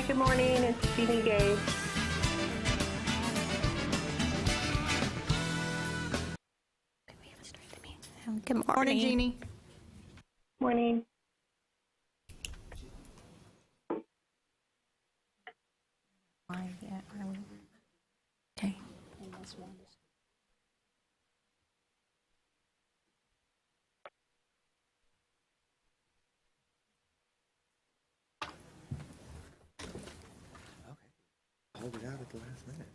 good morning. It's Jeannie Gage. Good morning. Morning, Jeannie. Morning. Okay. Hold it out at the last minute.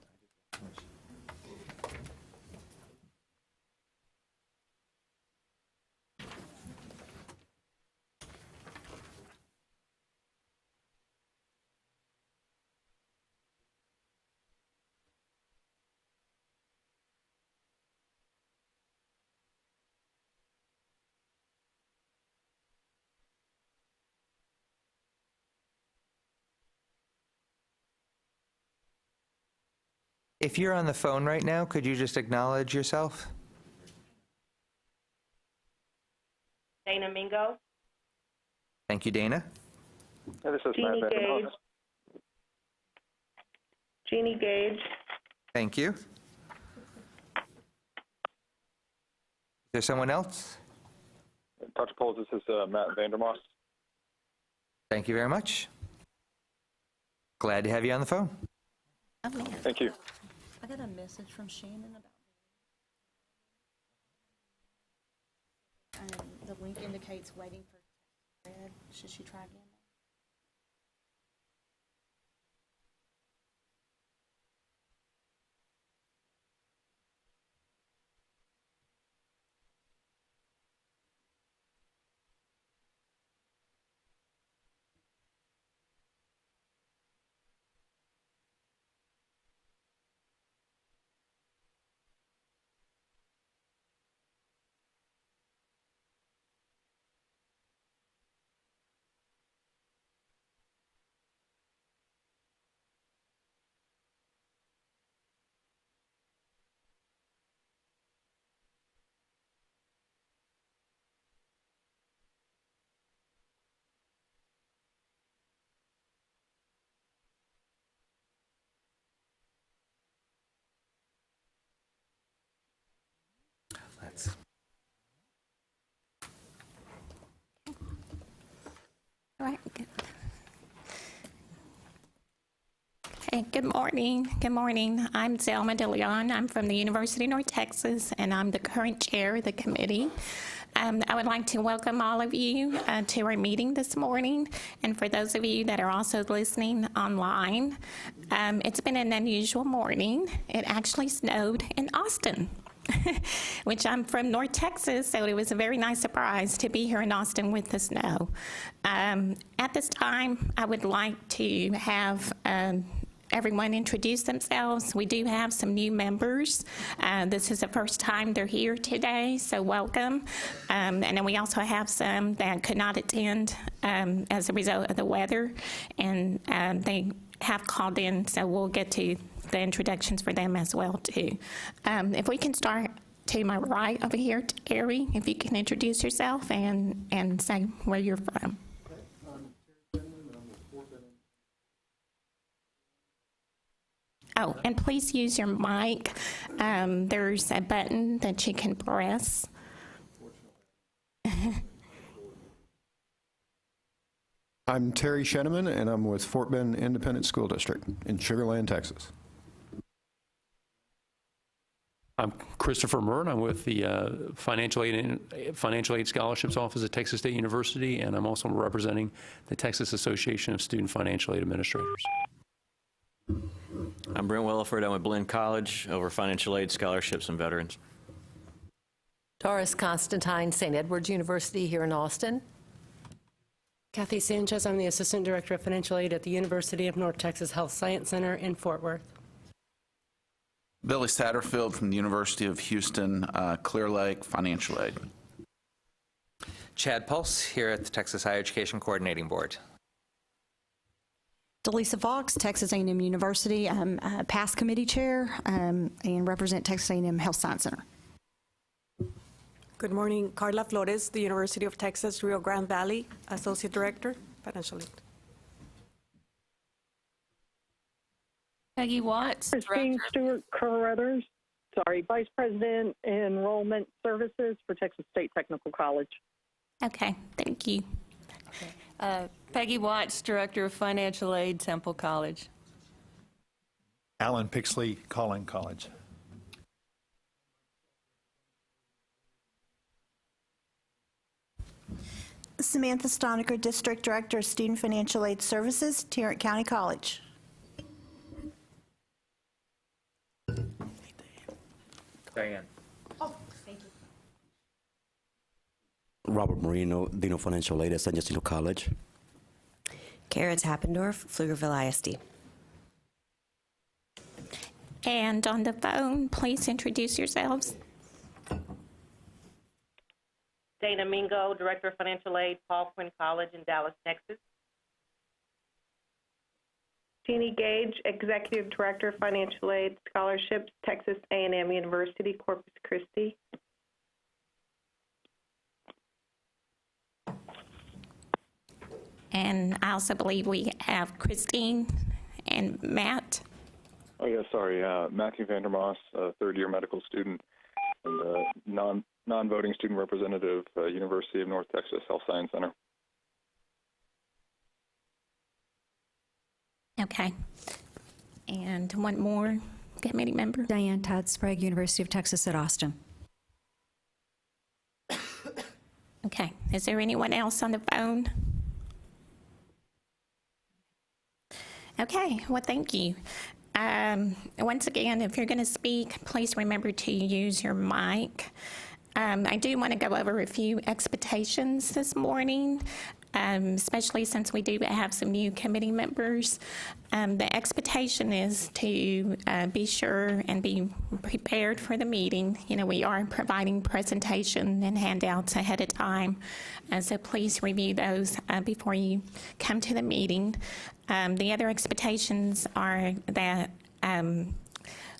If you're on the phone right now, could you just acknowledge yourself? Dana Mingo. Thank you, Dana. Yeah, this is Jeannie Matt Gage. Vandermoos. Jeannie Gage. Thank you. Is there someone else? Dr. Poles, this is Matt Vandermoos. Thank you very much. Glad to have you on the phone. Thank you. I got a message from Shannon about the link indicates waiting for red. Should she try again? Let's. All right. Okay, good morning. Good morning. I'm Zelma DeLeon. I'm from the University of North Texas, and I'm the current chair of the committee. I would like to welcome all of you to our meeting this morning, and for those of you that are also listening online, it's been an unusual morning. It actually snowed in Austin, which I'm from North Texas, so it was a very nice surprise to be here in Austin with the snow. At this time, I would like to have everyone introduce themselves. We do have some new members. This is the first time they're here today, so welcome. And then we also have some that could not attend as a result of the weather, and they have called in, so we'll get to the introductions for them as well, too. If we can start to my right over here, Terry, if you can introduce yourself and say where you're from. Oh, and please use your mic. There's a button that you can press. I'm Terry Sheneman, and I'm with Fort Bend Independent School District in Sugar Land, Texas. I'm Christopher Murn. I'm with the Financial Aid Scholarships Office at Texas State University, and I'm also representing the Texas Association of Student Financial Aid Administrators. I'm Brent Williford. I'm with Blinn College over financial aid, scholarships, and veterans. Doris Constantine, St. Edward's University here in Austin. Kathy Sanchez, I'm the Assistant Director of Financial Aid at the University of North Texas Health Science Center in Fort Worth. Billy Satterfield from the University of Houston, Clear Lake Financial Aid. Chad Pulse here at the Texas Higher Education Coordinating Board. Delisa Fox, Texas A&M University. I'm past committee chair and represent Texas A&M Health Science Center. Good morning, Carla Flores, the University of Texas, Rio Grande Valley, Associate Director, Financial Aid. Peggy Watts, Christine Stewart Carruthers, Vice President, Enrollment Services for Texas State Technical College. Okay, thank you. Peggy Watts, Director of Financial Aid, Temple College. Alan Pixley, Collin College. Samantha Stoniker, District Director of Student Financial Aid Services, Tarrant County College. Diane. Robert Marino, Dean of Financial Aid at San Jacinto College. Kara Tappendorf, Pflugerville ISD. And on the phone, please introduce yourselves. Dana Mingo, Director of Financial Aid, Paul Quinn College in Dallas, Texas. Jeannie Gage, Executive Director of Financial Aid Scholarships, Texas A&M University, Corpus Christi. And I also believe we have Christine and Matt. Oh, yeah, sorry. Matthew Vandermoss, third-year medical student and non-voting student representative, University of North Texas Health Science Center. Okay. And one more committee member. Diane Todd Sprague, University of Texas at Austin. Okay. Is there anyone else on the phone? Okay. Well, thank you. Once again, if you're going to speak, please remember to use your mic. I do want to go over a few expectations this morning, especially since we do have some new committee members. The expectation is to be sure and be prepared for the meeting. You know, we are providing presentation and handouts ahead of time, so please review those before you come to the meeting. The other expectations are that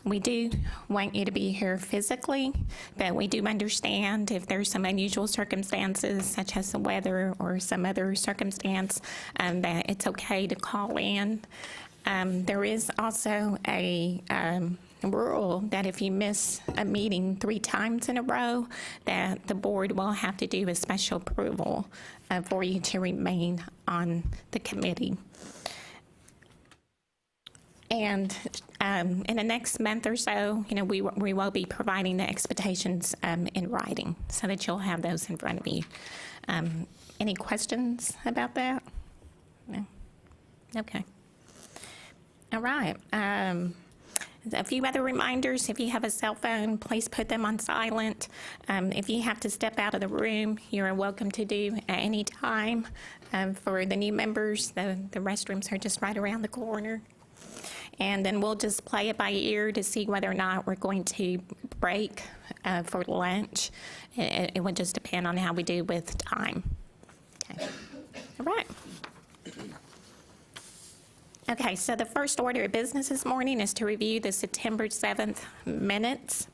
we do want you to be here physically, but we do understand if there's some unusual circumstances, such as the weather or some other circumstance, that it's okay to call in. There is also a rule that if you miss a meeting 3 times in a row, that the board will have to do a special approval for you to remain on the committee. And in the next month or so, you know, we will be providing the expectations in writing so that you'll have those in front of you. Any questions about that? No? Okay. All right. A few other reminders. If you have a cell phone, please put them on silent. If you have to step out of the room, you're welcome to do at any time. For the new members, the restrooms are just right around the corner. And then we'll just play it by ear to see whether or not we're going to break for lunch. It would just depend on how we do with time. Okay. All right. Okay, so the first order of business this morning is to review the September 7th minutes.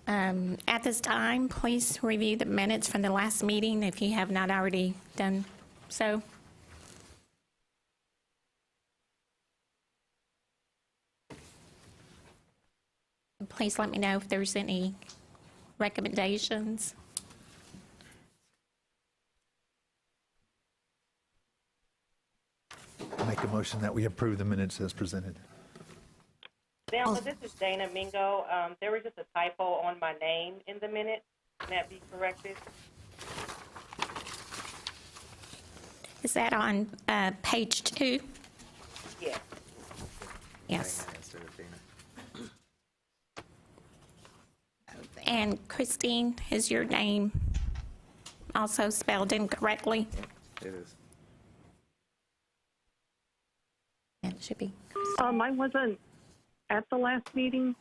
At this time, please review the minutes from the last meeting if you have not already done so. Please let me know if there's any recommendations. Make a motion that we approve the minutes as presented. Thelma, this is Dana Mingo. There was just a typo on my name in the minutes. Can that be corrected? Is that on page 2? Yes. Yes. And Christine, is your name also spelled incorrectly? It is. It should be. I wasn't at the last meeting.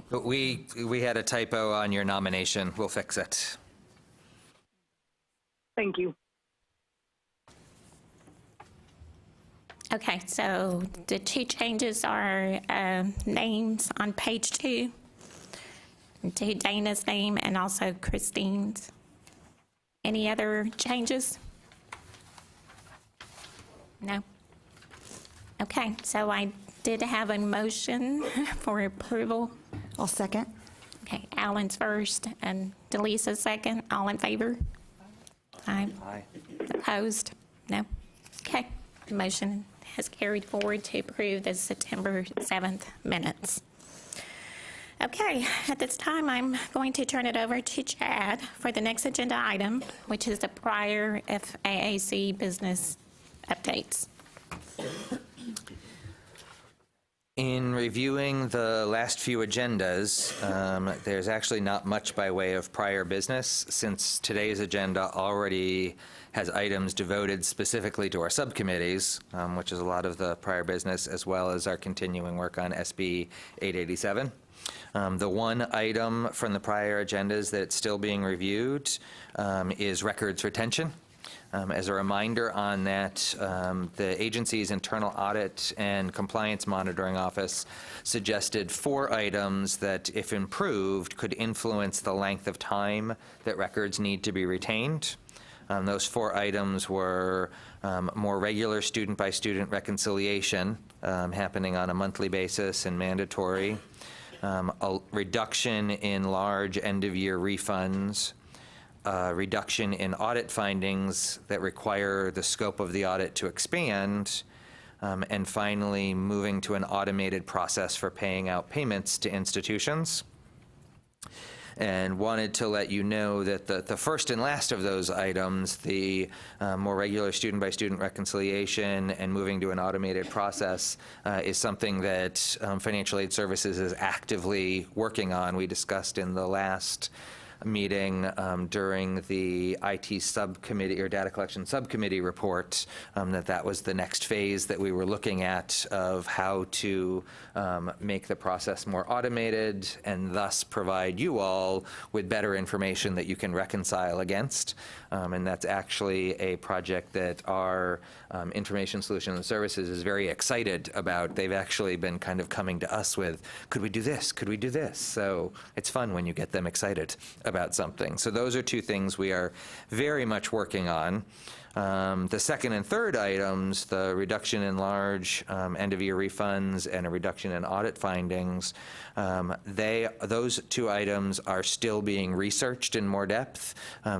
But we had a typo on your nomination. We'll fix it. Thank you. Okay, so the 2 changes are names on page 2, to Dana's name and also Christine's. Any other changes? No? Okay, so I did have a motion for approval. I'll second. Okay, Alan's first and Delisa second. All in favor? Aye. Aye. Opposed? No. Okay, the motion has carried forward to approve the September 7th minutes. Okay, at this time, I'm going to turn it over to Chad for the next agenda item, which is the prior FAAC business updates. In reviewing the last few agendas, there's actually not much by way of prior business, since today's agenda already has items devoted specifically to our subcommittees, which is a lot of the prior business, as well as our continuing work on SB 887. The one item from the prior agendas that's still being reviewed is records retention. As a reminder on that, the agency's Internal Audit and Compliance Monitoring Office suggested 4 items that, if improved, could influence the length of time that records need to be retained. Those 4 items were more regular student-by-student reconciliation happening on a monthly basis and mandatory, a reduction in large end-of-year refunds, reduction in audit findings that require the scope of the audit to expand, and finally, moving to an automated process for paying out payments to institutions. And wanted to let you know that the first and last of those items, the more regular student-by-student reconciliation and moving to an automated process, is something that Financial Aid Services is actively working on. We discussed in the last meeting during the IT subcommittee or data collection subcommittee report that was the next phase that we were looking at of how to make the process more automated and thus provide you all with better information that you can reconcile against. And that's actually a project that our Information Solutions and Services is very excited about. They've actually been kind of coming to us with, could we do this? Could we do this? So it's fun when you get them excited about something. So those are 2 things we are very much working on. The second and third items, the reduction in large end-of-year refunds and a reduction in audit findings, those 2 items are still being researched in more depth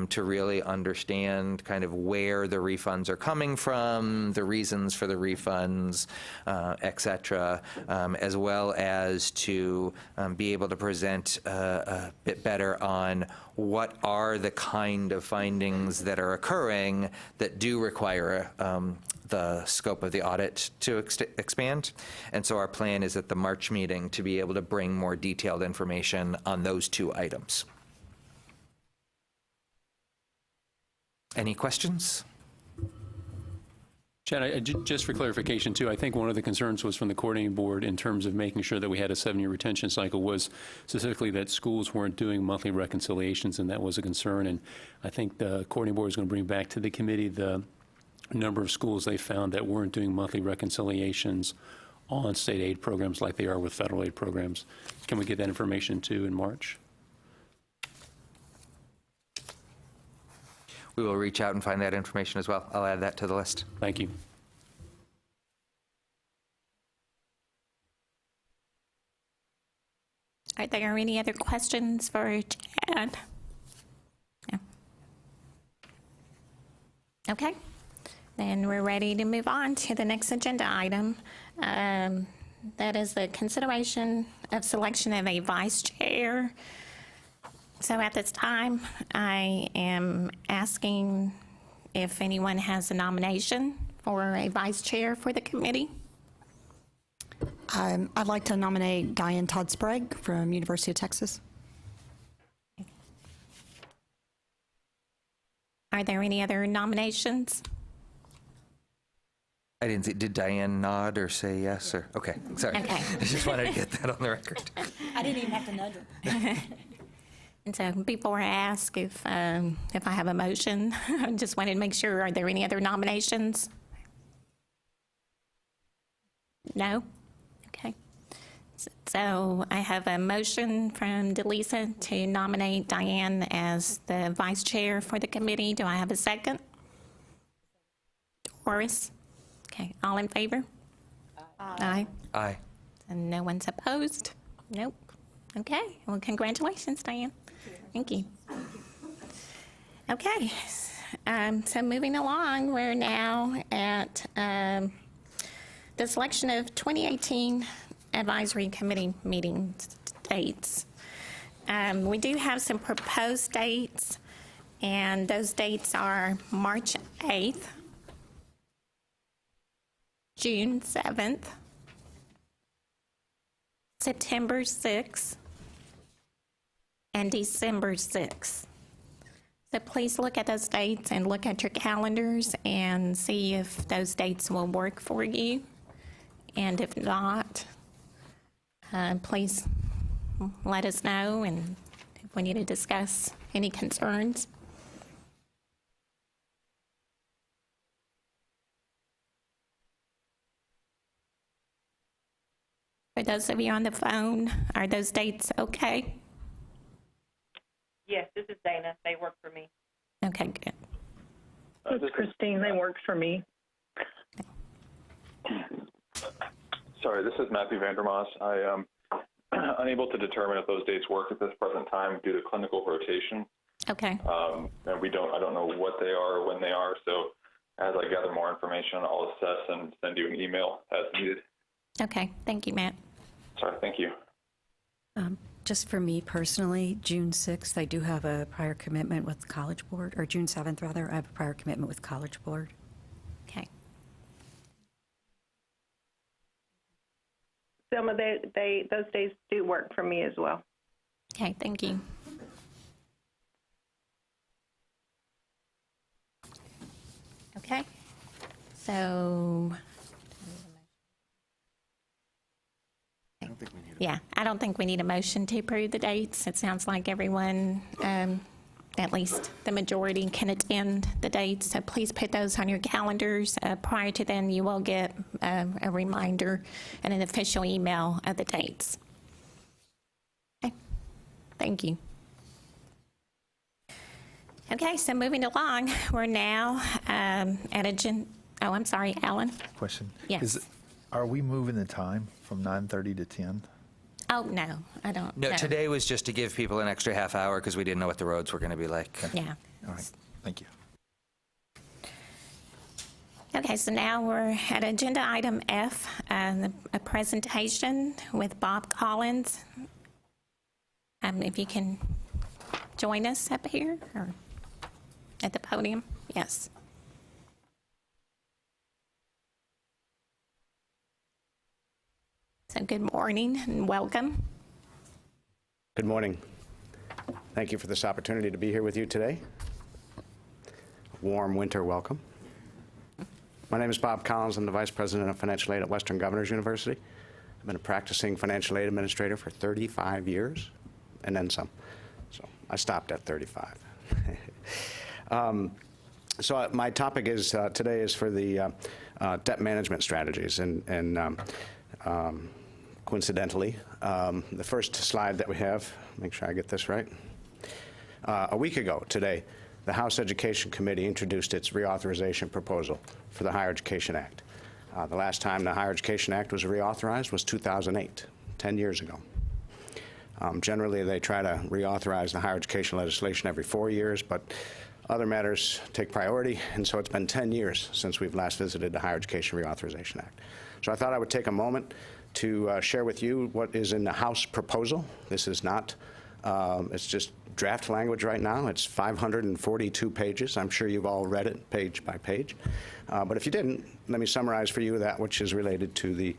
to really understand kind of where the refunds are coming from, the reasons for the refunds, et cetera, as well as to be able to present a bit better on what are the kind of findings that are occurring that do require the scope of the audit to expand. And so our plan is at the March meeting to be able to bring more detailed information on those 2 items. Any questions? Chad, just for clarification too, I think one of the concerns was from the coordinating board in terms of making sure that we had a 7-year retention cycle was specifically that schools weren't doing monthly reconciliations, and that was a concern. And I think the coordinating board is going to bring back to the committee the number of schools they found that weren't doing monthly reconciliations on state aid programs like they are with federal aid programs. Can we get that information too in March? We will reach out and find that information as well. I'll add that to the list. Thank you. Are there any other questions for Chad? No. Okay, then we're ready to move on to the next agenda item. That is the consideration of selection of a vice chair. So at this time, I am asking if anyone has a nomination for a vice chair for the committee. I'd like to nominate Diane Todd Sprague from University of Texas. Are there any other nominations? I didn't see, did Diane nod or say yes or, okay, sorry. Okay. I just wanted to get that on the record. I didn't even have to nudge her. And so before I ask if I have a motion, I just wanted to make sure, are there any other nominations? No? Okay. So I have a motion from Delisa to nominate Diane as the vice chair for the committee. Do I have a second? Doris? Okay, all in favor? Aye. Aye. And no one's opposed? Nope. Okay, well, congratulations, Diane. Thank you. Okay, so moving along, we're now at the selection of 2018 Advisory Committee meeting dates. We do have some proposed dates, and those dates are March 8th, June 7th, September 6th, and December 6th. So please look at those dates and look at your calendars and see if those dates will work for you. And if not, please let us know, and if we need to discuss any concerns. For those of you on the phone, are those dates okay? Yes, this is Dana. They work for me. Okay, good. This is Christine. They worked for me. Sorry, this is Matthew Vandermoss. I am unable to determine if those dates work at this present time due to clinical rotation. Okay. And I don't know what they are or when they are. So as I gather more information, I'll assess and send you an email as needed. Okay, thank you, Matt. Sorry, thank you. Just for me personally, June 6th, I do have a prior commitment with the College Board, or June 7th, rather, I have a prior commitment with College Board. Okay. Selma, those days do work for me as well. Okay, thank you. Okay, so. Yeah, I don't think we need a motion to approve the dates. It sounds like everyone, at least the majority, can attend the dates. So please put those on your calendars. Prior to then, you will get a reminder and an official email of the dates. Okay, thank you. Okay, so moving along, we're now at agenda. Oh, I'm sorry, Alan. Question. Yes. Are we moving the time from 9:30 to 10? Oh, no, I don't. No, today was just to give people an extra half hour because we didn't know what the roads were going to be like. Yeah. All right, thank you. Okay, so now we're at agenda item F, a presentation with Bob Collins. If you can join us up here or at the podium. Yes. So good morning and welcome. Good morning. Thank you for this opportunity to be here with you today. Warm winter welcome. My name is Bob Collins. I'm the Vice President of Financial Aid at Western Governors University. I've been a practicing financial aid administrator for 35 years and then some. So I stopped at 35. So my topic is today is for the debt management strategies, and coincidentally, the first slide that we have, make sure I get this right. A week ago today, the House Education Committee introduced its reauthorization proposal for the Higher Education Act. The last time the Higher Education Act was reauthorized was 2008, 10 years ago. Generally, they try to reauthorize the higher education legislation every 4 years, but other matters take priority, and so it's been 10 years since we've last visited the Higher Education Reauthorization Act. So I thought I would take a moment to share with you what is in the House proposal. This is not, it's just draft language right now. It's 542 pages. I'm sure you've all read it page by page. But if you didn't, let me summarize for you that which is related to the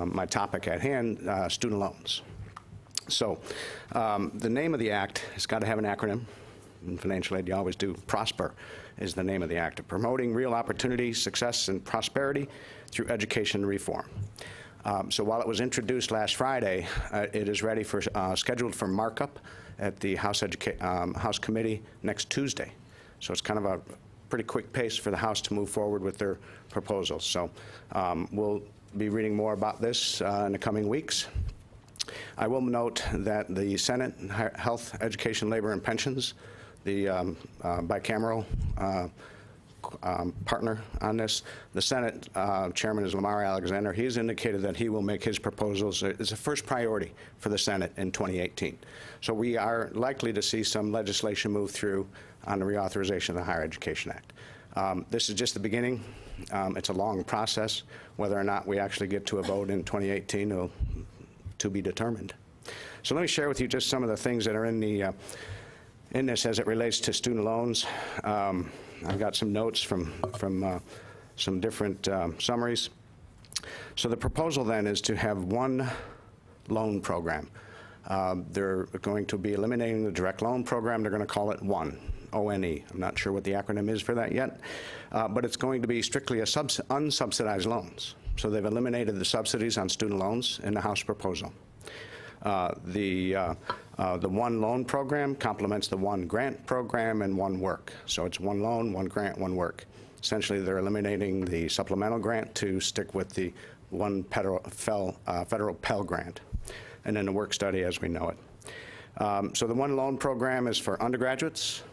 my topic at hand, student loans. So the name of the act has got to have an acronym. In financial aid, you always do. PROSPER is the name of the act, Promoting Real Opportunity, Success, and Prosperity Through Education Reform. So while it was introduced last Friday, it is ready for scheduled for markup at the House Committee next Tuesday. So it's kind of a pretty quick pace for the House to move forward with their proposals. So we'll be reading more about this in the coming weeks. I will note that the Senate Health, Education, Labor, and Pensions, the bicameral partner on this. The Senate Chairman is Lamar Alexander. He's indicated that he will make his proposals. It's a first priority for the Senate in 2018. So we are likely to see some legislation move through on the reauthorization of the Higher Education Act. This is just the beginning. It's a long process. Whether or not we actually get to a vote in 2018 will to be determined. So let me share with you just some of the things that are in this as it relates to student loans. I've got some notes from some different summaries. So the proposal then is to have one loan program. They're going to be eliminating the direct loan program. They're going to call it ONE, O-N-E. I'm not sure what the acronym is for that yet, but it's going to be strictly unsubsidized loans. So they've eliminated the subsidies on student loans in the House proposal. The one loan program complements the one grant program and one work. So it's one loan, one grant, one work. Essentially, they're eliminating the supplemental grant to stick with the one federal Pell Grant, and then the work study as we know it. So the one loan program is for undergraduates,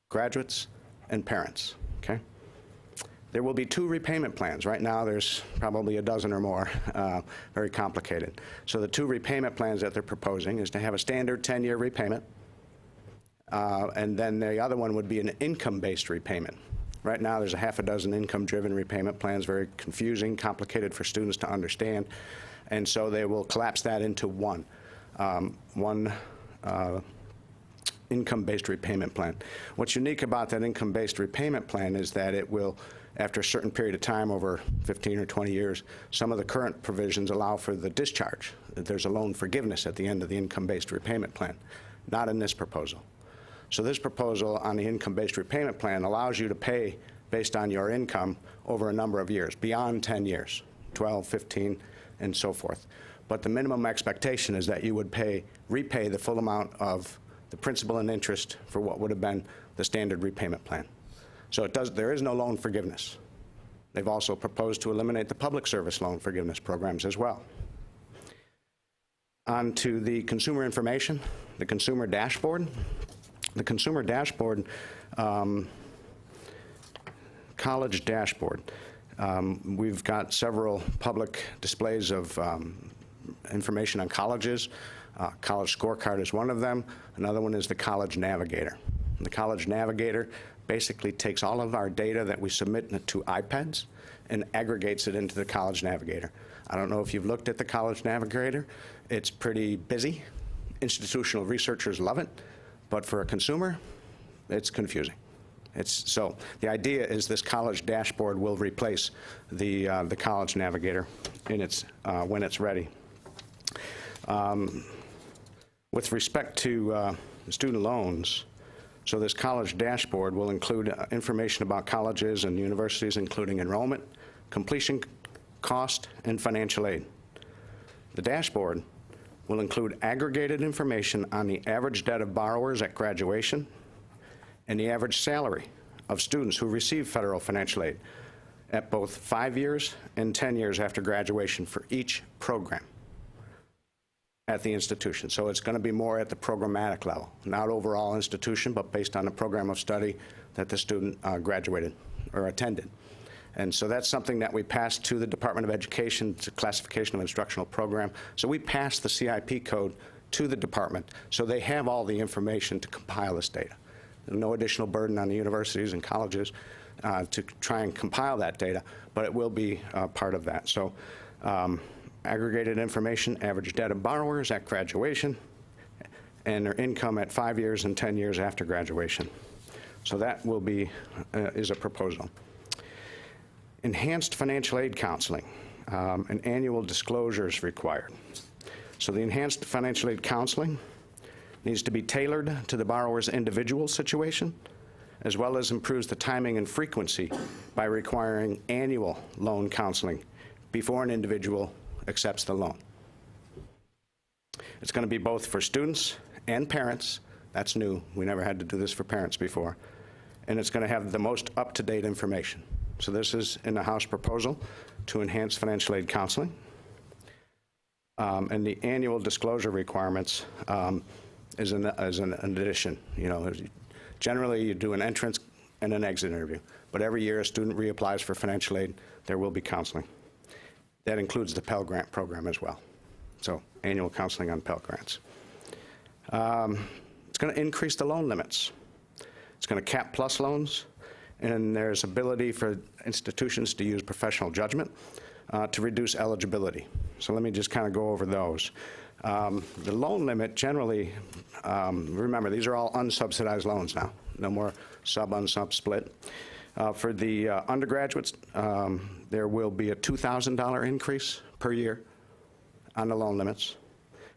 graduates, and parents, okay? There will be 2 repayment plans. Right now, there's probably a dozen or more, very complicated. So the 2 repayment plans that they're proposing is to have a standard 10-year repayment, and then the other one would be an income-based repayment. Right now, there's a half a dozen income-driven repayment plans, very confusing, complicated for students to understand, and so they will collapse that into one income-based repayment plan. What's unique about that income-based repayment plan is that it will, after a certain period of time, over 15 or 20 years, some of the current provisions allow for the discharge. There's a loan forgiveness at the end of the income-based repayment plan. Not in this proposal. So this proposal on the income-based repayment plan allows you to pay based on your income over a number of years, beyond 10 years, 12, 15, and so forth. But the minimum expectation is that you would repay the full amount of the principal and interest for what would have been the standard repayment plan. So there is no loan forgiveness. They've also proposed to eliminate the public service loan forgiveness programs as well. On to the consumer information, the consumer dashboard. The consumer dashboard, college dashboard. We've got several public displays of information on colleges. College Scorecard is one of them. Another one is the College Navigator. The College Navigator basically takes all of our data that we submit to iPads and aggregates it into the College Navigator. I don't know if you've looked at the College Navigator. It's pretty busy. Institutional researchers love it, but for a consumer, it's confusing. So the idea is this college dashboard will replace the College Navigator when it's ready. With respect to student loans, so this college dashboard will include information about colleges and universities, including enrollment, completion cost, and financial aid. The dashboard will include aggregated information on the average debt of borrowers at graduation and the average salary of students who receive federal financial aid at both 5 years and 10 years after graduation for each program at the institution. So it's going to be more at the programmatic level, not overall institution, but based on the program of study that the student graduated or attended. And so that's something that we passed to the Department of Education, to classification of instructional program. So we passed the CIP code to the department, so they have all the information to compile this data. There's no additional burden on the universities and colleges to try and compile that data, but it will be part of that. So aggregated information, average debt of borrowers at graduation, and their income at 5 years and 10 years after graduation. So that will be, is a proposal. Enhanced financial aid counseling, and annual disclosures required. So the enhanced financial aid counseling needs to be tailored to the borrower's individual situation, as well as improves the timing and frequency by requiring annual loan counseling before an individual accepts the loan. It's going to be both for students and parents. That's new. We never had to do this for parents before. And it's going to have the most up-to-date information. So this is in the House proposal to enhance financial aid counseling. And the annual disclosure requirements is an addition. You know, generally you do an entrance and an exit interview. But every year a student reapplies for financial aid, there will be counseling. That includes the Pell Grant program as well. So annual counseling on Pell Grants. It's going to increase the loan limits. It's going to cap PLUS loans, and there's ability for institutions to use professional judgment to reduce eligibility. So let me just kind of go over those. The loan limit generally, remember, these are all unsubsidized loans now. No more sub-unsub split. For the undergraduates, there will be a $2,000 increase per year on the loan limits.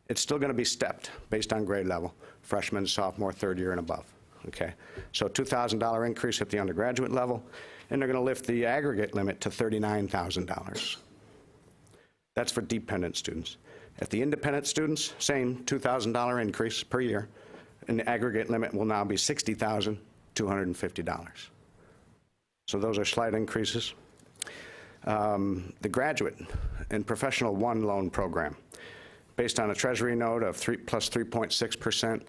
It's still going to be stepped based on grade level, freshman, sophomore, third year, and above. Okay, so $2,000 increase at the undergraduate level, and they're going to lift the aggregate limit to $39,000. That's for dependent students. At the independent students, same $2,000 increase per year, and the aggregate limit will now be $60,250. So those are slight increases. The graduate and professional one loan program, based on a Treasury note of plus 3.6%,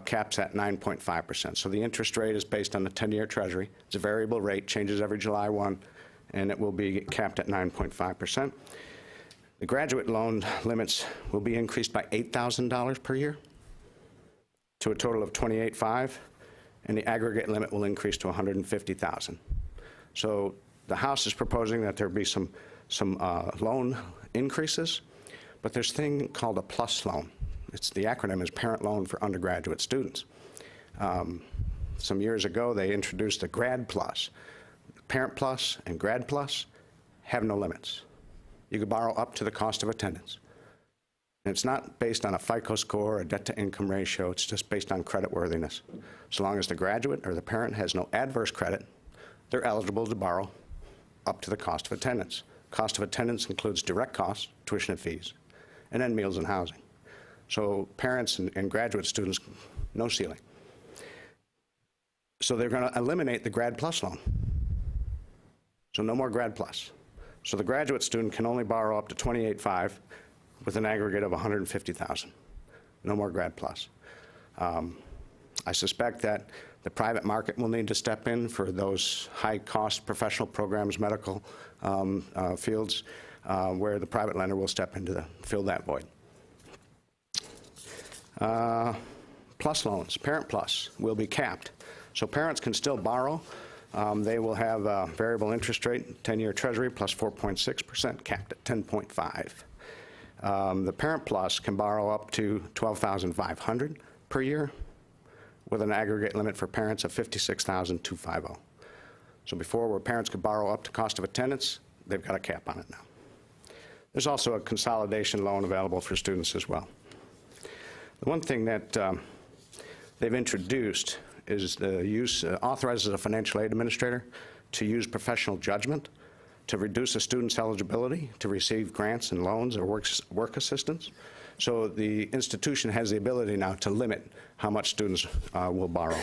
caps at 9.5%. So the interest rate is based on the 10-year Treasury. It's a variable rate, changes every July 1, and it will be capped at 9.5%. The graduate loan limits will be increased by $8,000 per year to a total of $28,500, and the aggregate limit will increase to $150,000. So the House is proposing that there be some loan increases, but there's a thing called a PLUS loan. The acronym is Parent Loan for Undergraduate Students. Some years ago, they introduced the Grad Plus. Parent Plus and Grad Plus have no limits. You could borrow up to the cost of attendance. And it's not based on a FICO score or a debt-to-income ratio. It's just based on credit worthiness. So long as the graduate or the parent has no adverse credit, they're eligible to borrow up to the cost of attendance. Cost of attendance includes direct costs, tuition and fees, and then meals and housing. So parents and graduate students, no ceiling. So they're going to eliminate the Grad Plus loan. So no more Grad Plus. So the graduate student can only borrow up to $28,500 with an aggregate of $150,000. No more Grad Plus. I suspect that the private market will need to step in for those high-cost professional programs, medical fields, where the private lender will step in to fill that void. Plus loans, Parent Plus, will be capped. So parents can still borrow. They will have a variable interest rate, 10-year Treasury, plus 4.6%, capped at 10.5. The Parent Plus can borrow up to $12,500 per year, with an aggregate limit for parents of $56,250. So before, where parents could borrow up to cost of attendance, they've got a cap on it now. There's also a consolidation loan available for students as well. The one thing that they've introduced is the use, authorizes a financial aid administrator to use professional judgment to reduce a student's eligibility to receive grants and loans or work assistance. So the institution has the ability now to limit how much students will borrow.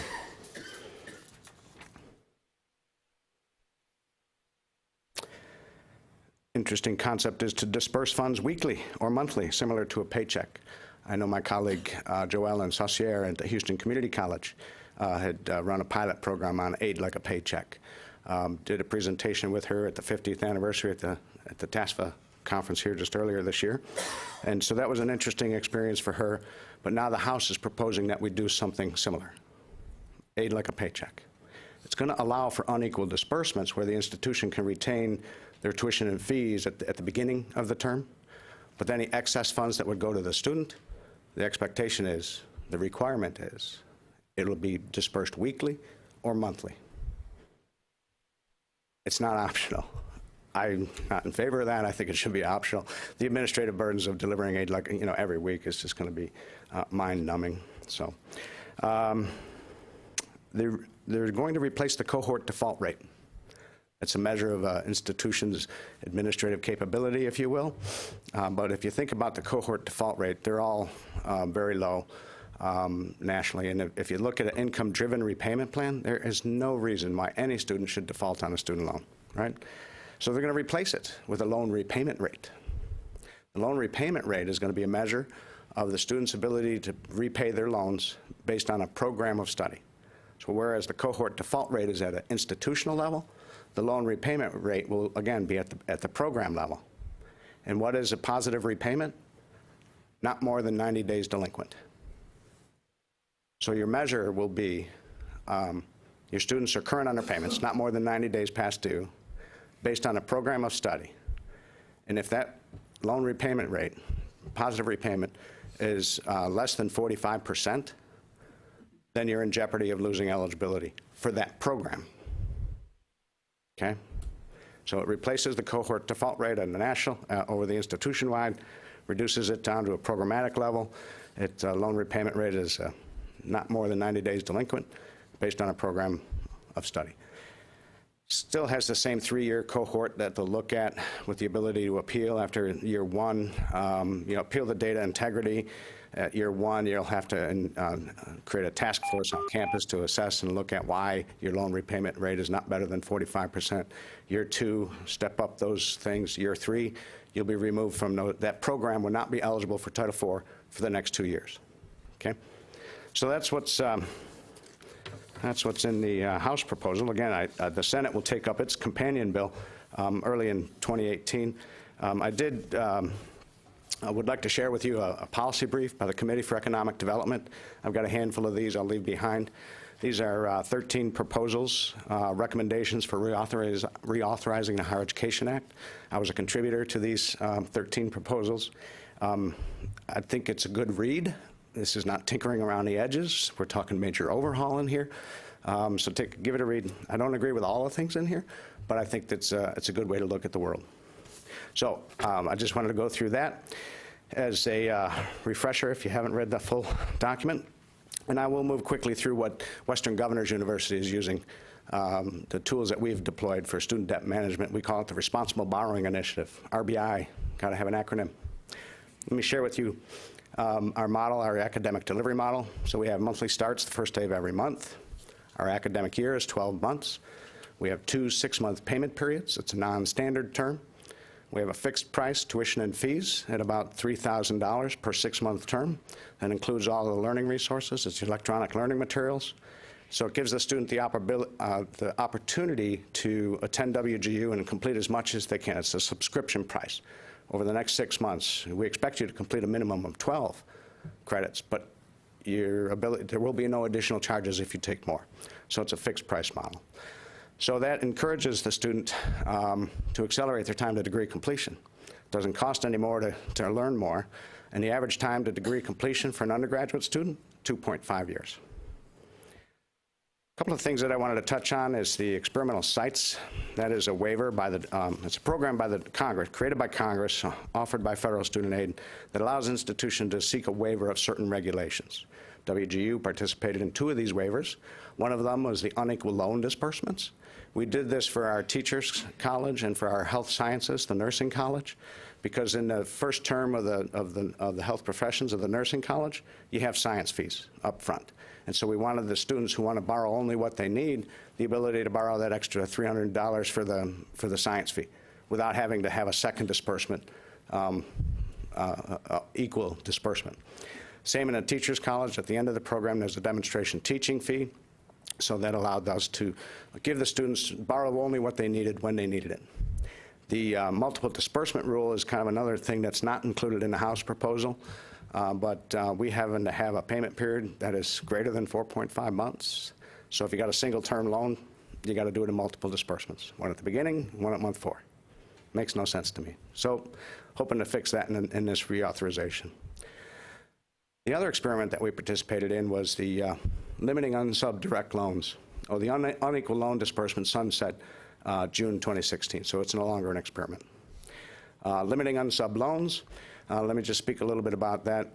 Interesting concept is to disperse funds weekly or monthly, similar to a paycheck. I know my colleague Joellen Saucier at the Houston Community College had run a pilot program on Aid Like a Paycheck. Did a presentation with her at the 50th anniversary at the TASFA conference here just earlier this year. And so that was an interesting experience for her. But now the House is proposing that we do something similar. Aid Like a Paycheck. It's going to allow for unequal disbursements where the institution can retain their tuition and fees at the beginning of the term. But any excess funds that would go to the student, the expectation is, the requirement is, it'll be dispersed weekly or monthly. It's not optional. I'm not in favor of that. I think it should be optional. The administrative burdens of delivering aid like, every week is just going to be mind-numbing. So they're going to replace the cohort default rate. It's a measure of an institution's administrative capability, if you will. But if you think about the cohort default rate, they're all very low nationally. And if you look at an income-driven repayment plan, there is no reason why any student should default on a student loan, right? So they're going to replace it with a loan repayment rate. The loan repayment rate is going to be a measure of the student's ability to repay their loans based on a program of study. So whereas the cohort default rate is at an institutional level, the loan repayment rate will, again, be at the program level. And what is a positive repayment? Not more than 90 days delinquent. So your measure will be your students are current on their payments, not more than 90 days past due, based on a program of study. And if that loan repayment rate, positive repayment, is less than 45%, then you're in jeopardy of losing eligibility for that program. Okay? So it replaces the cohort default rate on the national over the institution-wide, reduces it down to a programmatic level. Its loan repayment rate is not more than 90 days delinquent based on a program of study. Still has the same 3-year cohort that they'll look at with the ability to appeal after year 1. Appeal the data integrity. At year 1, you'll have to create a task force on campus to assess and look at why your loan repayment rate is not better than 45%. Year 2, step up those things. Year 3, you'll be removed from that program will not be eligible for Title IV for the next 2 years. Okay? So that's what's in the House proposal. Again, the Senate will take up its companion bill early in 2018. I would like to share with you a policy brief by the Committee for Economic Development. I've got a handful of these I'll leave behind. These are 13 proposals, recommendations for reauthorizing the Higher Education Act. I was a contributor to these 13 proposals. I think it's a good read. This is not tinkering around the edges. We're talking major overhaul in here. So give it a read. I don't agree with all the things in here, but I think it's a good way to look at the world. So I just wanted to go through that as a refresher if you haven't read the full document. And I will move quickly through what Western Governors University is using, the tools that we've deployed for student debt management. We call it the Responsible Borrowing Initiative, RBI. Got to have an acronym. Let me share with you our model, our academic delivery model. So we have monthly starts the first day of every month. Our academic year is 12 months. We have 2 6-month payment periods. It's a non-standard term. We have a fixed price tuition and fees at about $3,000 per 6-month term. That includes all the learning resources. It's electronic learning materials. So it gives the student the opportunity to attend WGU and complete as much as they can. It's a subscription price. Over the next 6 months, we expect you to complete a minimum of 12 credits, but there will be no additional charges if you take more. So it's a fixed price model. So that encourages the student to accelerate their time to degree completion. It doesn't cost any more to learn more, and the average time to degree completion for an undergraduate student, 2.5 years. A couple of things that I wanted to touch on is the experimental sites. That is a waiver by it's a program by the Congress, created by Congress, offered by federal student aid, that allows institutions to seek a waiver of certain regulations. WGU participated in 2 of these waivers. One of them was the unequal loan disbursements. We did this for our teachers' college and for our health sciences, the nursing college, because in the first term of the health professions of the nursing college, you have science fees up front. And so we wanted the students who want to borrow only what they need, the ability to borrow that extra $300 for the science fee without having to have a second disbursement, equal disbursement. Same in a teacher's college. At the end of the program, there's a demonstration teaching fee. So that allowed us to give the students, borrow only what they needed when they needed it. The multiple disbursement rule is kind of another thing that's not included in the House proposal, but we happen to have a payment period that is greater than 4.5 months. So if you got a single-term loan, you got to do it in multiple disbursements. One at the beginning, one at month 4. Makes no sense to me. So hoping to fix that in this reauthorization. The other experiment that we participated in was the limiting unsub direct loans, or the unequal loan disbursement sunset June 2016, so it's no longer an experiment. Limiting unsub loans, let me just speak a little bit about that.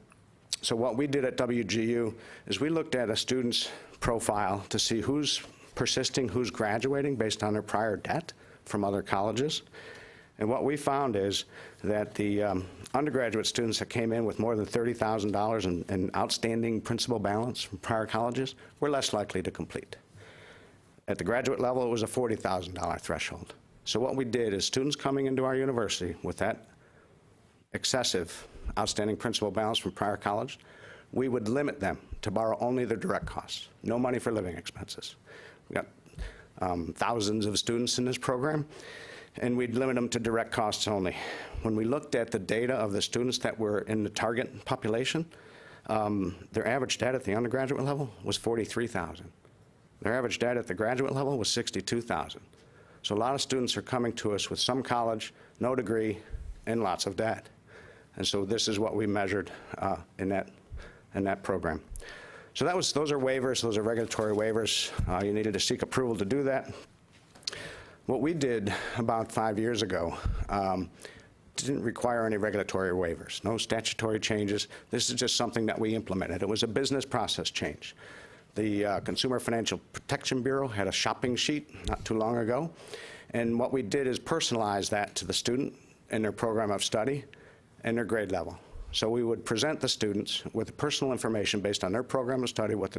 So what we did at WGU is we looked at a student's profile to see who's persisting, who's graduating based on their prior debt from other colleges. And what we found is that the undergraduate students that came in with more than $30,000 in outstanding principal balance from prior colleges were less likely to complete. At the graduate level, it was a $40,000 threshold. So what we did is students coming into our university with that excessive outstanding principal balance from prior college, we would limit them to borrow only their direct costs, no money for living expenses. We got thousands of students in this program, and we'd limit them to direct costs only. When we looked at the data of the students that were in the target population, their average debt at the undergraduate level was $43,000. Their average debt at the graduate level was $62,000. So a lot of students are coming to us with some college, no degree, and lots of debt. And so this is what we measured in that program. So those are waivers, those are regulatory waivers. You needed to seek approval to do that. What we did about 5 years ago didn't require any regulatory waivers, no statutory changes. This is just something that we implemented. It was a business process change. The Consumer Financial Protection Bureau had a shopping sheet not too long ago, and what we did is personalize that to the student in their program of study and their grade level. So we would present the students with personal information based on their program of study, what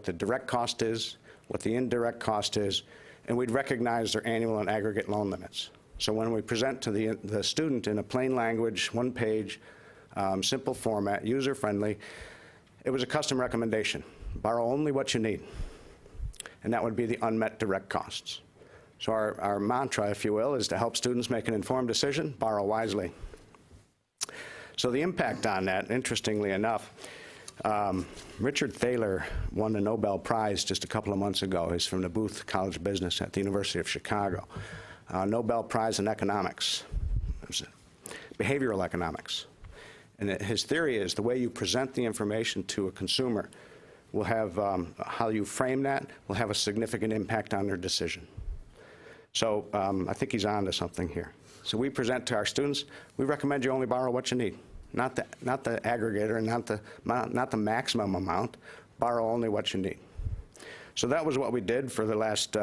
the direct cost is, what the indirect cost is, and we'd recognize their annual and aggregate loan limits. So when we present to the student in a plain language, one-page, simple format, user-friendly, it was a custom recommendation. Borrow only what you need, and that would be the unmet direct costs. So our mantra, if you will, is to help students make an informed decision, borrow wisely. So the impact on that, interestingly enough, Richard Thaler won the Nobel Prize just a couple of months ago. He's from the Booth College of Business at the University of Chicago. Nobel Prize in economics, behavioral economics. And his theory is the way you present the information to a consumer will have, how you frame that will have a significant impact on their decision. So I think he's on to something here. So we present to our students, we recommend you only borrow what you need, not the aggregator and not the maximum amount, borrow only what you need. So that was what we did for the last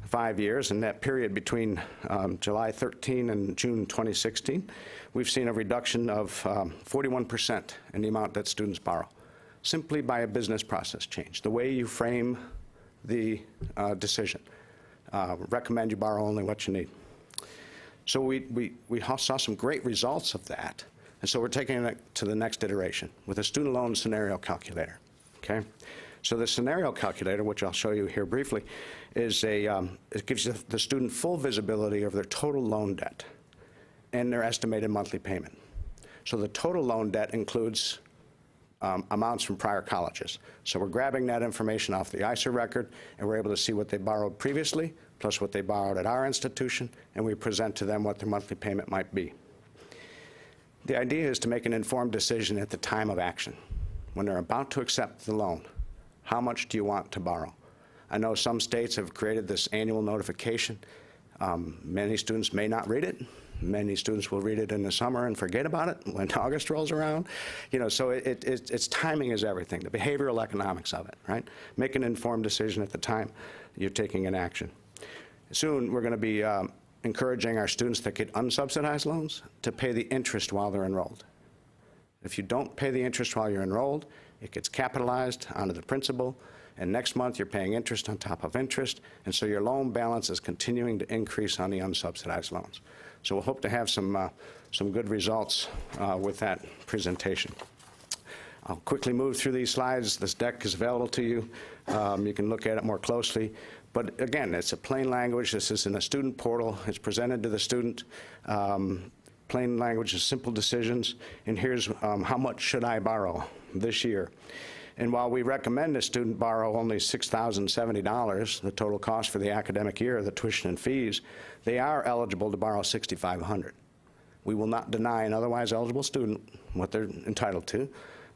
5 years. In that period between July 13 and June 2016, we've seen a reduction of 41% in the amount that students borrow, simply by a business process change, the way you frame the decision. Recommend you borrow only what you need. So we saw some great results of that, and so we're taking it to the next iteration with a student loan scenario calculator, okay? So the scenario calculator, which I'll show you here briefly, is it gives the student full visibility of their total loan debt and their estimated monthly payment. So the total loan debt includes amounts from prior colleges. So we're grabbing that information off the ISA record, and we're able to see what they borrowed previously, plus what they borrowed at our institution, and we present to them what their monthly payment might be. The idea is to make an informed decision at the time of action. When they're about to accept the loan, how much do you want to borrow? I know some states have created this annual notification. Many students may not read it. Many students will read it in the summer and forget about it when August rolls around. You know, so it's timing is everything, the behavioral economics of it, right? Make an informed decision at the time you're taking an action. Soon, we're going to be encouraging our students that get unsubsidized loans to pay the interest while they're enrolled. If you don't pay the interest while you're enrolled, it gets capitalized onto the principal, and next month you're paying interest on top of interest, and so your loan balance is continuing to increase on the unsubsidized loans. So we'll hope to have some good results with that presentation. I'll quickly move through these slides. This deck is available to you. You can look at it more closely. But again, it's a plain language. This is in a student portal. It's presented to the student. Plain language is simple decisions. And here's how much should I borrow this year. And while we recommend a student borrow only $6,070, the total cost for the academic year, the tuition and fees, they are eligible to borrow $6,500. We will not deny an otherwise eligible student what they're entitled to.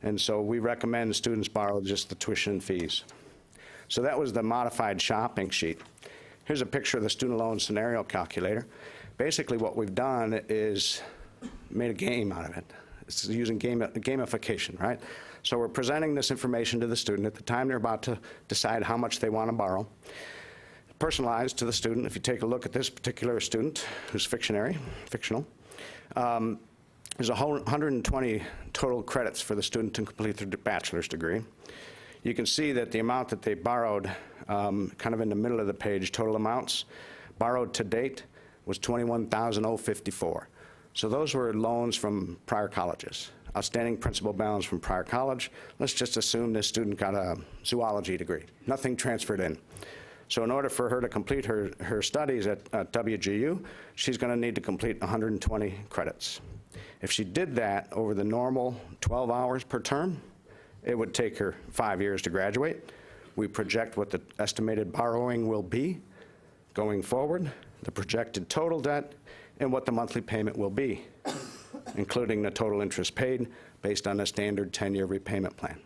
And so we recommend students borrow just the tuition and fees. So that was the modified shopping sheet. Here's a picture of the student loan scenario calculator. Basically what we've done is made a game out of it. It's using gamification, right? So we're presenting this information to the student at the time they're about to decide how much they want to borrow. Personalized to the student. If you take a look at this particular student, who's fictional, there's 120 total credits for the student to complete their bachelor's degree. You can see that the amount that they borrowed, kind of in the middle of the page, total amounts borrowed to date was $21,054. So those were loans from prior colleges. outstanding principal balance from prior college. Let's just assume this student got a zoology degree. Nothing transferred in. So in order for her to complete her studies at WGU, she's going to need to complete 120 credits. If she did that over the normal 12 hours per term, it would take her 5 years to graduate. We project what the estimated borrowing will be going forward, the projected total debt, and what the monthly payment will be, including the total interest paid based on a standard 10-year repayment plan.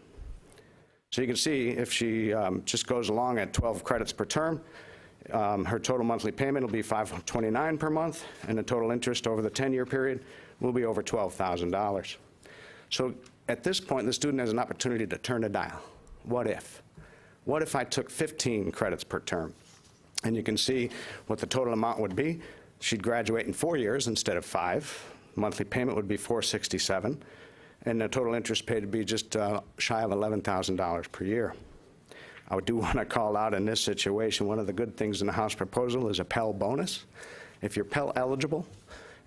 So you can see if she just goes along at 12 credits per term, her total monthly payment will be $529 per month, and the total interest over the 10-year period will be over $12,000. So at this point, the student has an opportunity to turn a dial. What if? What if I took 15 credits per term? And you can see what the total amount would be. She'd graduate in 4 years instead of 5. Monthly payment would be $467, and the total interest paid would be just shy of $11,000 per year. I do want to call out in this situation, one of the good things in the House proposal is a Pell bonus. If you're Pell eligible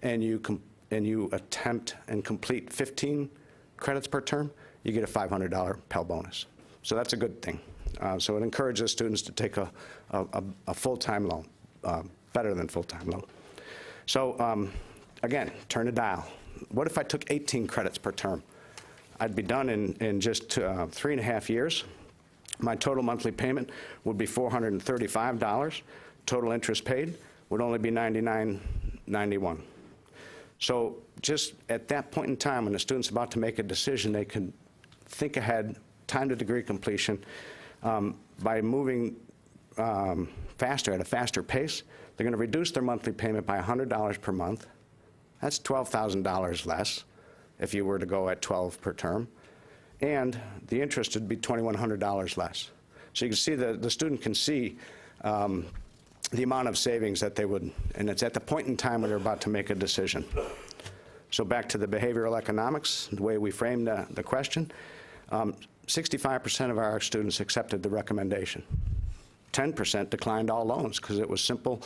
and you attempt and complete 15 credits per term, you get a $500 Pell bonus. So that's a good thing. So it encourages students to take a full-time loan, better than full-time loan. So again, turn a dial. What if I took 18 credits per term? I'd be done in just 3.5 years. My total monthly payment would be $435. Total interest paid would only be $99.91. So just at that point in time, when the student's about to make a decision, they can think ahead, time to degree completion. By moving faster, at a faster pace, they're going to reduce their monthly payment by $100 per month. That's $12,000 less if you were to go at 12 per term. And the interest would be $2,100 less. So you can see the student can see the amount of savings that they would, and it's at the point in time when they're about to make a decision. So back to the behavioral economics, the way we framed the question, 65% of our students accepted the recommendation. 10% declined all loans because it was simple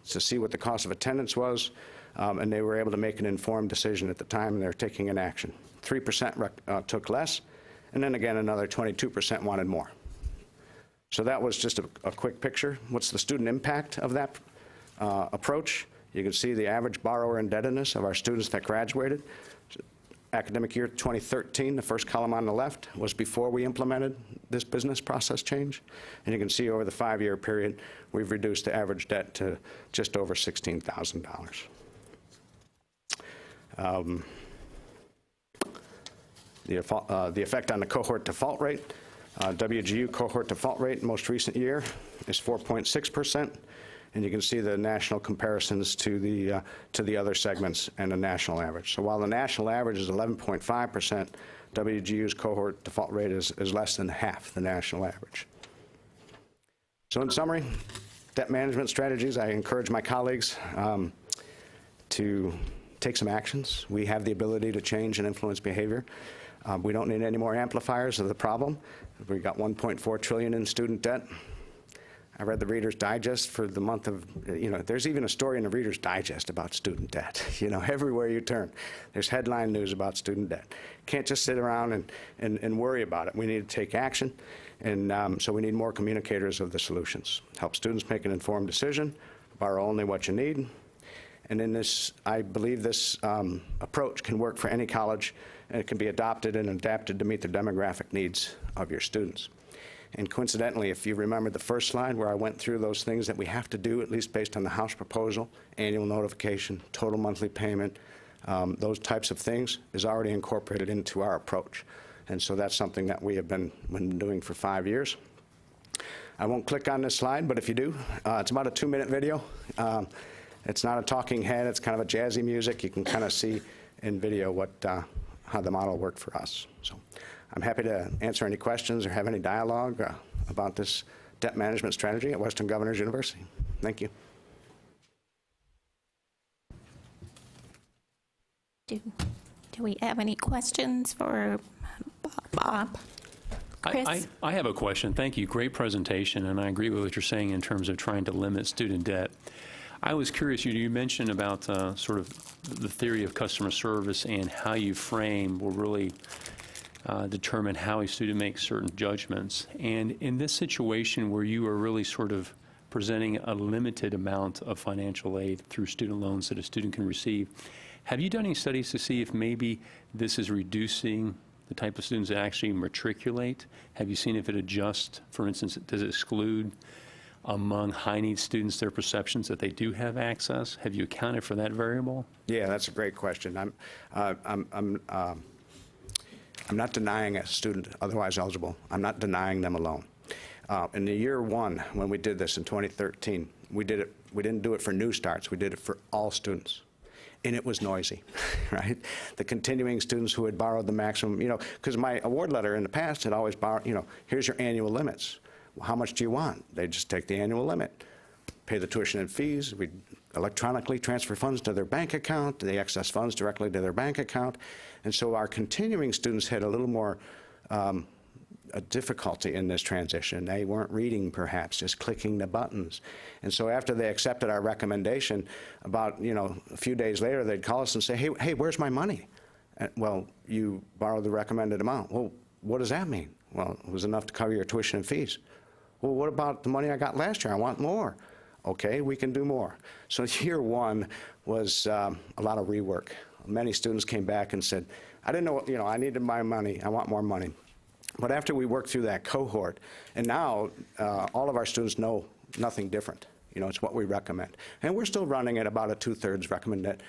to see what the cost of attendance was, and they were able to make an informed decision at the time, and they're taking an action. 3% took less, and then again, another 22% wanted more. So that was just a quick picture. What's the student impact of that approach? You can see the average borrower indebtedness of our students that graduated. Academic year 2013, the first column on the left, was before we implemented this business process change. And you can see over the 5-year period, we've reduced the average debt to just over $16,000. The effect on the cohort default rate. WGU cohort default rate in most recent year is 4.6%, and you can see the national comparisons to the other segments and the national average. So while the national average is 11.5%, WGU's cohort default rate is less than half the national average. So in summary, debt management strategies, I encourage my colleagues to take some actions. We have the ability to change and influence behavior. We don't need any more amplifiers of the problem. We've got $1.4 trillion in student debt. I read the Reader's Digest for the month of, there's even a story in the Reader's Digest about student debt. Everywhere you turn, there's headline news about student debt. Can't just sit around and worry about it. We need to take action, and so we need more communicators of the solutions. Help students make an informed decision, borrow only what you need. And in this, I believe this approach can work for any college, and it can be adopted and adapted to meet the demographic needs of your students. And coincidentally, if you remember the first slide where I went through those things that we have to do, at least based on the House proposal, annual notification, total monthly payment, those types of things is already incorporated into our approach. And so that's something that we have been doing for 5 years. I won't click on this slide, but if you do, it's about a 2-minute video. It's not a talking head, it's kind of a jazzy music. You can kind of see in video how the model worked for us. So I'm happy to answer any questions or have any dialogue about this debt management strategy at Western Governors University. Thank you. Do we have any questions for Bob? Chris? I have a question. Thank you. Great presentation, and I agree with what you're saying in terms of trying to limit student debt. I was curious, you mentioned about sort of the theory of customer service and how you frame will really determine how a student makes certain judgments. And in this situation where you are really sort of presenting a limited amount of financial aid through student loans that a student can receive, have you done any studies to see if maybe this is reducing the type of students that actually matriculate? Have you seen if it adjusts, for instance, does it exclude among high-need students their perceptions that they do have access? Have you accounted for that variable? Yeah, that's a great question. I'm not denying a student otherwise eligible. I'm not denying them a loan. In the year one, when we did this in 2013, we didn't do it for new starts. We did it for all students. And it was noisy, right? The continuing students who had borrowed the maximum, because my award letter in the past had always borrowed, here's your annual limits. Well, how much do you want? They just take the annual limit, pay the tuition and fees. We electronically transfer funds to their bank account, the excess funds directly to their bank account. And so our continuing students had a little more a difficulty in this transition. They weren't reading, perhaps, just clicking the buttons. And so after they accepted our recommendation, about, a few days later, they'd call us and say, hey, where's my money? Well, you borrowed the recommended amount. Well, what does that mean? Well, it was enough to cover your tuition and fees. Well, what about the money I got last year? I want more. Okay, we can do more. So year one was a lot of rework. Many students came back and said, I didn't know, I needed my money. I want more money. But after we worked through that cohort, and now all of our students know nothing different. It's what we recommend. And we're still running at about a 2/3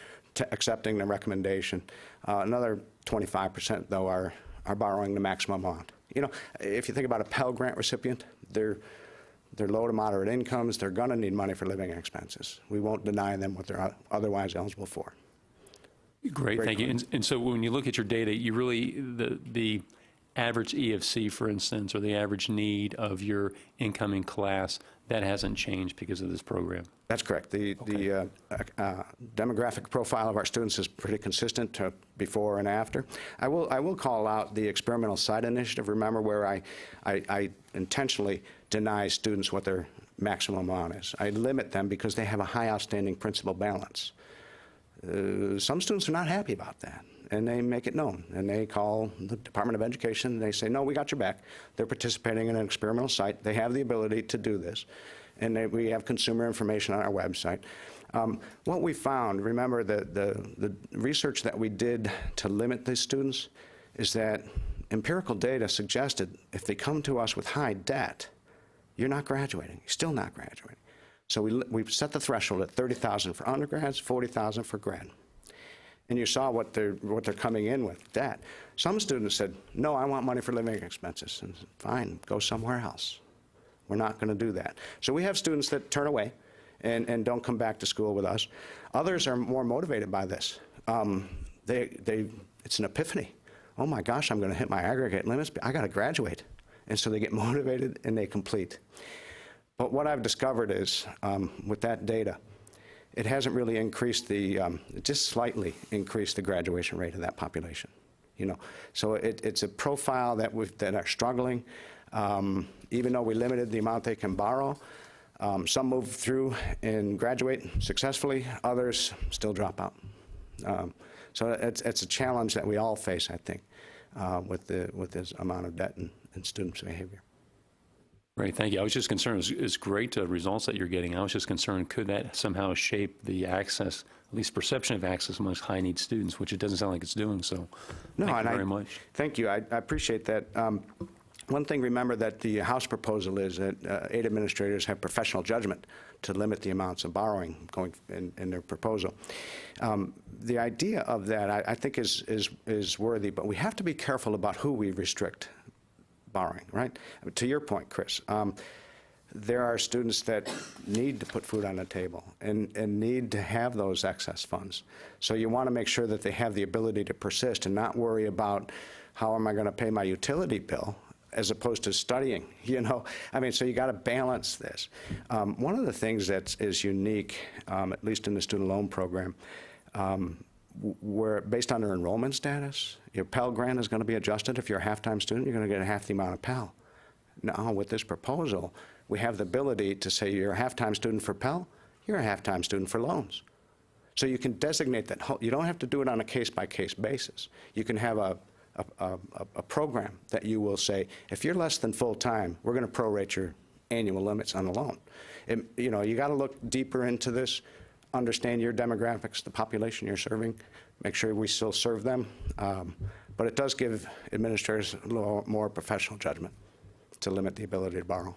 accepting the recommendation. Another 25%, though, are borrowing the maximum amount. If you think about a Pell Grant recipient, they're low to moderate incomes. They're going to need money for living expenses. We won't deny them what they're otherwise eligible for. Great, thank you. And so when you look at your data, you really, the average EFC, for instance, or the average need of your incoming class, that hasn't changed because of this program? That's correct. The demographic profile of our students is pretty consistent to before and after. I will call out the experimental site initiative. Remember, where I intentionally deny students what their maximum amount is. I limit them because they have a high outstanding principal balance. Some students are not happy about that, and they make it known. And they call the Department of Education, and they say, no, we got your back. They're participating in an experimental site. They have the ability to do this. And we have consumer information on our website. What we found, remember, the research that we did to limit these students is that empirical data suggested if they come to us with high debt, you're not graduating. You're still not graduating. So we set the threshold at $30,000 for undergrads, $40,000 for grad. And you saw what they're coming in with, debt. Some students said, no, I want money for living expenses. And fine, go somewhere else. We're not going to do that. So we have students that turn away and don't come back to school with us. Others are more motivated by this. It's an epiphany. Oh my gosh, I'm going to hit my aggregate limits. I got to graduate. And so they get motivated and they complete. But what I've discovered is, with that data, it hasn't really increased it just slightly increased the graduation rate of that population. So it's a profile that are struggling. Even though we limited the amount they can borrow, some move through and graduate successfully, others still drop out. So it's a challenge that we all face, I think, with this amount of debt and students' behavior. Great, thank you. I was just concerned, it's great results that you're getting. I was just concerned, could that somehow shape the access, at least perception of access amongst high-need students, which it doesn't sound like it's doing, so thank you very much. Thank you. I appreciate that. One thing, remember that the House proposal is that aid administrators have professional judgment to limit the amounts of borrowing going in their proposal. The idea of that, I think, is worthy, but we have to be careful about who we restrict borrowing, right? To your point, Chris, there are students that need to put food on the table and need to have those excess funds. So you want to make sure that they have the ability to persist and not worry about how am I going to pay my utility bill as opposed to studying, so you got to balance this. One of the things that is unique, at least in the student loan program, where based on their enrollment status, your Pell Grant is going to be adjusted. If you're a half-time student, you're going to get half the amount of Pell. Now, with this proposal, we have the ability to say you're a half-time student for Pell, you're a half-time student for loans. So you can designate that. You don't have to do it on a case-by-case basis. You can have a program that you will say, if you're less than full-time, we're going to prorate your annual limits on the loan. You got to look deeper into this, understand your demographics, the population you're serving, make sure we still serve them. But it does give administrators a little more professional judgment to limit the ability to borrow.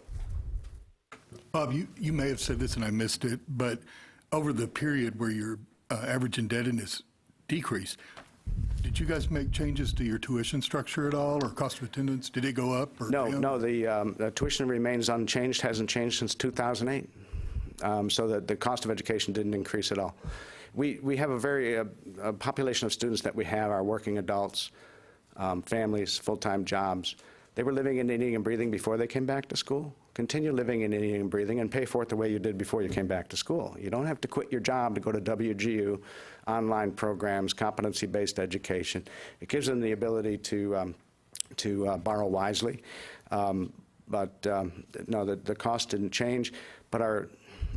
Bob, you may have said this and I missed it, but over the period where your average indebtedness decreased, did you guys make changes to your tuition structure at all, or cost of attendance? Did it go up or down? No, the tuition remains unchanged, hasn't changed since 2008. So the cost of education didn't increase at all. We have a population of students that we have are working adults, families, full-time jobs. They were living in eating and breathing before they came back to school. Continue living in eating and breathing and pay for it the way you did before you came back to school. You don't have to quit your job to go to WGU, online programs, competency-based education. It gives them the ability to borrow wisely. No, the cost didn't change, but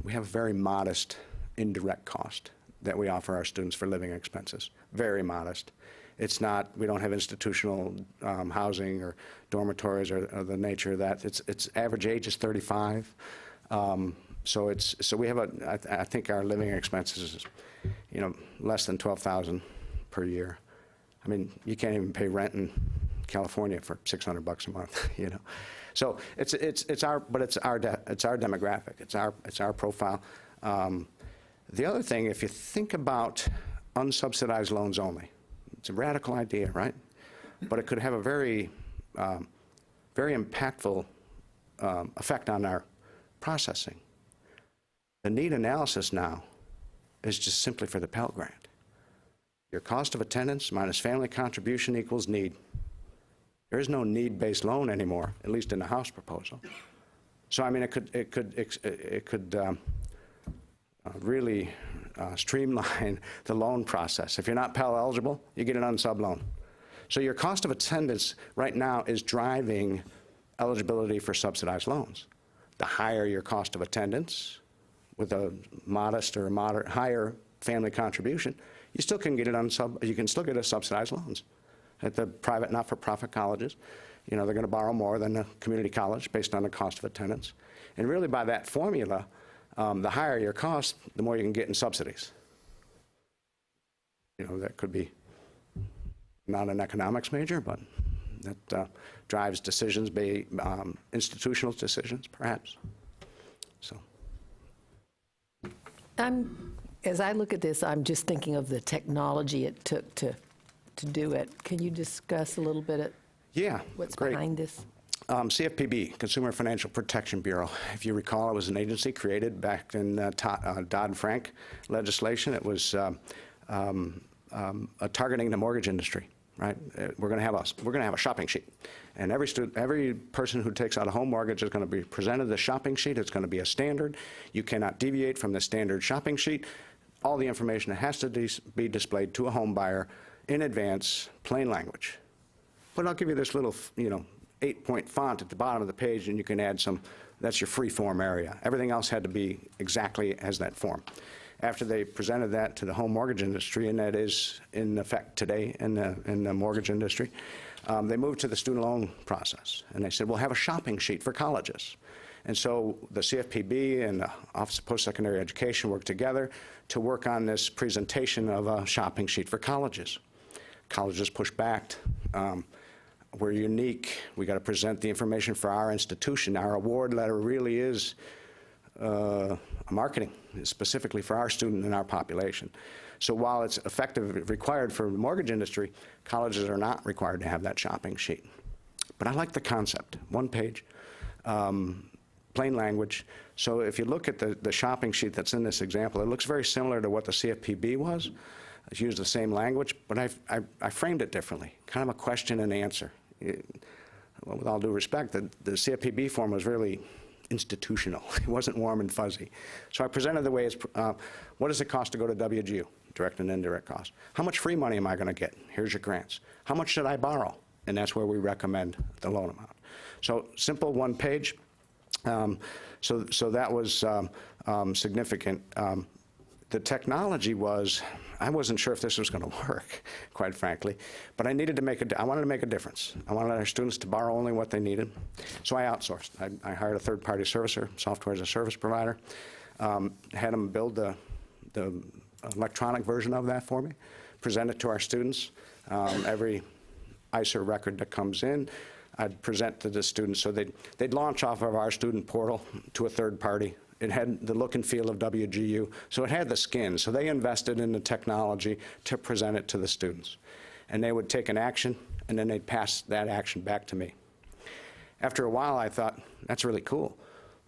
we have a very modest indirect cost that we offer our students for living expenses. Very modest. It's not, we don't have institutional housing or dormitories or the nature of that. Its average age is 35. So we have I think our living expenses is, less than $12,000 per year. I mean, you can't even pay rent in California for $600 a month, So it's our demographic. It's our profile. The other thing, if you think about unsubsidized loans only, it's a radical idea, right? But it could have a very, very impactful effect on our processing. The need analysis now is just simply for the Pell Grant. Your cost of attendance minus family contribution equals need. There is no need-based loan anymore, at least in the House proposal. So I mean, it could really streamline the loan process. If you're not Pell eligible, you get an unsub loan. So your cost of attendance right now is driving eligibility for subsidized loans. The higher your cost of attendance, with a modest or moderate higher family contribution, you still can get it you can still get a subsidized loans. At the private not-for-profit colleges, they're going to borrow more than a community college based on the cost of attendance. And really by that formula, the higher your cost, the more you can get in subsidies. That could be not an economics major, but that drives decisions, institutional decisions, perhaps. So, as I look at this, I'm just thinking of the technology it took to do it. Can you discuss a little bit what's behind this? CFPB, Consumer Financial Protection Bureau. If you recall, it was an agency created back in Dodd-Frank legislation. It was targeting the mortgage industry. Right? We're going to have a shopping sheet, and every person who takes out a home mortgage is going to be presented the shopping sheet. It's going to be a standard. You cannot deviate from the standard shopping sheet. All the information has to be displayed to a home buyer in advance, plain language. But I'll give you this little, 8-point font at the bottom of the page, and you can add some. That's your free form area. Everything else had to be exactly as that form. After they presented that to the home mortgage industry, and that is in effect today in the mortgage industry, they moved to the student loan process. And they said, we'll have a shopping sheet for colleges. And so the CFPB and the Office of Post-Secondary Education worked together to work on this presentation of a shopping sheet for colleges. Colleges pushed back. We're unique. We got to present the information for our institution. Our award letter really is marketing specifically for our student and our population. So while it's effective, required for the mortgage industry, colleges are not required to have that shopping sheet. But I like the concept. One page, plain language. So if you look at the shopping sheet that's in this example, it looks very similar to what the CFPB was. It's used the same language, but I framed it differently, kind of a question and answer. Well, with all due respect, the CFPB form was really institutional. It wasn't warm and fuzzy. So I presented the way it's, what does it cost to go to WGU? Direct and indirect cost. How much free money am I going to get? Here's your grants. How much should I borrow? And that's where we recommend the loan amount. So simple one page. So that was significant. The technology was, I wasn't sure if this was going to work, quite frankly, but I wanted to make a difference. I wanted our students to borrow only what they needed, so I outsourced. I hired a third-party servicer, software as a service provider, had them build the electronic version of that for me, present it to our students. Every ICER record that comes in, I'd present to the students, so they'd launch off of our student portal to a third party. It had the look and feel of WGU, so it had the skin. So they invested in the technology to present it to the students. And they would take an action, and then they'd pass that action back to me. After a while, I thought, that's really cool,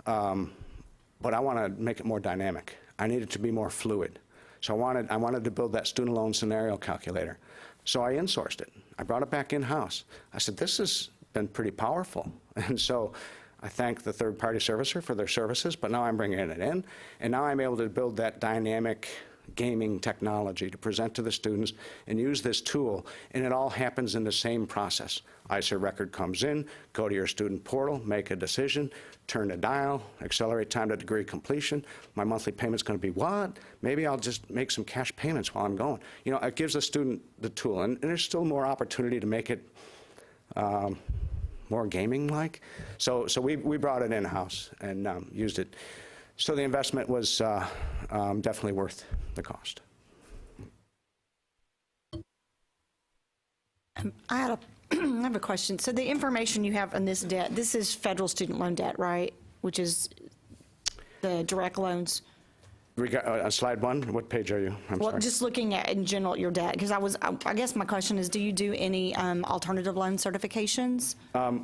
but I want to make it more dynamic. I need it to be more fluid. So I wanted to build that student loan scenario calculator. So I insourced it. I brought it back in-house. I said, this has been pretty powerful. And so I thank the third-party servicer for their services, but now I'm bringing it in, and now I'm able to build that dynamic gaming technology to present to the students and use this tool, and it all happens in the same process. ICER record comes in, go to your student portal, make a decision, turn the dial, accelerate time to degree completion. My monthly payment's going to be what? Maybe I'll just make some cash payments while I'm going. You know, it gives the student the tool, and there's still more opportunity to make it more gaming-like. So we brought it in-house and used it. So the investment was definitely worth the cost. I have a question. So the information you have on this debt, this is federal student loan debt, right? Which is the direct loans. On slide 1, what page are you? I'm sorry. Just looking at in general your debt, because I guess my question is, do you do any alternative loan certifications?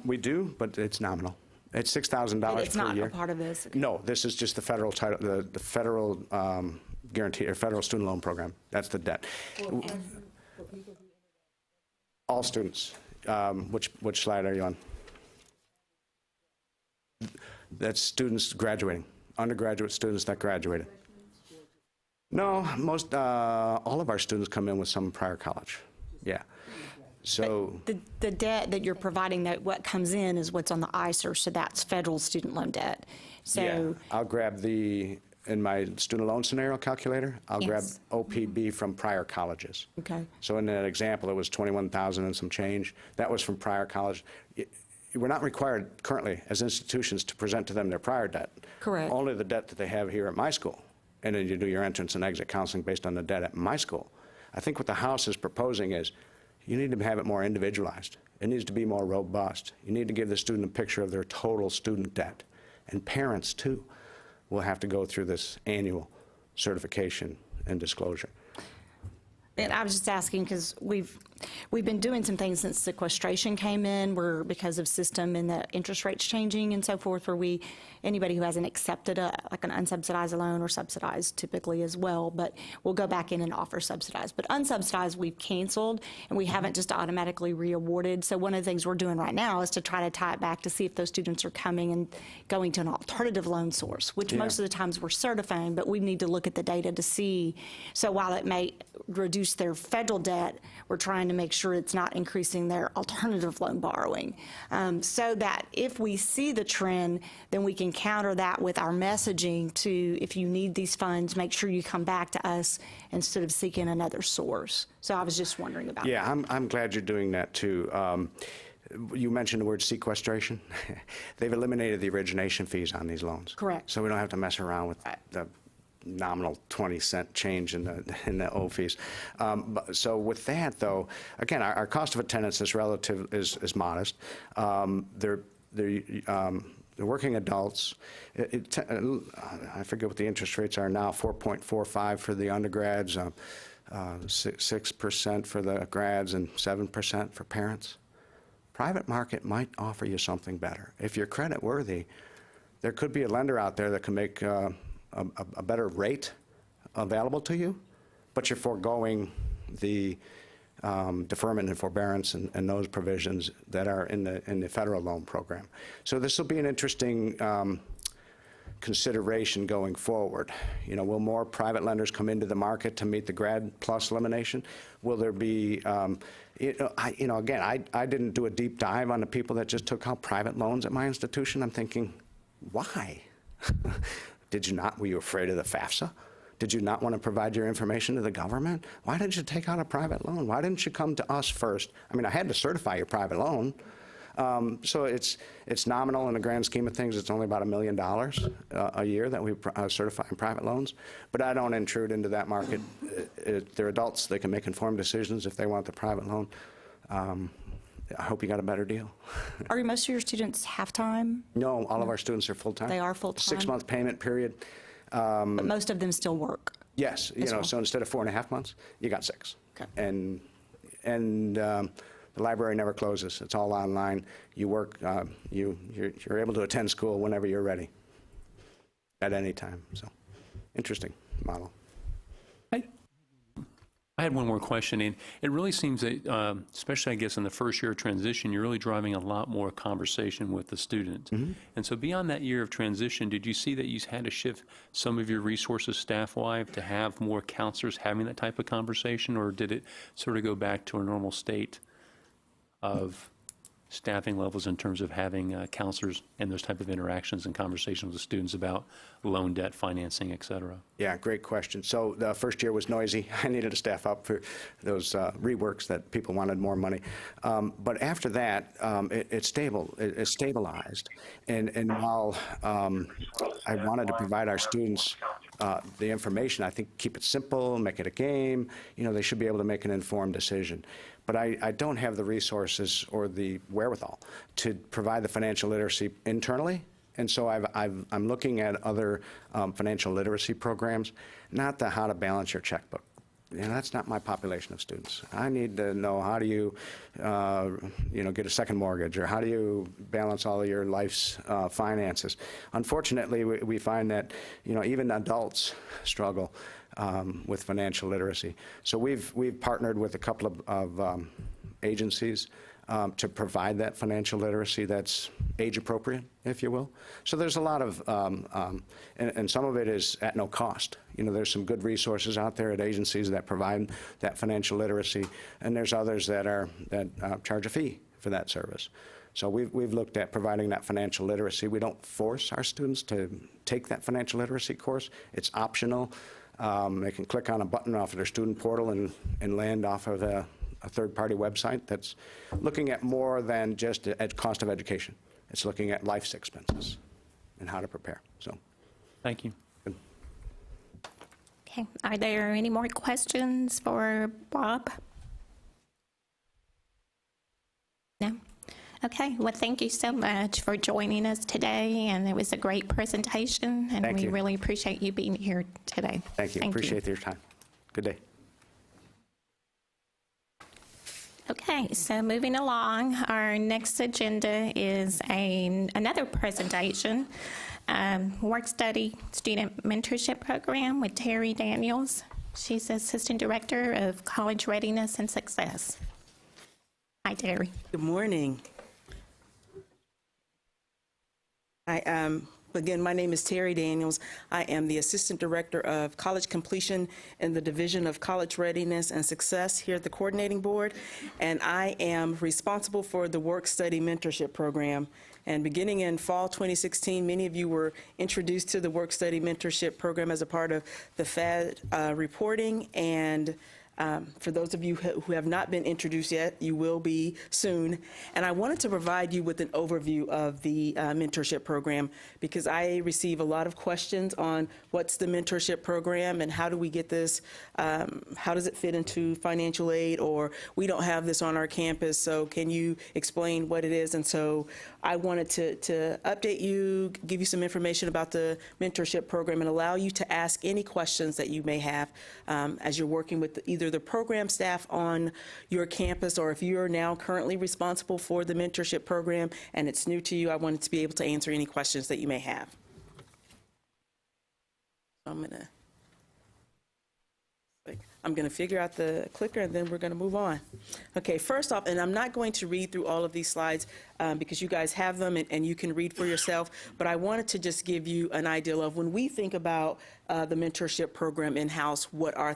We do, but it's nominal. It's $6,000 per year. It's not a part of this? Okay. No, this is just the federal title, the federal guarantee, or federal student loan program. That's the debt. All students. Which slide are you on? That's students graduating, undergraduate students that graduated. No, all of our students come in with some prior college. Yeah. So the debt that you're providing, that what comes in is what's on the ICER, so that's federal student loan debt. So yeah, I'll grab in my student loan scenario calculator, I'll grab OPB from prior colleges. Okay. So in that example, it was 21,000 and some change. That was from prior college. We're not required currently as institutions to present to them their prior debt. Correct. Only the debt that they have here at my school. And then you do your entrance and exit counseling based on the debt at my school. I think what the House is proposing is you need to have it more individualized. It needs to be more robust. You need to give the student a picture of their total student debt. And parents, too, will have to go through this annual certification and disclosure. And I was just asking because we've been doing some things since sequestration came in, where because of system and the interest rates changing and so forth, where anybody who hasn't accepted like an unsubsidized loan or subsidized typically as well, but we'll go back in and offer subsidized. But unsubsidized we've canceled, and we haven't just automatically re-awarded. So one of the things we're doing right now is to try to tie it back to see if those students are coming and going to an alternative loan source, which most of the times we're certifying, but we need to look at the data to see. So while it may reduce their federal debt, we're trying to make sure it's not increasing their alternative loan borrowing, so that if we see the trend, then we can counter that with our messaging to, if you need these funds, make sure you come back to us instead of seeking another source. So I was just wondering about that. Yeah, I'm glad you're doing that too. You mentioned the word sequestration. They've eliminated the origination fees on these loans. Correct. So we don't have to mess around with the nominal 20-cent change in the O fees. So with that, though, again, our cost of attendance is is modest. They're working adults. I forget what the interest rates are now. 4.45 for the undergrads, 6% for the grads, and 7% for parents. Private market might offer you something better. If you're credit worthy, there could be a lender out there that can make a better rate available to you, but you're foregoing the deferment and forbearance and those provisions that are in the federal loan program. So this will be an interesting consideration going forward. You know, will more private lenders come into the market to meet the Grad Plus elimination? Will there be, again, I didn't do a deep dive on the people that just took out private loans at my institution. I'm thinking, why? Did you not? Were you afraid of the FAFSA? Did you not want to provide your information to the government? Why didn't you take out a private loan? Why didn't you come to us first? I mean, I had to certify your private loan. So it's nominal in the grand scheme of things. It's only about $1 million a year that we certify in private loans. But I don't intrude into that market. They're adults. They can make informed decisions if they want the private loan. I hope you got a better deal. Are most of your students half-time? No, all of our students are full-time. They are full-time? 6-month payment period. But most of them still work? Yes. So instead of 4.5 months, you got 6. Okay. And the library never closes. It's all online. You work, you're able to attend school whenever you're ready, at any time. So, interesting model. I had one more question, and it really seems that, especially I guess in the first year of transition, you're really driving a lot more conversation with the student. And so beyond that year of transition, did you see that you had to shift some of your resources staff-wide to have more counselors having that type of conversation, or did it sort of go back to a normal state of staffing levels in terms of having counselors and those type of interactions and conversations with students about loan debt, financing, et cetera? Yeah, great question. So the first year was noisy. I needed to staff up for those reworks that people wanted more money. But after that, it stabilized. And while I wanted to provide our students the information, I think keep it simple, make it a game, they should be able to make an informed decision. But I don't have the resources or the wherewithal to provide the financial literacy internally. And so I'm looking at other financial literacy programs, not the how to balance your checkbook. That's not my population of students. I need to know how do you, get a second mortgage, or how do you balance all of your life's finances. Unfortunately, we find that, even adults struggle with financial literacy. So we've partnered with a couple of agencies to provide that financial literacy that's age appropriate, if you will. So there's a lot of, and some of it is at no cost. There's some good resources out there at agencies that provide that financial literacy, and there's others that charge a fee for that service. So we've looked at providing that financial literacy. We don't force our students to take that financial literacy course. It's optional. They can click on a button off of their student portal and land off of a third-party website that's looking at more than just cost of education. It's looking at life's expenses and how to prepare. So, thank you. Good. Okay, are there any more questions for Bob? No? Okay, well, thank you so much for joining us today, and it was a great presentation, and Thank we you. really appreciate you being here today. Thank you. Appreciate your time. Good day. Okay, so moving along, our next agenda is another presentation, Work Study Student Mentorship Program with Terry Daniels. She's Assistant Director of College Readiness and Success. Hi, Terry. Good morning. Again, my name is Terry Daniels. I am the Assistant Director of College Completion in the Division of College Readiness and Success here at the Coordinating Board, and I am responsible for the Work Study Mentorship Program. And beginning in fall 2016, many of you were introduced to the Work Study Mentorship Program as a part of the FAD reporting, and for those of you who have not been introduced yet, you will be soon. And I wanted to provide you with an overview of the mentorship program, because I receive a lot of questions on what's the mentorship program and how do we get this, how does it fit into financial aid, or we don't have this on our campus, so can you explain what it is? And so I wanted to update you, give you some information about the mentorship program, and allow you to ask any questions that you may have as you're working with either the program staff on your campus, or if you're now currently responsible for the mentorship program and it's new to you, I wanted to be able to answer any questions that you may have. So I'm going to figure out the clicker, and then we're going to move on. Okay, first off, and I'm not going to read through all of these slides because you guys have them and you can read for yourself, but I wanted to just give you an idea of when we think about the mentorship program in-house, what our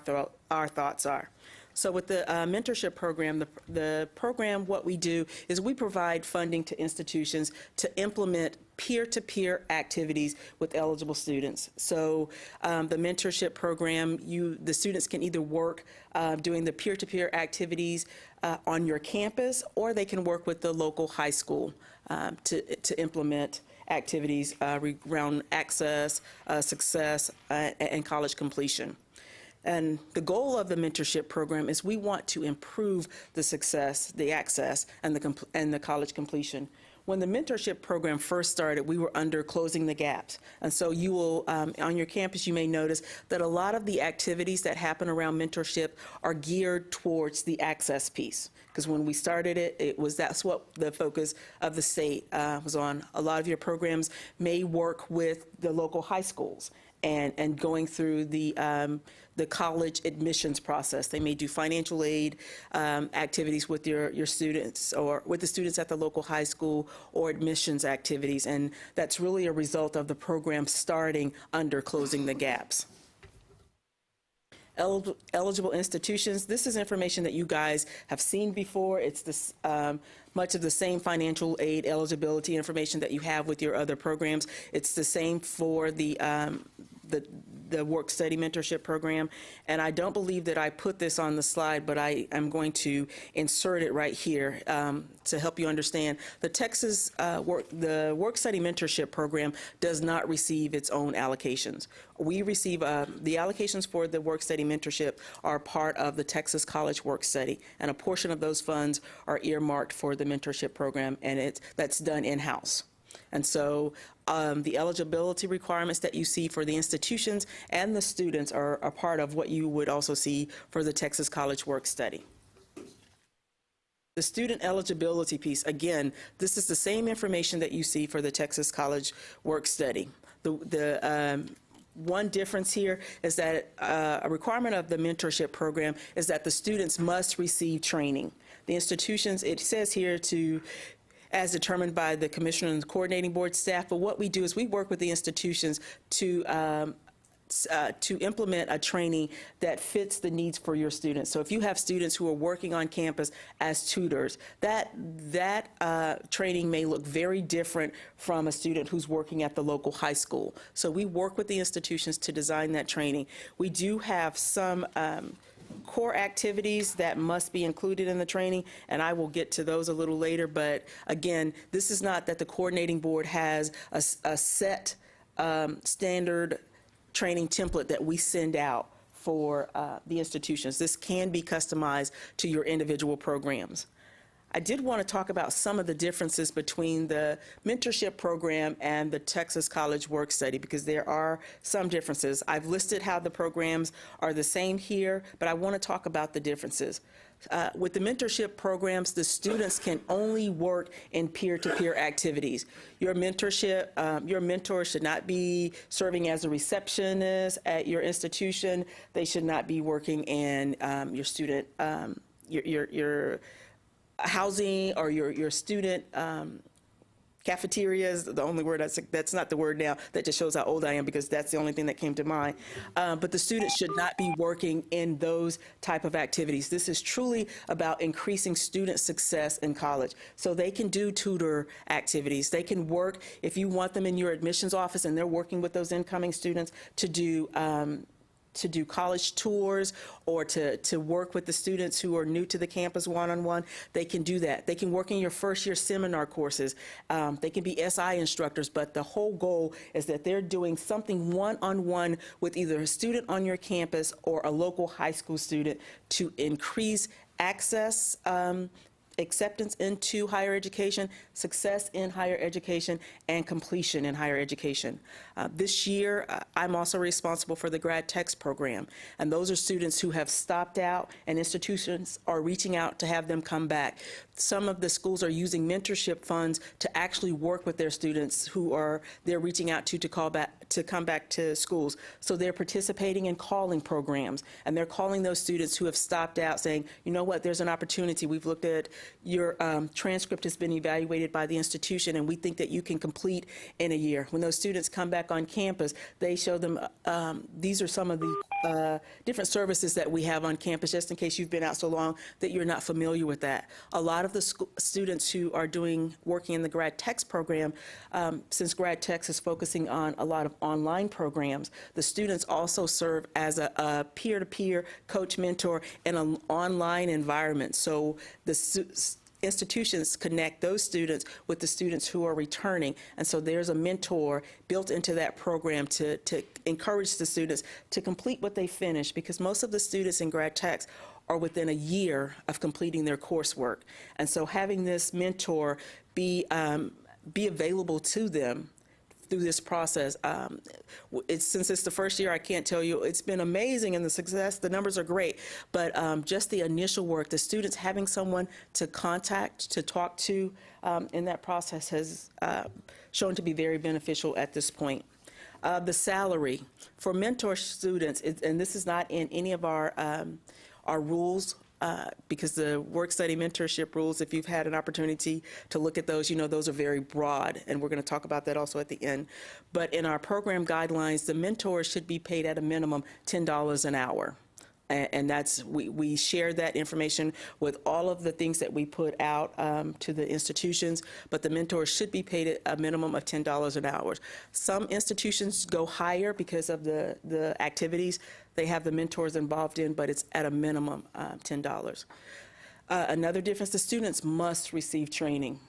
thoughts are. So with the mentorship program, the program, what we do is we provide funding to institutions to implement peer-to-peer activities with eligible students. So the mentorship program, the students can either work doing the peer-to-peer activities on your campus, or they can work with the local high school to implement activities around access, success, and college completion. And the goal of the mentorship program is we want to improve the success, the access, and the college completion. When the mentorship program first started, we were under closing the gaps. And so you will, on your campus, you may notice that a lot of the activities that happen around mentorship are geared towards the access piece. Because when we started it, that's what the focus of the state was on. A lot of your programs may work with the local high schools and going through the college admissions process. They may do financial aid activities with your students, or with the students at the local high school, or admissions activities. And that's really a result of the program starting under closing the gaps. Eligible institutions, this is information that you guys have seen before. It's this, much of the same financial aid eligibility information that you have with your other programs. It's the same for the work-study mentorship program. And I don't believe that I put this on the slide, but I am going to insert it right here to help you understand. The Texas work-study mentorship program does not receive its own allocations. We receive the allocations for the work-study mentorship are part of the Texas College Work-Study, and a portion of those funds are earmarked for the mentorship program, and that's done in-house. And so the eligibility requirements that you see for the institutions and the students are a part of what you would also see for the Texas College Work-Study. The student eligibility piece, again, this is the same information that you see for the Texas College Work-Study. The one difference here is that a requirement of the mentorship program is that the students must receive training. The institutions, it says here as determined by the commissioner and the coordinating board staff, but what we do is we work with the institutions to implement a training that fits the needs for your students. So if you have students who are working on campus as tutors, that training may look very different from a student who's working at the local high school. So we work with the institutions to design that training. We do have some core activities that must be included in the training, and I will get to those a little later. But again, this is not that the coordinating board has a set standard training template that we send out for the institutions. This can be customized to your individual programs. I did want to talk about some of the differences between the mentorship program and the Texas College Work-Study, because there are some differences. I've listed how the programs are the same here, but I want to talk about the differences. With the mentorship programs, the students can only work in peer-to-peer activities. Your mentor should not be serving as a receptionist at your institution. They should not be working in your student, your housing or your student cafeterias. The only word that's not the word now. That just shows how old I am, because that's the only thing that came to mind. But the students should not be working in those type of activities. This is truly about increasing student success in college. So they can do tutor activities. They can work, if you want them in your admissions office and they're working with those incoming students, to do college tours, or to work with the students who are new to the campus one-on-one. They can do that. They can work in your first year seminar courses. They can be SI instructors, but the whole goal is that they're doing something one-on-one with either a student on your campus or a local high school student to increase access, acceptance into higher education, success in higher education, and completion in higher education. This year, I'm also responsible for the Grad Techs program, and those are students who have stopped out, and institutions are reaching out to have them come back. Some of the schools are using mentorship funds to actually work with their students who they're reaching out to come back to schools. So they're participating in calling programs, and they're calling those students who have stopped out, saying, you know what, there's an opportunity. We've looked at your transcript has been evaluated by the institution, and we think that you can complete in a year. When those students come back on campus, they show them these are some of the different services that we have on campus, just in case you've been out so long that you're not familiar with that. A lot of the students who are working in the Grad Techs program, since Grad Techs is focusing on a lot of online programs, the students also serve as a peer-to-peer coach mentor in an online environment. So the institutions connect those students with the students who are returning. And so there's a mentor built into that program to encourage the students to complete what they finish, because most of the students in Grad Techs are within a year of completing their coursework. And so having this mentor be available to them through this process. Since it's the first year, I can't tell you, it's been amazing, and the success, the numbers are great, but just the initial work, the students having someone to contact, to talk to in that process has shown to be very beneficial at this point. The salary for mentor students, and this is not in any of our rules, because the work-study mentorship rules, if you've had an opportunity to look at those, you know those are very broad, and we're going to talk about that also at the end. But in our program guidelines, the mentor should be paid at a minimum $10 an hour. And that's, we share that information with all of the things that we put out to the institutions, but the mentors should be paid at a minimum of $10 an hour. Some institutions go higher because of the activities they have the mentors involved in, but it's at a minimum $10. Another difference, the students must receive training.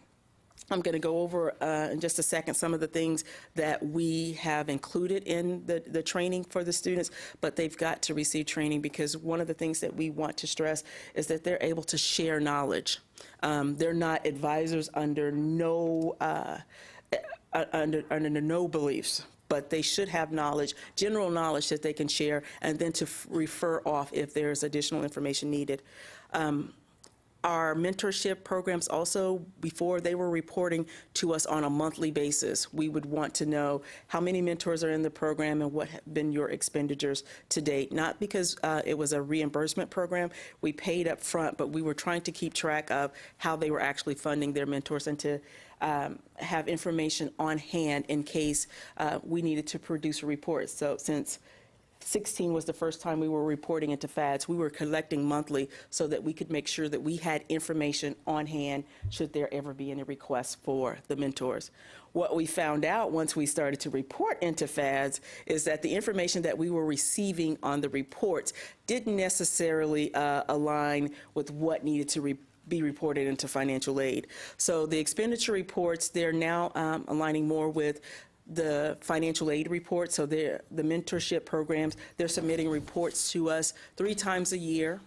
I'm going to go over in just a second some of the things that we have included in the training for the students, but they've got to receive training, because one of the things that we want to stress is that they're able to share knowledge. They're not advisors under no beliefs, but they should have knowledge, general knowledge that they can share, and then to refer off if there's additional information needed. Our mentorship programs also, before they were reporting to us on a monthly basis, we would want to know how many mentors are in the program and what have been your expenditures to date. Not because it was a reimbursement program, we paid up front, but we were trying to keep track of how they were actually funding their mentors, and to have information on hand in case we needed to produce a report. So since 2016 was the first time we were reporting into FADS, we were collecting monthly so that we could make sure that we had information on hand should there ever be any requests for the mentors. What we found out once we started to report into FADS is that the information that we were receiving on the reports didn't necessarily align with what needed to be reported into financial aid. So the expenditure reports, they're now aligning more with the financial aid report. So the mentorship programs, they're submitting reports to us 3 times a year,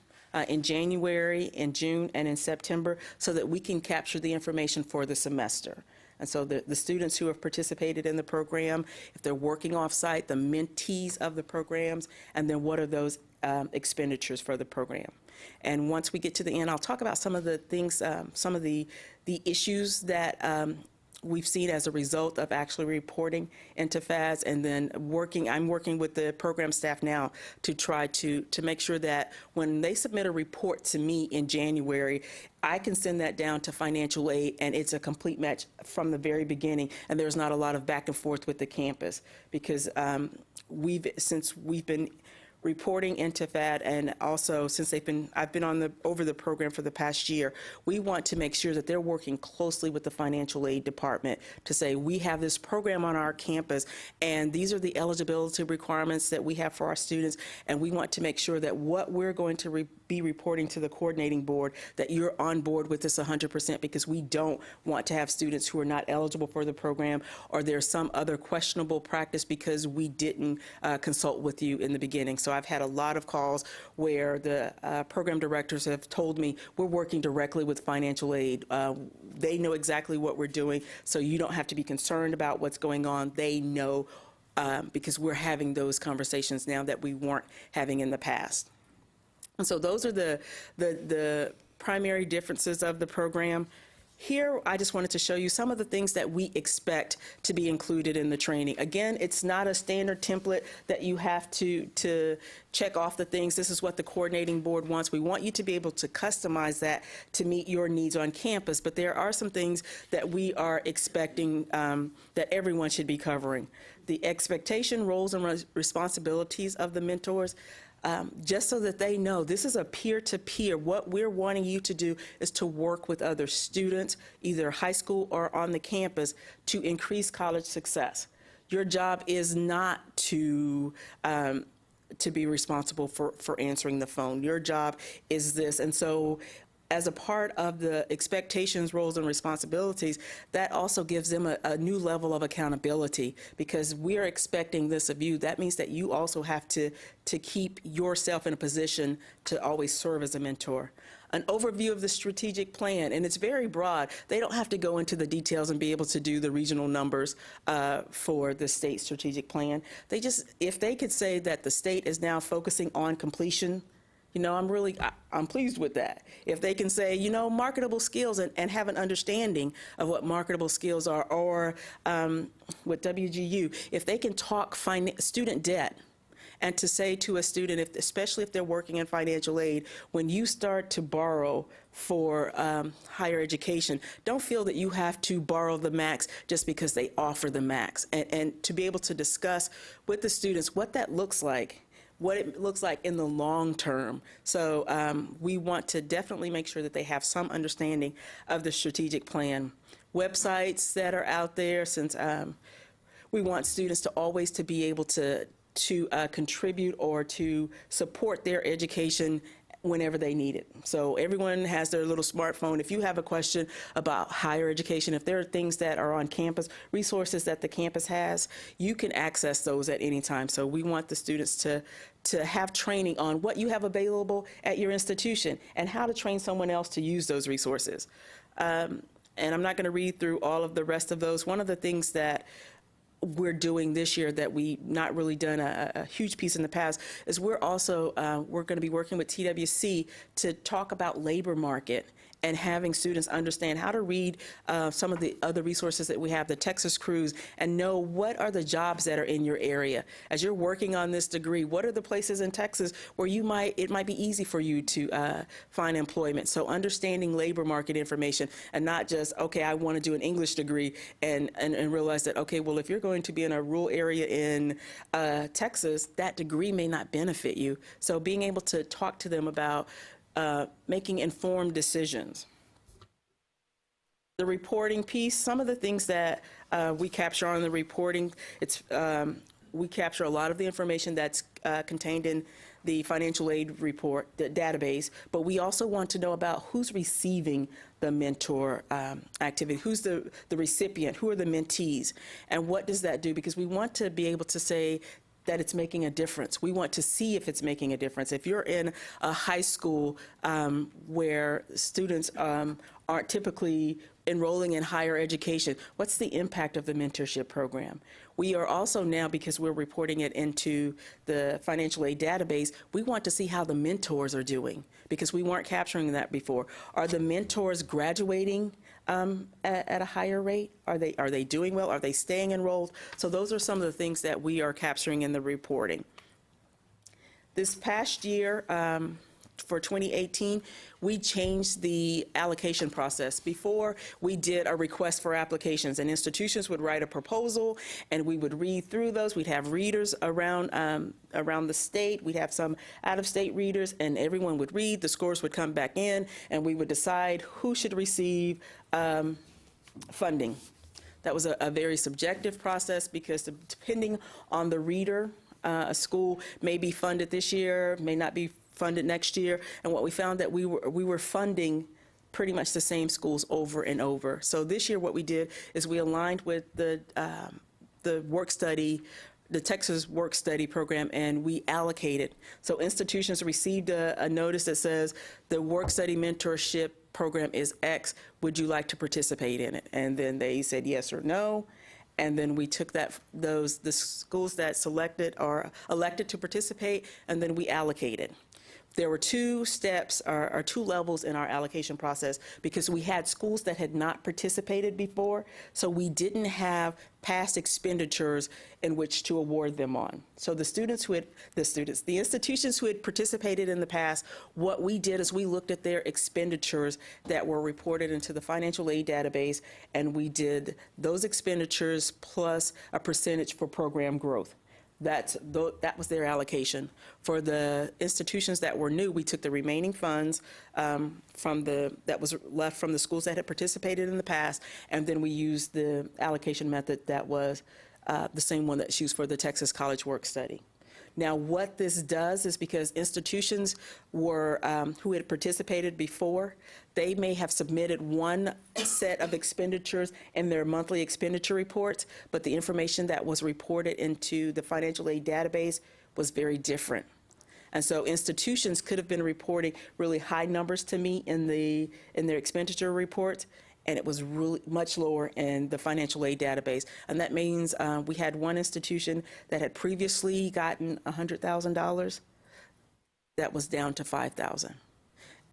in January, in June, and in September, so that we can capture the information for the semester. And so the students who have participated in the program, if they're working off-site, the mentees of the programs, and then what are those expenditures for the program. And once we get to the end, I'll talk about some of the things, some of the issues that we've seen as a result of actually reporting into FADS, and then I'm working with the program staff now to try to make sure that when they submit a report to me in January, I can send that down to financial aid, and it's a complete match from the very beginning, and there's not a lot of back and forth with the campus, because since we've been reporting into FAD, and also since I've been over the program for the past year, we want to make sure that they're working closely with the financial aid department to say, we have this program on our campus, and these are the eligibility requirements that we have for our students, and we want to make sure that what we're going to be reporting to the coordinating board, that you're on board with this 100%, because we don't want to have students who are not eligible for the program, or there's some other questionable practice because we didn't consult with you in the beginning. So I've had a lot of calls where the program directors have told me, we're working directly with financial aid. They know exactly what we're doing, so you don't have to be concerned about what's going on. They know, because we're having those conversations now that we weren't having in the past. And so those are the primary differences of the program. Here, I just wanted to show you some of the things that we expect to be included in the training. Again, it's not a standard template that you have to check off the things. This is what the coordinating board wants. We want you to be able to customize that to meet your needs on campus, but there are some things that we are expecting that everyone should be covering. The expectation, roles, and responsibilities of the mentors. Just so that they know this is a peer-to-peer. What we're wanting you to do is to work with other students, either high school or on the campus, to increase college success. Your job is not to be responsible for answering the phone. Your job is this. And so as a part of the expectations, roles, and responsibilities, that also gives them a new level of accountability, because we're expecting this of you. That means that you also have to keep yourself in a position to always serve as a mentor. An overview of the strategic plan, and it's very broad. They don't have to go into the details and be able to do the regional numbers for the state strategic plan. They just, if they could say that the state is now focusing on completion, you know, I'm pleased with that. If they can say, you know, marketable skills and have an understanding of what marketable skills are, or with WGU, if they can talk student debt, and to say to a student, especially if they're working in financial aid, when you start to borrow for higher education, don't feel that you have to borrow the max just because they offer the max. And to be able to discuss with the students what that looks like, what it looks like in the long term. So we want to definitely make sure that they have some understanding of the strategic plan. Websites that are out there, since we want students to always to be able to contribute or to support their education whenever they need it. So everyone has their little smartphone. If you have a question about higher education, if there are things that are on campus, resources that the campus has, you can access those at any time. So we want the students to have training on what you have available at your institution and how to train someone else to use those resources. And I'm not going to read through all of the rest of those. One of the things that we're doing this year that we not really done a huge piece in the past is we're also we're going to be working with TWC to talk about labor market and having students understand how to read some of the other resources that we have, the Texas Cruise, and know what are the jobs that are in your area. As you're working on this degree, what are the places in Texas where it might be easy for you to find employment? So understanding labor market information, and not just, okay, I want to do an English degree and realize that, okay, well, if you're going to be in a rural area in Texas, that degree may not benefit you. So being able to talk to them about making informed decisions. The reporting piece, some of the things that we capture on the reporting, we capture a lot of the information that's contained in the financial aid report, the database, but we also want to know about who's receiving the mentor activity, who's the recipient, who are the mentees, and what does that do? Because we want to be able to say that it's making a difference. We want to see if it's making a difference. If you're in a high school where students aren't typically enrolling in higher education, what's the impact of the mentorship program? We are also now, because we're reporting it into the financial aid database, we want to see how the mentors are doing, because we weren't capturing that before. Are the mentors graduating at a higher rate? Are they doing well? Are they staying enrolled? So those are some of the things that we are capturing in the reporting. This past year, for 2018, we changed the allocation process. Before, we did a request for applications, and institutions would write a proposal, and we would read through those. We'd have readers around the state. We'd have some out-of-state readers, and everyone would read. The scores would come back in, and we would decide who should receive funding. That was a very subjective process, because depending on the reader, a school may be funded this year, may not be funded next year, and what we found that we were funding pretty much the same schools over and over. So this year what we did is we aligned with the work study, the Texas Work Study Program, and we allocated. So institutions received a notice that says the Work Study Mentorship Program is X, would you like to participate in it? And then they said yes or no. And then we took the schools that selected or elected to participate, and then we allocated. there were two steps or two levels in our allocation process because we had schools that had not participated before, so we didn't have past expenditures in which to award them on. So the institutions who had participated in the past, what we did is we looked at their expenditures that were reported into the financial aid database, and we did those expenditures plus a percentage for program growth. That was their allocation. For the institutions that were new, we took the remaining funds that was left from the schools that had participated in the past, and then we used the allocation method that was the same one that's used for the Texas College Work Study. Now, what this does is because institutions were who had participated before, they may have submitted one set of expenditures in their monthly expenditure reports, but the information that was reported into the financial aid database was very different. And so institutions could have been reporting really high numbers to me in their expenditure reports, and it was really much lower in the financial aid database. And that means we had one institution that had previously gotten $100,000 that was down to $5,000.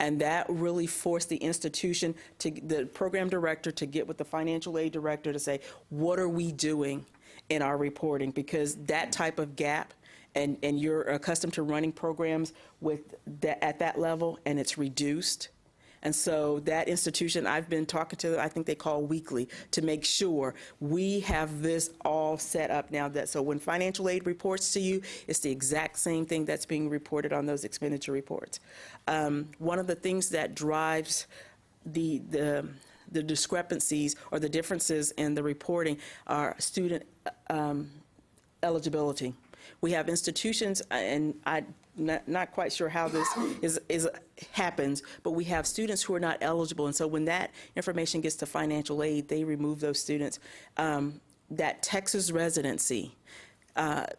And that really forced the institution, the program director, to get with the financial aid director to say, what are we doing in our reporting? Because that type of gap, and you're accustomed to running programs with at that level, and it's reduced. And so that institution, I've been talking to, I think they call weekly, to make sure we have this all set up now. So when financial aid reports to you, it's the exact same thing that's being reported on those expenditure reports. One of the things that drives the discrepancies or the differences in the reporting are student eligibility. We have institutions, and I'm not quite sure how this happens, but we have students who are not eligible, and so when that information gets to financial aid, they remove those students. That Texas residency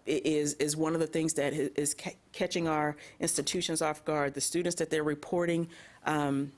is one of the things that is catching our institutions off guard. The students that they're reporting on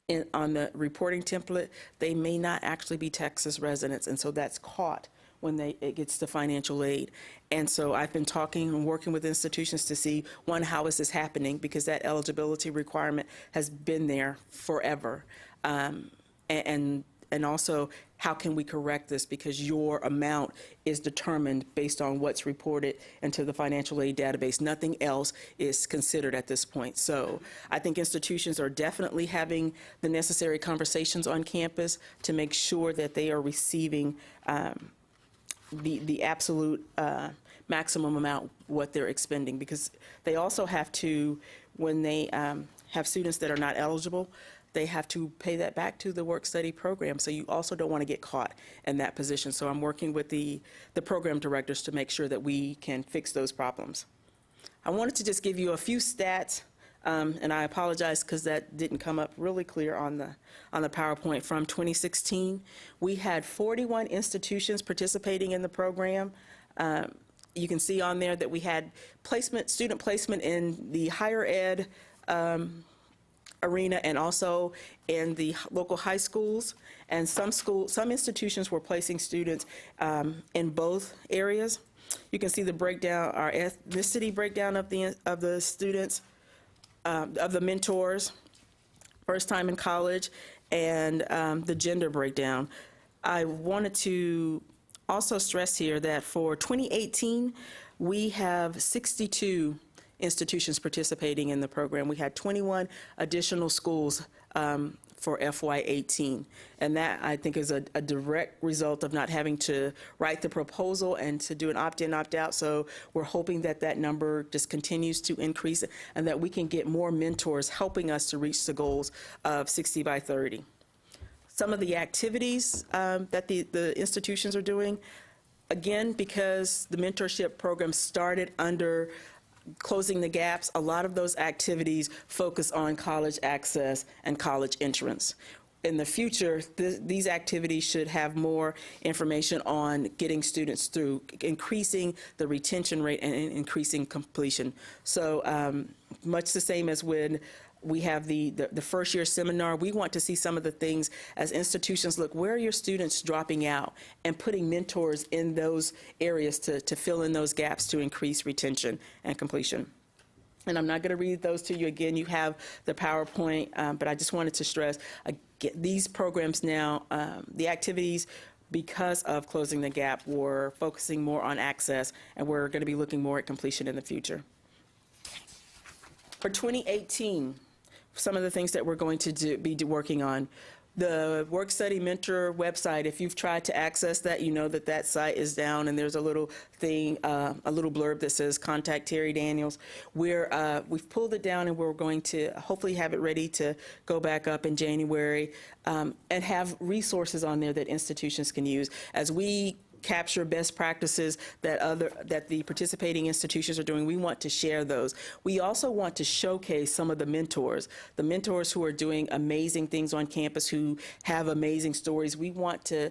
the reporting template, they may not actually be Texas residents, and so that's caught when it gets to financial aid. And so I've been talking and working with institutions to see, one, how is this happening? Because that eligibility requirement has been there forever. And also, how can we correct this? Because your amount is determined based on what's reported into the financial aid database. Nothing else is considered at this point. So I think institutions are definitely having the necessary conversations on campus to make sure that they are receiving the absolute maximum amount what they're expending, because they also have to, when they have students that are not eligible, they have to pay that back to the work-study program. So you also don't want to get caught in that position. So I'm working with the program directors to make sure that we can fix those problems. I wanted to just give you a few stats, and I apologize because that didn't come up really clear on the PowerPoint. From 2016, we had 41 institutions participating in the program. You can see on there that we had student placement in the higher ed arena and also in the local high schools. And some institutions were placing students in both areas. You can see the breakdown, our ethnicity breakdown of the students, of the mentors, first time in college, and the gender breakdown. I wanted to also stress here that for 2018, we have 62 institutions participating in the program. We had 21 additional schools for FY18. And that, I think, is a direct result of not having to write the proposal and to do an opt-in, opt-out. So we're hoping that that number just continues to increase and that we can get more mentors helping us to reach the goals of 60 by 30. Some of the activities that the institutions are doing, again, because the mentorship program started under Closing the Gaps, a lot of those activities focus on college access and college entrance. In the future, these activities should have more information on getting students through, increasing the retention rate and increasing completion. So much the same as when we have the first year seminar, we want to see some of the things as institutions look, where are your students dropping out, and putting mentors in those areas to fill in those gaps to increase retention and completion. And I'm not going to read those to you again. You have the PowerPoint, but I just wanted to stress, these programs now, the activities, because of Closing the Gap, we're focusing more on access, and we're going to be looking more at completion in the future. For 2018, some of the things that we're going to be working on. The Work Study Mentor website, if you've tried to access that, you know that that site is down, and there's a little thing, a little blurb that says contact Terry Daniels. We've pulled it down, and we're going to hopefully have it ready to go back up in January, and have resources on there that institutions can use. As we capture best practices that the participating institutions are doing, we want to share those. We also want to showcase some of the mentors who are doing amazing things on campus, who have amazing stories. We want to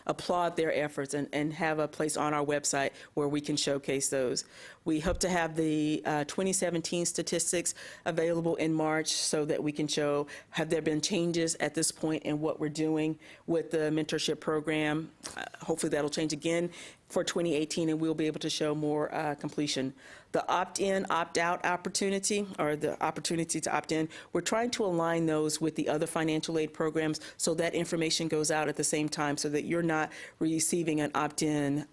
applaud their efforts and have a place on our website where we can showcase those. We hope to have the 2017 statistics available in March so that we can show, have there been changes at this point in what we're doing with the mentorship program. Hopefully that'll change again for 2018, and we'll be able to show more completion. The opt-in, opt-out opportunity, or the opportunity to opt in, we're trying to align those with the other financial aid programs so that information goes out at the same time, so that you're not receiving an opt-in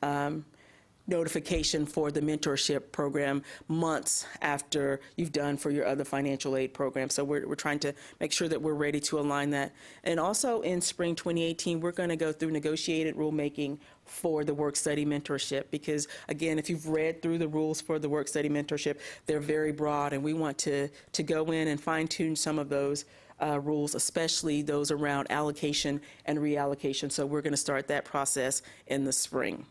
notification for the mentorship program months after you've done for your other financial aid program. So we're trying to make sure that we're ready to align that. And also in spring 2018, we're going to go through negotiated rulemaking for the work study mentorship, because again, if you've read through the rules for the work study mentorship, they're very broad, and we want to go in and fine tune some of those rules, especially those around allocation and reallocation. So we're going to start that process in the spring.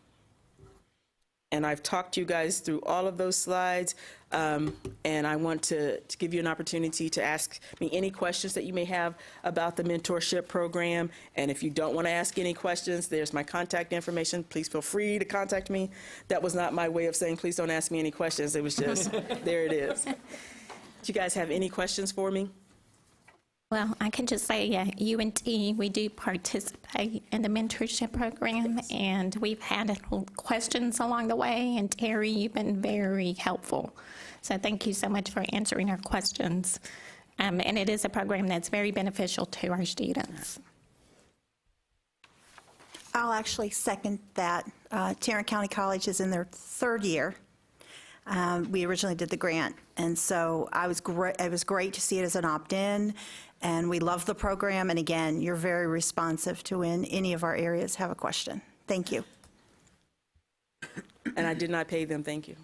And I've talked to you guys through all of those slides, and I want to give you an opportunity to ask me any questions that you may have about the mentorship program. And if you don't want to ask any questions, there's my contact information. Please feel free to contact me. That was not my way of saying please don't ask me any questions. It was just, there it is. Do you guys have any questions for me? Well, I can just say, UNT, we do participate in the mentorship program, and we've had questions along the way, and Terry, you've been very helpful. So thank you so much for answering our questions. And it is a program that's very beneficial to our students. I'll actually second that. Tarrant County College is in their third year. We originally did the grant, and so it was great to see it as an opt-in, and we love the program. And again, you're very responsive to when any of our areas have a question. Thank you. And I did not pay them, thank you.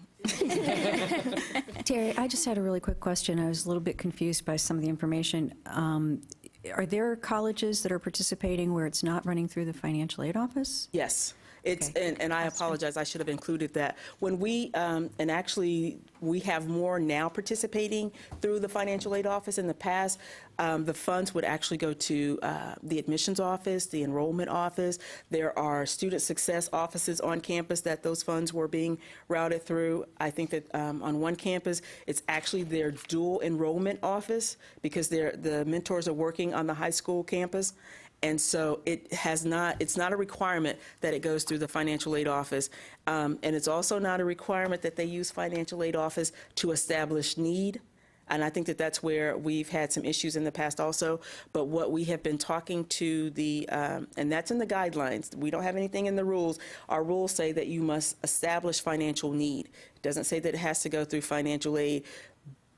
Terry, I just had a really quick question. I was a little bit confused by some of the information. Are there colleges that are participating where it's not running through the financial aid office? Yes. And I apologize, I should have included that. When we, and actually, we have more now participating through the financial aid office. In the past, the funds would actually go to the admissions office, the enrollment office. There are student success offices on campus that those funds were being routed through. I think that on one campus, it's actually their dual enrollment office, because the mentors are working on the high school campus. And so it's not a requirement that it goes through the financial aid office. And it's also not a requirement that they use financial aid office to establish need. And I think that that's where we've had some issues in the past also. But what we have been talking to and that's in the guidelines. We don't have anything in the rules. Our rules say that you must establish financial need. It doesn't say that it has to go through financial aid.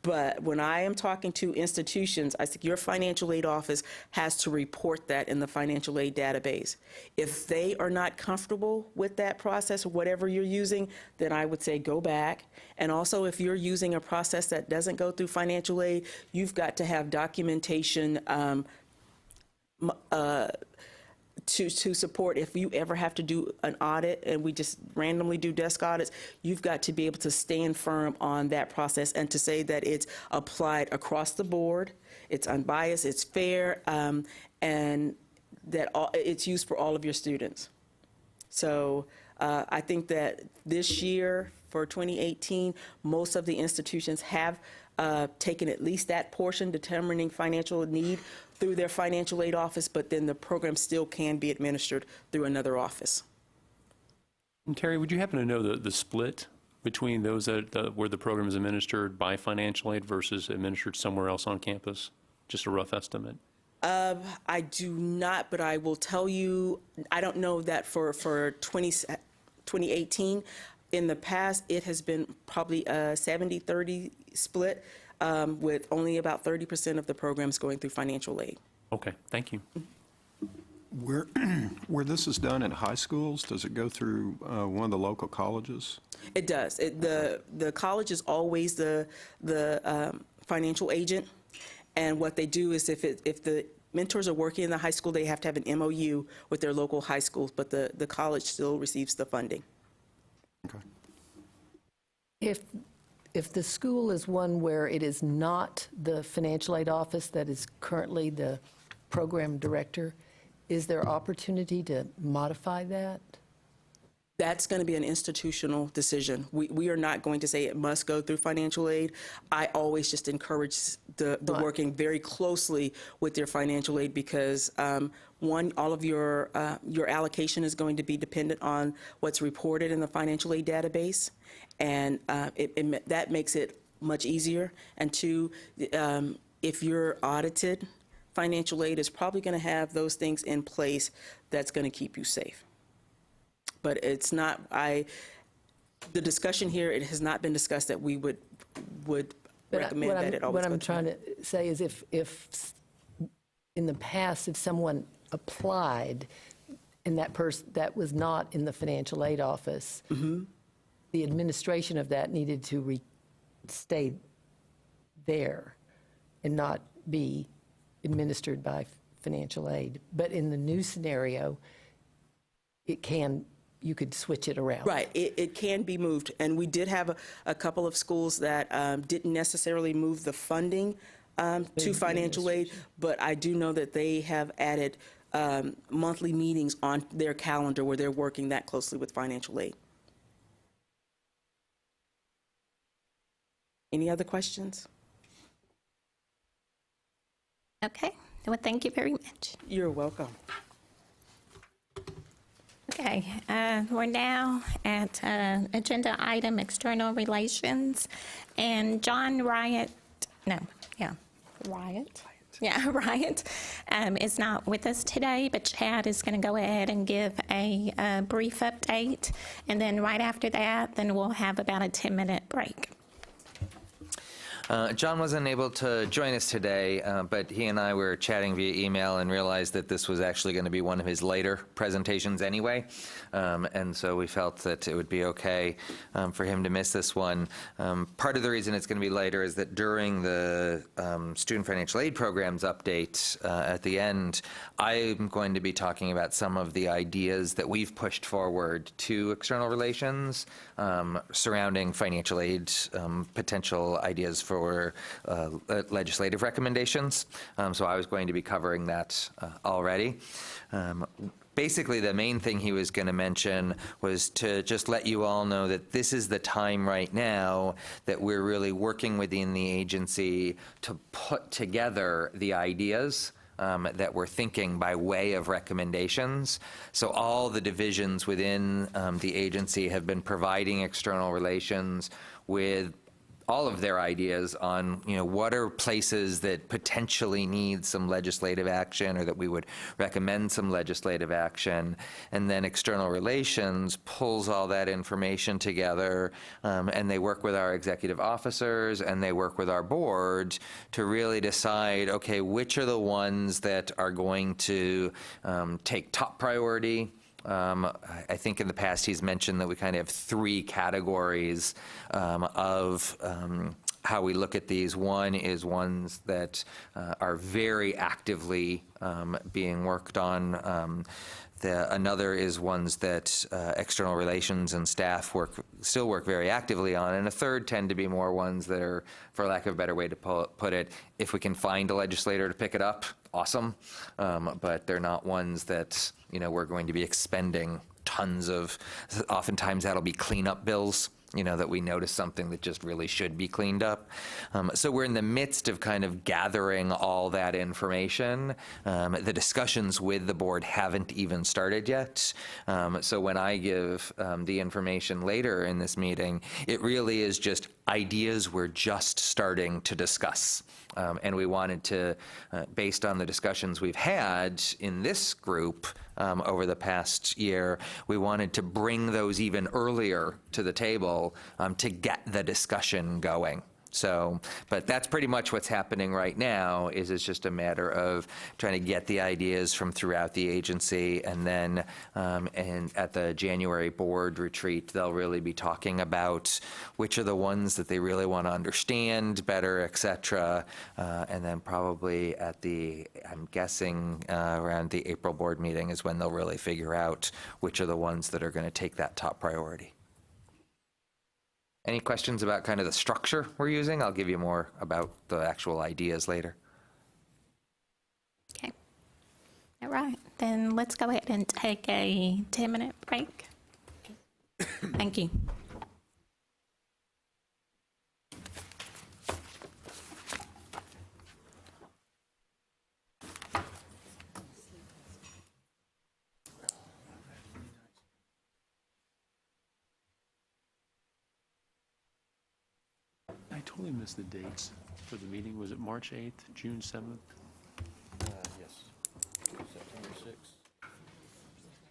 But when I am talking to institutions, I think your financial aid office has to report that in the financial aid database. If they are not comfortable with that process, or whatever you're using, then I would say go back. And also, if you're using a process that doesn't go through financial aid, you've got to have documentation to support if you ever have to do an audit, and we just randomly do desk audits. You've got to be able to stand firm on that process and to say that it's applied across the board, it's unbiased, it's fair, and that it's used for all of your students. So I think that this year, for 2018, most of the institutions have taken at least that portion, determining financial need through their financial aid office, but then the program still can be administered through another office. And Terry, would you happen to know the split between those where the program is administered by financial aid versus administered somewhere else on campus? Just a rough estimate. I do not, but I will tell you, I don't know that for 2018. In the past, it has been probably a 70-30 split, with only about 30% of the programs going through financial aid. Okay, thank you. Where this is done in high schools, does it go through one of the local colleges? It does. The college is always the financial agent, and what they do is if the mentors are working in the high school, they have to have an MOU with their local high schools, but the college still receives the funding. Okay. If the school is one where it is not the financial aid office that is currently the program director, is there opportunity to modify that? That's going to be an institutional decision. We are not going to say it must go through financial aid. I always just encourage the working very closely with your financial aid because, one, all of your allocation is going to be dependent on what's reported in the financial aid database, and that makes it much easier. And two, if you're audited, financial aid is probably going to have those things in place that's going to keep you safe. But it's not, the discussion here, it has not been discussed that we would recommend that it always What go I'm through. trying to say is if in the past, if someone applied and that was not in the financial aid office, the administration of that needed to stay there and not be administered by financial aid. But in the new scenario, you could switch it around. Right, it can be moved. And we did have a couple of schools that didn't necessarily move the funding to financial aid, but I do know that they have added monthly meetings on their calendar where they're working that closely with financial aid. Any other questions? Okay, well, thank you very much. You're welcome. Okay, we're now at agenda item external relations, and John Riot is not with us today, but Chad is going to go ahead and give a brief update, and then right after that, then we'll have about a 10-minute break. John wasn't able to join us today, but he and I were chatting via email and realized that this was actually going to be one of his later presentations anyway, and so we felt that it would be okay for him to miss this one. Part of the reason it's going to be later is that during the Student Financial Aid Programs update at the end, I'm going to be talking about some of the ideas that we've pushed forward to external relations surrounding financial aid, potential ideas for legislative recommendations. So I was going to be covering that already. Basically, the main thing he was going to mention was to just let you all know that this is the time right now that we're really working within the agency to put together the ideas that we're thinking by way of recommendations. So all the divisions within the agency have been providing external relations with all of their ideas on, what are places that potentially need some legislative action or that we would recommend some legislative action. And then external relations pulls all that information together, and they work with our executive officers and they work with our board to really decide, okay, which are the ones that are going to take top priority. I think in the past he's mentioned that we kind of have three categories of how we look at these. One is ones that are very actively being worked on. Another is ones that external relations and staff still work very actively on. And a third tend to be more ones that are, for lack of a better way to put it, if we can find a legislator to pick it up, awesome. But they're not ones that, we're going to be expending tons of, oftentimes that'll be cleanup bills. that we noticed something that just really should be cleaned up. So we're in the midst of kind of gathering all that information. The discussions with the board haven't even started yet. So when I give the information later in this meeting, it really is just ideas we're just starting to discuss. And we wanted to, based on the discussions we've had in this group over the past year, we wanted to bring those even earlier to the table to get the discussion going. So, but that's pretty much what's happening right now, is it's just a matter of trying to get the ideas from throughout the agency, and then and at the January board retreat, they'll really be talking about which are the ones that they really want to understand better, et cetera, and then probably at the, I'm guessing around the April board meeting is when they'll really figure out which are the ones that are going to take that top priority. Any questions about kind of the structure we're using? I'll give you more about the actual ideas later. Okay. All right, then let's go ahead and take a 10-minute break. Thank you. I totally missed the dates for the meeting. Was it March 8th, June 7th? Yes. September 6th.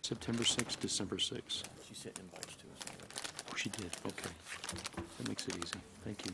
September 6th, December 6th. She sent invites to us already. Oh, she did, okay. That makes it easy. Thank you.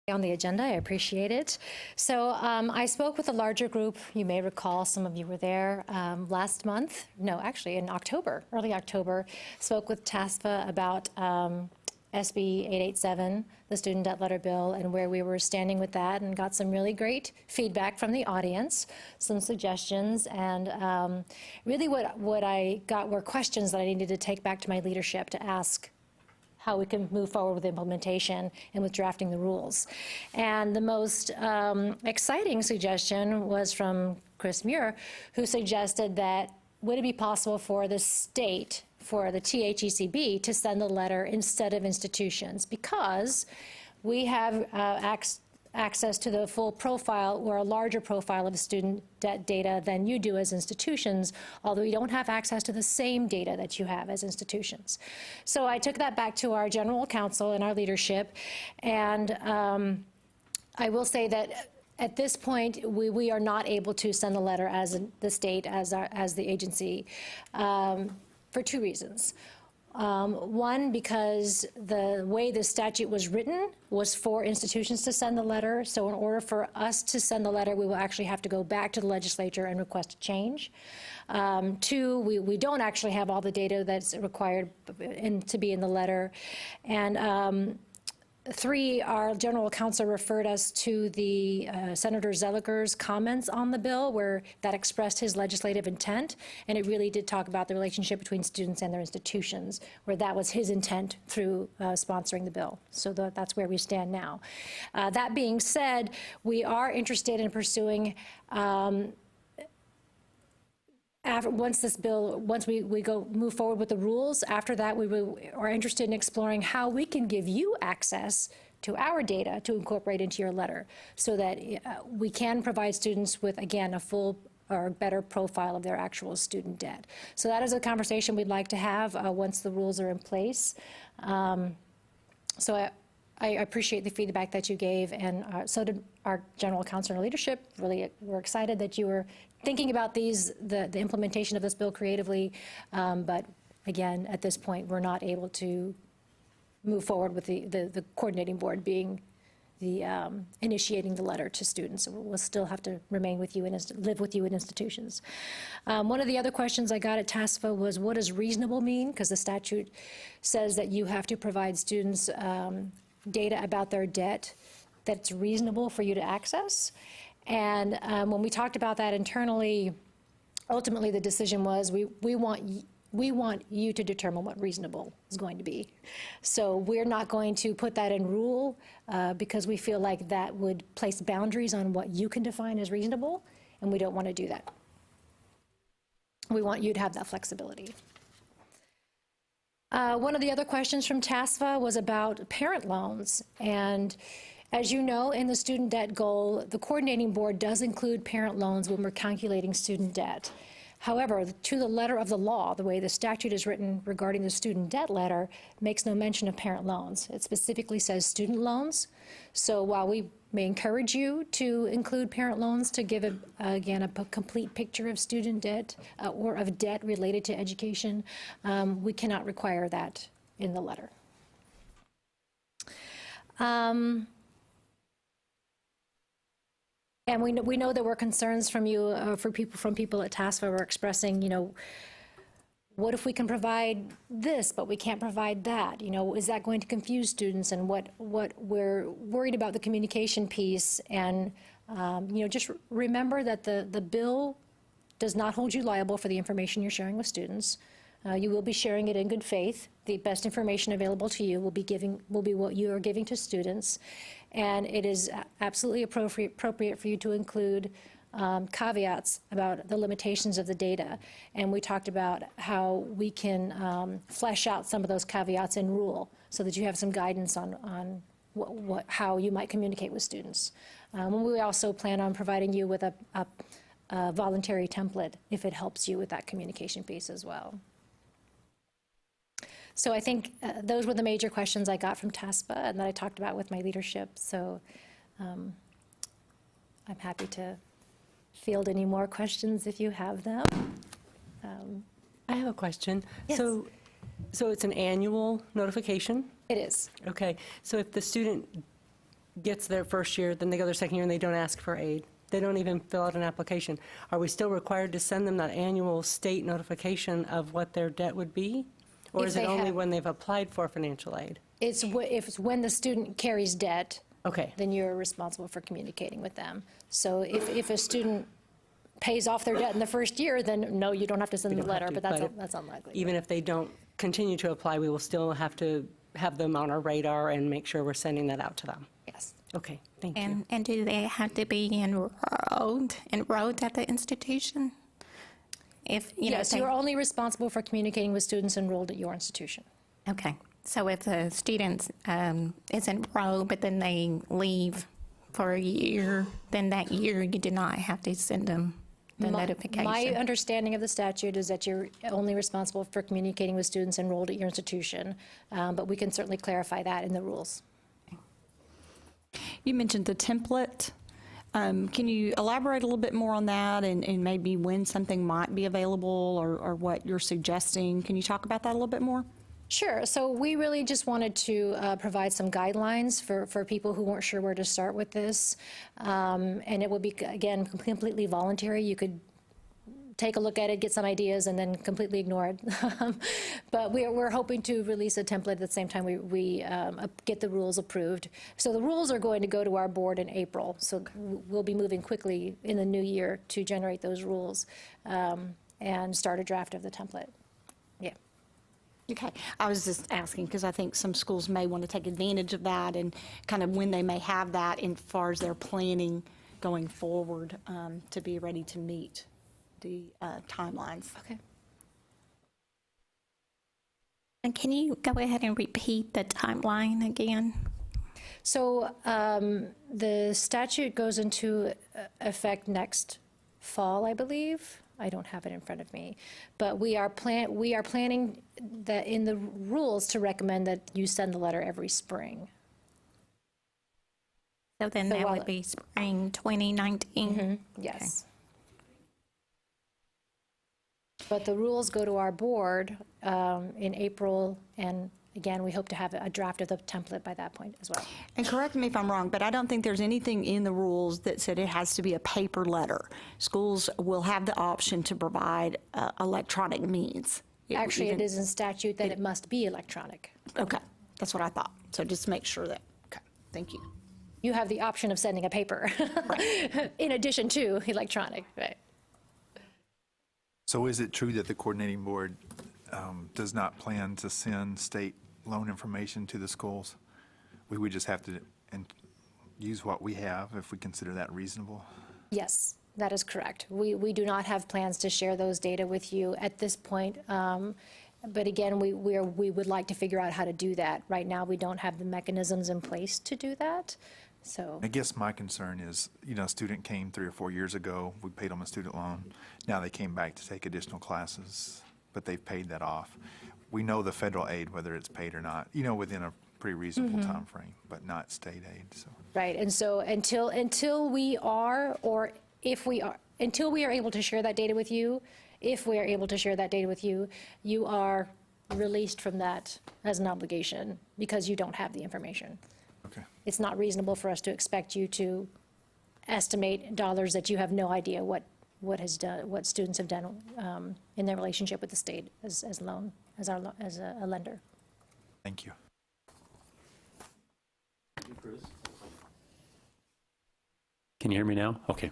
on the agenda. I appreciate it. So I spoke with a larger group. You may recall, some of you were there last month. No, actually in October, early October. Spoke with TASFA about SB 887, the student debt letter bill, and where we were standing with that, and got some really great feedback from the audience, some suggestions, and really what I got were questions that I needed to take back to my leadership to ask how we can move forward with implementation and with drafting the rules. And the most exciting suggestion was from Chris Muir, who suggested that would it be possible for the state, for the THECB, to send a letter instead of institutions, because we have access to the full profile or a larger profile of student debt data than you do as institutions, although you don't have access to the same data that you have as institutions. So I took that back to our general counsel and our leadership, and I will say that at this point, we are not able to send a letter as the state, as the agency, for two reasons. One, because the way the statute was written was for institutions to send the letter. So in order for us to send the letter, we will actually have to go back to the legislature and request a change. Two, we don't actually have all the data that's required to be in the letter. And three, our general counsel referred us to the Senator Zeliger's comments on the bill, where that expressed his legislative intent, and it really did talk about the relationship between students and their institutions, where that was his intent through sponsoring the bill. So that's where we stand now. That being said, we are interested in pursuing once we move forward with the rules, after that we are interested in exploring how we can give you access to our data to incorporate into your letter, so that we can provide students with, again, a full or better profile of their actual student debt. So that is a conversation we'd like to have once the rules are in place. So I appreciate the feedback that you gave, and so did our general counsel and leadership. Really, we're excited that you were thinking about the implementation of this bill creatively, but again, at this point, we're not able to move forward with the coordinating board being the initiating the letter to students. So we'll still have to remain with you and live with you in institutions. One of the other questions I got at TASFA was, what does reasonable mean? Because the statute says that you have to provide students data about their debt that's reasonable for you to access. And when we talked about that internally, ultimately the decision was we want you to determine what reasonable is going to be. So we're not going to put that in rule because we feel like that would place boundaries on what you can define as reasonable, and we don't want to do that. We want you to have that flexibility. One of the other questions from TASFA was about parent loans. And as you know, in the student debt goal, the coordinating board does include parent loans when we're calculating student debt. However, to the letter of the law, the way the statute is written regarding the student debt letter makes no mention of parent loans. It specifically says student loans. So while we may encourage you to include parent loans to give, again, a complete picture of student debt or of debt related to education, we cannot require that in the letter. And we know there were concerns from you, from people at TASFA were expressing, what if we can provide this, but we can't provide that? Is that going to confuse students? And what we're worried about the communication piece. And just remember that the bill does not hold you liable for the information you're sharing with students. You will be sharing it in good faith. The best information available to you will be what you are giving to students. And it is absolutely appropriate for you to include caveats about the limitations of the data. And we talked about how we can flesh out some of those caveats in rule so that you have some guidance on how you might communicate with students. We also plan on providing you with a voluntary template if it helps you with that communication piece as well. So I think those were the major questions I got from TASFA and that I talked about with my leadership. So I'm happy to field any more questions if you have them. I have a question. Yes. So it's an annual notification? It is. Okay. So if the student gets their first year, then they go their second year and they don't ask for aid. They don't even fill out an application. Are we still required to send them that annual state notification of what their debt would be? Or If is it they only have- when they've applied for financial aid? If it's when the student carries debt, Okay. then you're responsible for communicating with them. So if a student pays off their debt in the first year, then no, you don't have to send We them a don't have letter, to, but but that's unlikely. Even if they don't continue to apply, we will still have to have them on our radar and make sure we're sending that out to them. Yes. Okay, thank you. And do they have to be enrolled at the institution? If, you know, Yes, they- you're only responsible for communicating with students enrolled at your institution. Okay, so if the student is enrolled, but then they leave for a year, then that year you do not have to send them the notification. My understanding of the statute is that you're only responsible for communicating with students enrolled at your institution, but we can certainly clarify that in the rules. You mentioned the template. Can you elaborate a little bit more on that and maybe when something might be available or what you're suggesting? Can you talk about that a little bit more? Sure. So we really just wanted to provide some guidelines for people who weren't sure where to start with this. And it would be, again, completely voluntary. You could take a look at it, get some ideas, and then completely ignore it. But we're hoping to release a template at the same time we get the rules approved. So the rules are going to go to our board in April. So we'll be moving quickly in the new year to generate those rules and start a draft of the template. Yeah. Okay, I was just asking because I think some schools may want to take advantage of that and kind of when they may have that in far as their planning going forward to be ready to meet the timelines. Okay. And can you go ahead and repeat the timeline again? So the statute goes into effect next fall, I believe. I don't have it in front of me, but we are planning that in the rules to recommend that you send the letter every spring. So then So that while- would be spring 2019? Yes. But the rules go to our board in April, and again, we hope to have a draft of the template by that point as well. And correct me if I'm wrong, but I don't think there's anything in the rules that said it has to be a paper letter. Schools will have the option to provide electronic means. Actually, it is in statute that it must be electronic. Okay, that's what I thought. So just make sure that, okay, thank you. You have the option of sending a paper in addition to electronic, right? So is it true that the coordinating board does not plan to send state loan information to the schools? We would just have to use what we have if we consider that reasonable? Yes, that is correct. We do not have plans to share those data with you at this point. But again, we would like to figure out how to do that. Right now, we don't have the mechanisms in place to do that. So I guess my concern is, you know, a student came 3 or 4 years ago, we paid them a student loan. Now they came back to take additional classes, but they've paid that off. We know the federal aid, whether it's paid or not, you know, within a pretty reasonable time frame, but not state aid, so. right, and so until we are, or if we are, until we are able to share that data with you, if we are able to share that data with you, you are released from that as an obligation because you don't have the information. Okay. It's not reasonable for us to expect you to estimate dollars that you have no idea what students have done in their relationship with the state as a lender. Thank you. Can you hear me now? Okay.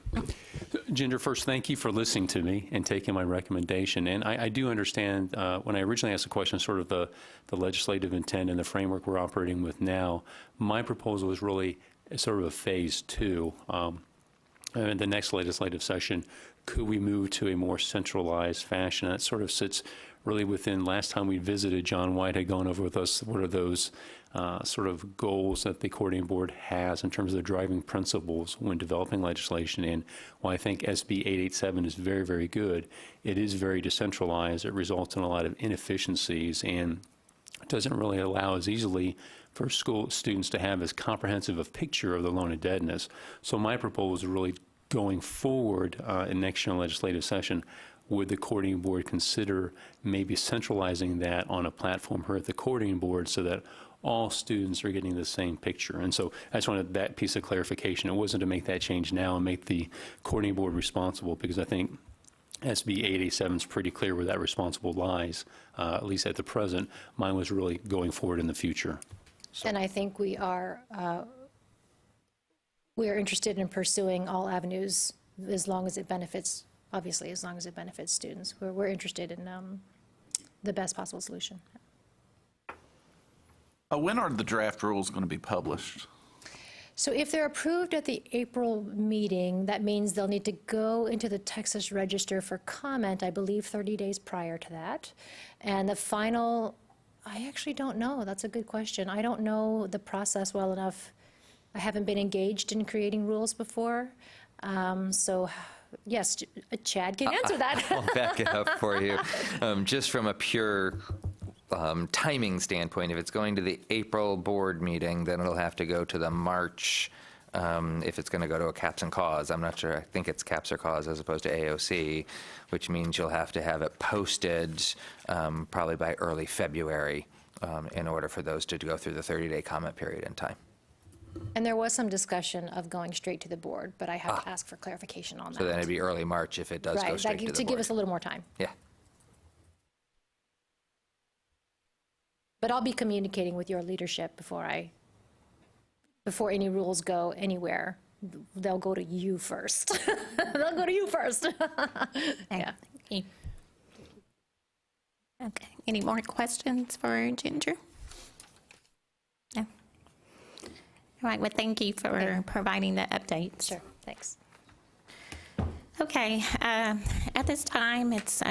Ginger, first, thank you for listening to me and taking my recommendation. And I do understand, when I originally asked the question, sort of the legislative intent and the framework we're operating with now. My proposal is really sort of a phase 2. In the next legislative session, could we move to a more centralized fashion? That sort of sits really within, last time we visited, John White had gone over with us what are those sort of goals that the coordinating board has in terms of the driving principles when developing legislation. And while I think SB 887 is very, very good, it is very decentralized. It results in a lot of inefficiencies and doesn't really allow as easily for school students to have as comprehensive a picture of the loan indebtedness. So my proposal is really going forward in next year legislative session, would the coordinating board consider maybe centralizing that on a platform here at the coordinating board so that all students are getting the same picture. And so I just wanted that piece of clarification. It wasn't to make that change now and make the coordinating board responsible, because I think SB 887 is pretty clear where that responsible lies, at least at the present. Mine was really going forward in the future. And I think we are interested in pursuing all avenues as long as it benefits, obviously, as long as it benefits students. We're interested in the best possible solution. When are the draft rules going to be published? So if they're approved at the April meeting, that means they'll need to go into the Texas Register for comment, I believe 30 days prior to that. And the final, I actually don't know. That's a good question. I don't know the process well enough. I haven't been engaged in creating rules before. So yes, Chad can answer that. I'll back it up for you. Just from a pure timing standpoint, if it's going to the April board meeting, then it'll have to go to the March, if it's going to go to a CAPS and cause. I'm not sure. I think it's CAPS or cause as opposed to AOC, which means you'll have to have it posted probably by early February in order for those to go through the 30-day comment period in time. And there was some discussion of going straight to the board, but I have to ask for clarification on that. So then it'd be early March if it does go straight to the board. To give us a little more time. Yeah. But I'll be communicating with your leadership before any rules go anywhere. They'll go to you first. They'll go to you first. Yeah. Thank you. Okay. Any more questions for Ginger? No. All right. Well, thank you for providing the updates. Sure. Thanks. Okay. At this time, it's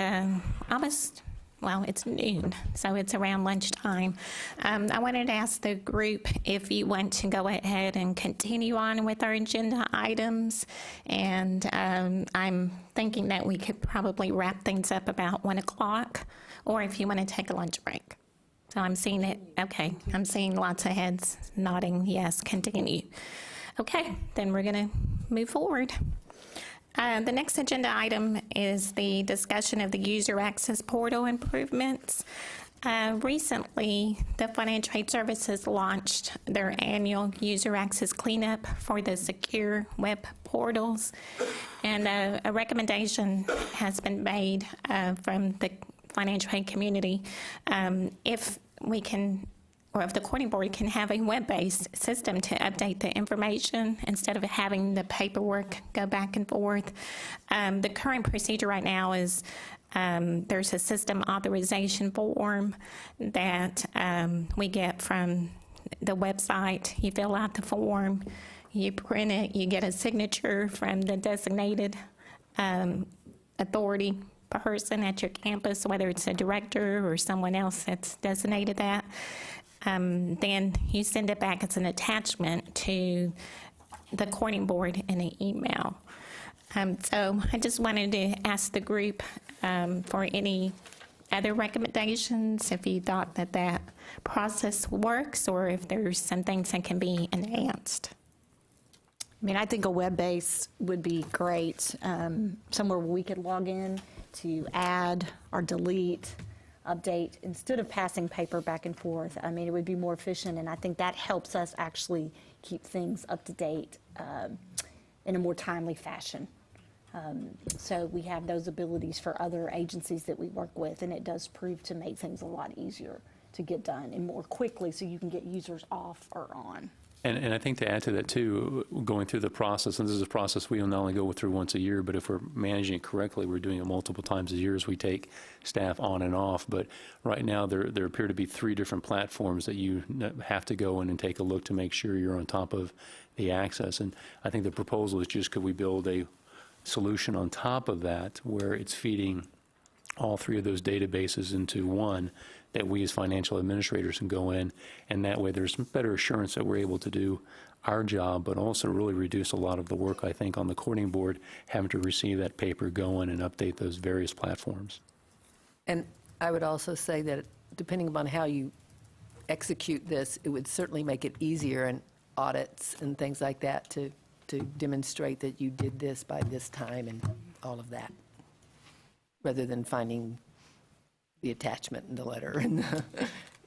it's noon, so it's around lunchtime. I wanted to ask the group if you want to go ahead and continue on with our agenda items. And I'm thinking that we could probably wrap things up about 1 o'clock, or if you want to take a lunch break. So I'm seeing it. Okay. I'm seeing lots of heads nodding. Yes, continue. Okay, then we're going to move forward. The next agenda item is the discussion of the user access portal improvements. Recently, the Financial Aid Services launched their annual user access cleanup for the secure web portals, and a recommendation has been made from the financial aid community if we can, or if the coordinating board can have a web-based system to update the information instead of having the paperwork go back and forth. The current procedure right now is there's a system authorization form that we get from the website. You fill out the form, you print it, you get a signature from the designated authority person at your campus, whether it's a director or someone else that's designated that. Then you send it back as an attachment to the coordinating board in an email. So I just wanted to ask the group for any other recommendations, if you thought that that process works, or if there's some things that can be enhanced. I mean, I think a web-based would be great, somewhere where we could log in to add or delete, update, instead of passing paper back and forth. I mean, it would be more efficient, and I think that helps us actually keep things up to date in a more timely fashion. So we have those abilities for other agencies that we work with, and it does prove to make things a lot easier to get done and more quickly, so you can get users off or on. And I think to add to that too, going through the process, and this is a process we'll not only go through once a year, but if we're managing it correctly, we're doing it multiple times a year as we take staff on and off. But right now, there appear to be 3 different platforms that you have to go in and take a look to make sure you're on top of the access. And I think the proposal is just, could we build a solution on top of that where it's feeding all 3 of those databases into one, that we as financial administrators can go in, and that way there's better assurance that we're able to do our job, but also really reduce a lot of the work, I think, on the coordinating board, having to receive that paper, go in and update those various platforms. And I would also say that depending upon how you execute this, it would certainly make it easier in audits and things like that to demonstrate that you did this by this time and all of that, rather than finding the attachment in the letter and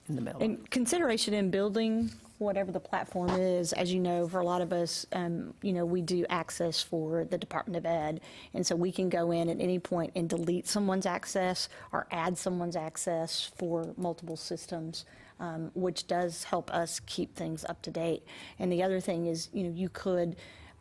in the middle. And consideration in building whatever the platform is, as you know, for a lot of us, we do access for the Department of Ed. And so we can go in at any point and delete someone's access or add someone's access for multiple systems, which does help us keep things up to date. And the other thing is, you could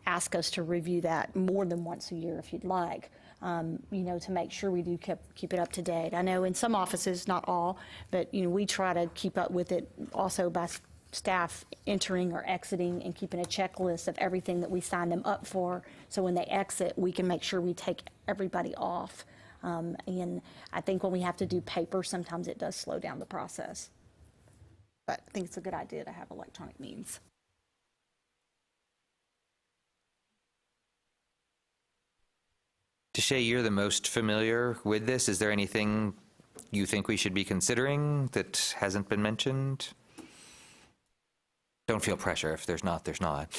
ask us to review that more than once a year if you'd like. To make sure we do keep it up to date. I know in some offices, not all, but we try to keep up with it also by staff entering or exiting and keeping a checklist of everything that we sign them up for. So when they exit, we can make sure we take everybody off. And I think when we have to do paper, sometimes it does slow down the process. But I think it's a good idea to have electronic means. Deshay, you're the most familiar with this. Is there anything you think we should be considering that hasn't been mentioned? Don't feel pressure. If there's not, there's not.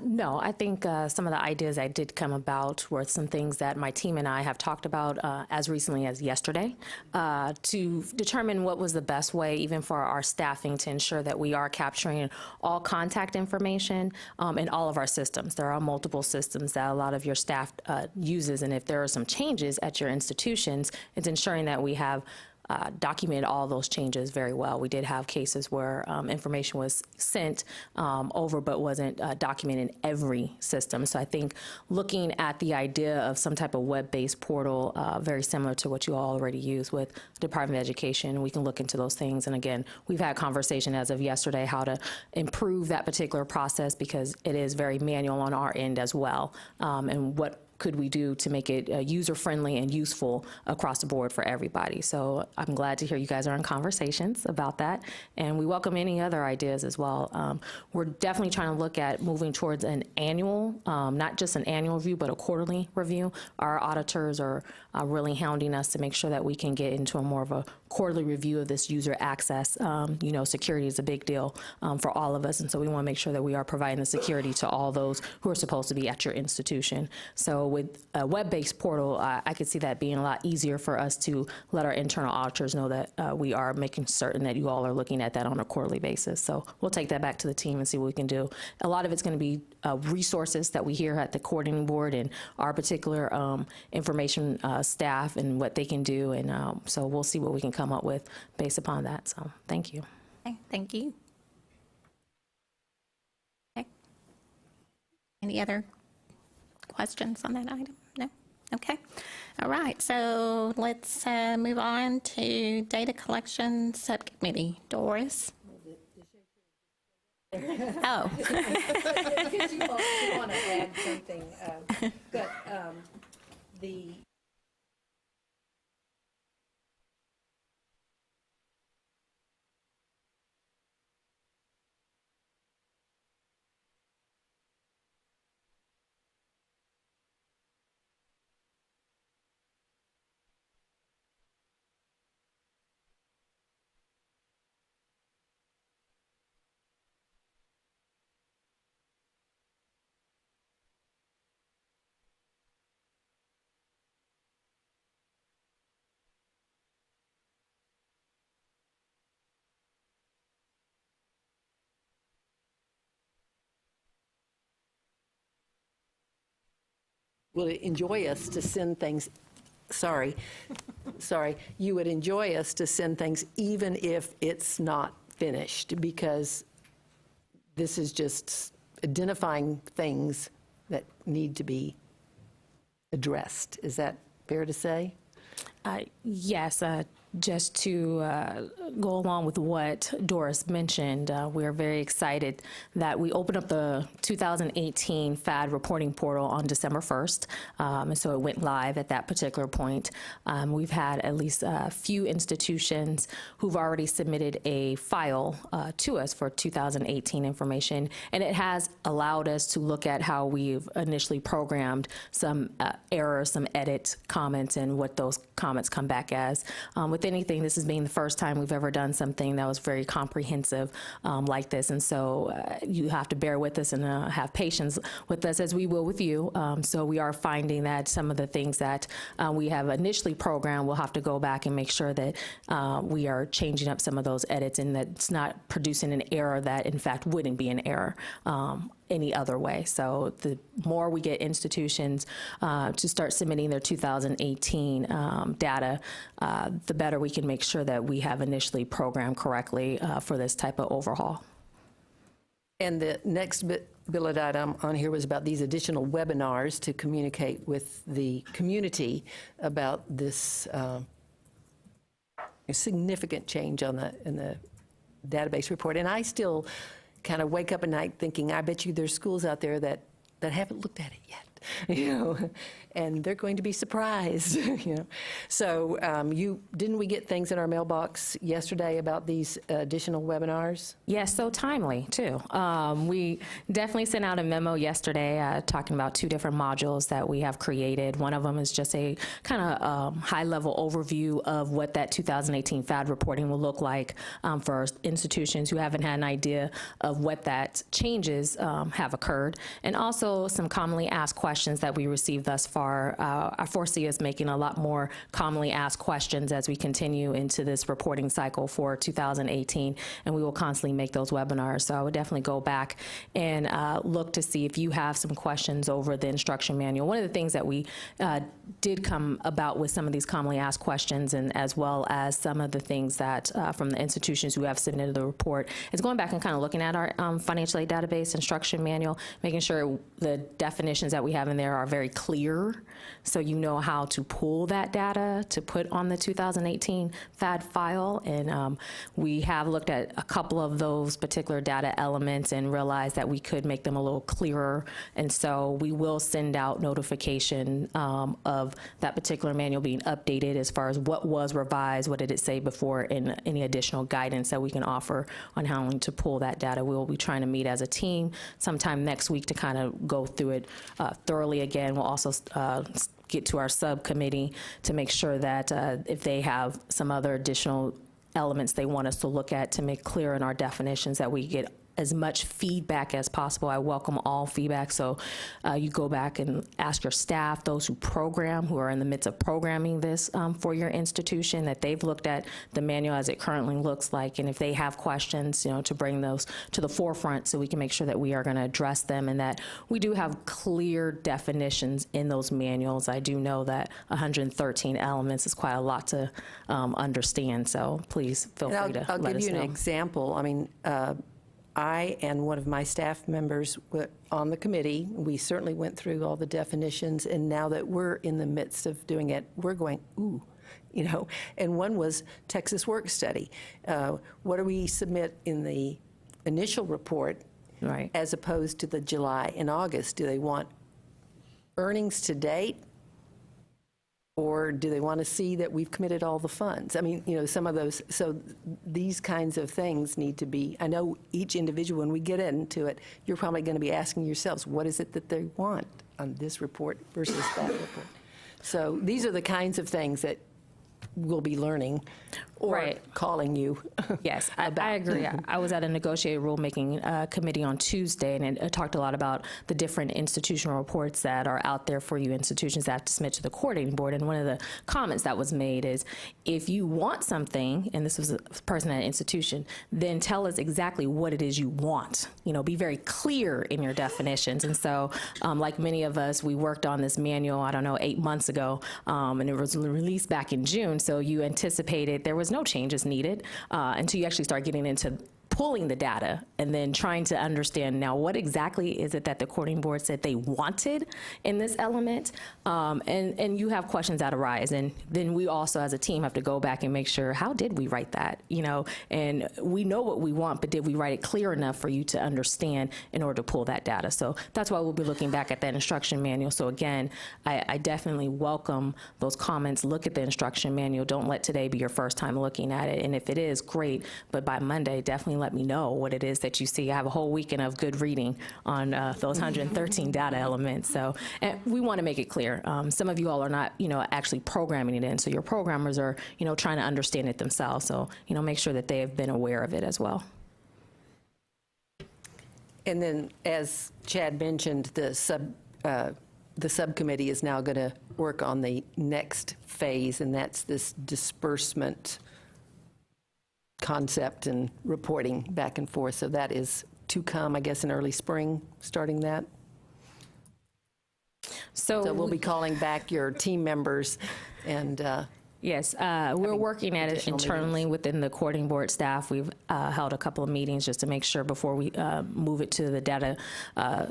No, I think some of the ideas that did come about were some things that my team and I have talked about as recently as yesterday to determine what was the best way, even for our staffing, to ensure that we are capturing all contact information in all of our systems. There are multiple systems that a lot of your staff uses, and if there are some changes at your institutions, it's ensuring that we have documented all those changes very well. We did have cases where information was sent over but wasn't documented in every system. So I think looking at the idea of some type of web-based portal, very similar to what you all already use with the Department of Education, we can look into those things. And again, we've had conversation as of yesterday how to improve that particular process because it is very manual on our end as well. And what could we do to make it user-friendly and useful across the board for everybody? So I'm glad to hear you guys are in conversations about that, and we welcome any other ideas as well. We're definitely trying to look at moving towards an annual, not just an annual review, but a quarterly review. Our auditors are really hounding us to make sure that we can get into a more of a quarterly review of this user access. Security is a big deal for all of us, and so we want to make sure that we are providing the security to all those who are supposed to be at your institution. So with a web-based portal, I could see that being a lot easier for us to let our internal auditors know that we are making certain that you all are looking at that on a quarterly basis. So we'll take that back to the team and see what we can do. A lot of it's going to be resources that we hear at the coordinating board and our particular information staff and what they can do. And so we'll see what we can come up with based upon that. So thank you. Okay, thank you. Okay. Any other questions on that item? No? Okay. All right, so let's move on to Data Collection Subcommittee. Doris? Oh. Because you want to add something, but the would enjoy us to send things, you would enjoy us to send things even if it's not finished, because this is just identifying things that need to be addressed. Is that fair to say? Yes, just to go along with what Doris mentioned, we're very excited that we opened up the 2018 FAD reporting portal on December 1st, and so it went live at that particular point. We've had at least a few institutions who've already submitted a file to us for 2018 information, and it has allowed us to look at how we've initially programmed some errors, some edit comments, and what those comments come back as. With with anything, this has been the first time we've ever done something that was very comprehensive like this. And so you have to bear with us and have patience with us as we will with you. So we are finding that some of the things that we have initially programmed, we'll have to go back and make sure that we are changing up some of those edits and that it's not producing an error that in fact wouldn't be an error any other way. So the more we get institutions to start submitting their 2018 data, the better we can make sure that we have initially programmed correctly for this type of overhaul. And the next bullet item on here was about these additional webinars to communicate with the community about this significant change in the database report. And I still kind of wake up at night thinking, I bet you there's schools out there that haven't looked at it yet. And they're going to be surprised. So didn't we get things in our mailbox yesterday about these additional webinars? Yes, so timely too. We definitely sent out a memo yesterday talking about 2 different modules that we have created. One of them is just a kind of high-level overview of what that 2018 FAD reporting will look like for institutions who haven't had an idea of what that changes have occurred, and also some commonly asked questions that we received thus far. I foresee us making a lot more commonly asked questions as we continue into this reporting cycle for 2018, and we will constantly make those webinars. So I would definitely go back and look to see if you have some questions over the instruction manual. One of the things that we did come about with some of these commonly asked questions, and as well as some of the things that from the institutions who have submitted the report, is going back and kind of looking at our financial aid database instruction manual, making sure the definitions that we have in there are very clear, so you know how to pull that data to put on the 2018 FAD file. And we have looked at a couple of those particular data elements and realized that we could make them a little clearer. And so we will send out notification of that particular manual being updated as far as what was revised, what did it say before, and any additional guidance that we can offer on how to pull that data. We will be trying to meet as a team sometime next week to kind of go through it thoroughly again. We'll also get to our subcommittee to make sure that if they have some other additional elements they want us to look at to make clear in our definitions, that we get as much feedback as possible. I welcome all feedback. So you go back and ask your staff, those who program, who are in the midst of programming this for your institution, that they've looked at the manual as it currently looks like, and if they have questions, to bring those to the forefront so we can make sure that we are going to address them, and that we do have clear definitions in those manuals. I do know that 113 elements is quite a lot to understand, so please feel free to let us know. I'll give you an example. I mean, I and one of my staff members were on the committee. We certainly went through all the definitions, and now that we're in the midst of doing it, we're going, ooh, and one was Texas Work Study. What do we submit in the initial report, right, as opposed to the July and August? Do they want earnings to date? Or do they want to see that we've committed all the funds? I mean, some of those, so these kinds of things need to be, I know each individual, when we get into it, you're probably going to be asking yourselves, what is it that they want on this report versus that report? So these are the kinds of things that we'll be learning or right, calling you. Yes, I agree. I was at a negotiated rulemaking committee on Tuesday, and it talked a lot about the different institutional reports that are out there for you institutions that have to submit to the coordinating board. And one of the comments that was made is, if you want something, and this was a person at an institution, then tell us exactly what it is you want. Be very clear in your definitions. And so, like many of us, we worked on this manual, 8 months ago, and it was released back in June. So you anticipated there was no changes needed until you actually start getting into pulling the data and then trying to understand now what exactly is it that the coordinating board said they wanted in this element, and you have questions that arise, and then we also as a team have to go back and make sure, how did we write that, and we know what we want, but did we write it clear enough for you to understand in order to pull that data? So that's why we'll be looking back at that instruction manual. So again, I definitely welcome those comments. Look at the instruction manual. Don't let today be your first time looking at it, and if it is, great, but by Monday, definitely let let me know what it is that you see. I have a whole weekend of good reading on those 113 data elements. So and we want to make it clear. Some of you all are not, actually programming it in. So your programmers are, trying to understand it themselves. So, make sure that they have been aware of it as well. And then, as Chad mentioned, the subcommittee is now going to work on the next phase, and that's this disbursement concept and reporting back and forth. So that is to come, I guess, in early spring, starting that. So we'll be calling back your team members and yes, we're working at it additional internally within the coordinating board staff. We've held a couple of meetings just to make sure before we move it to the data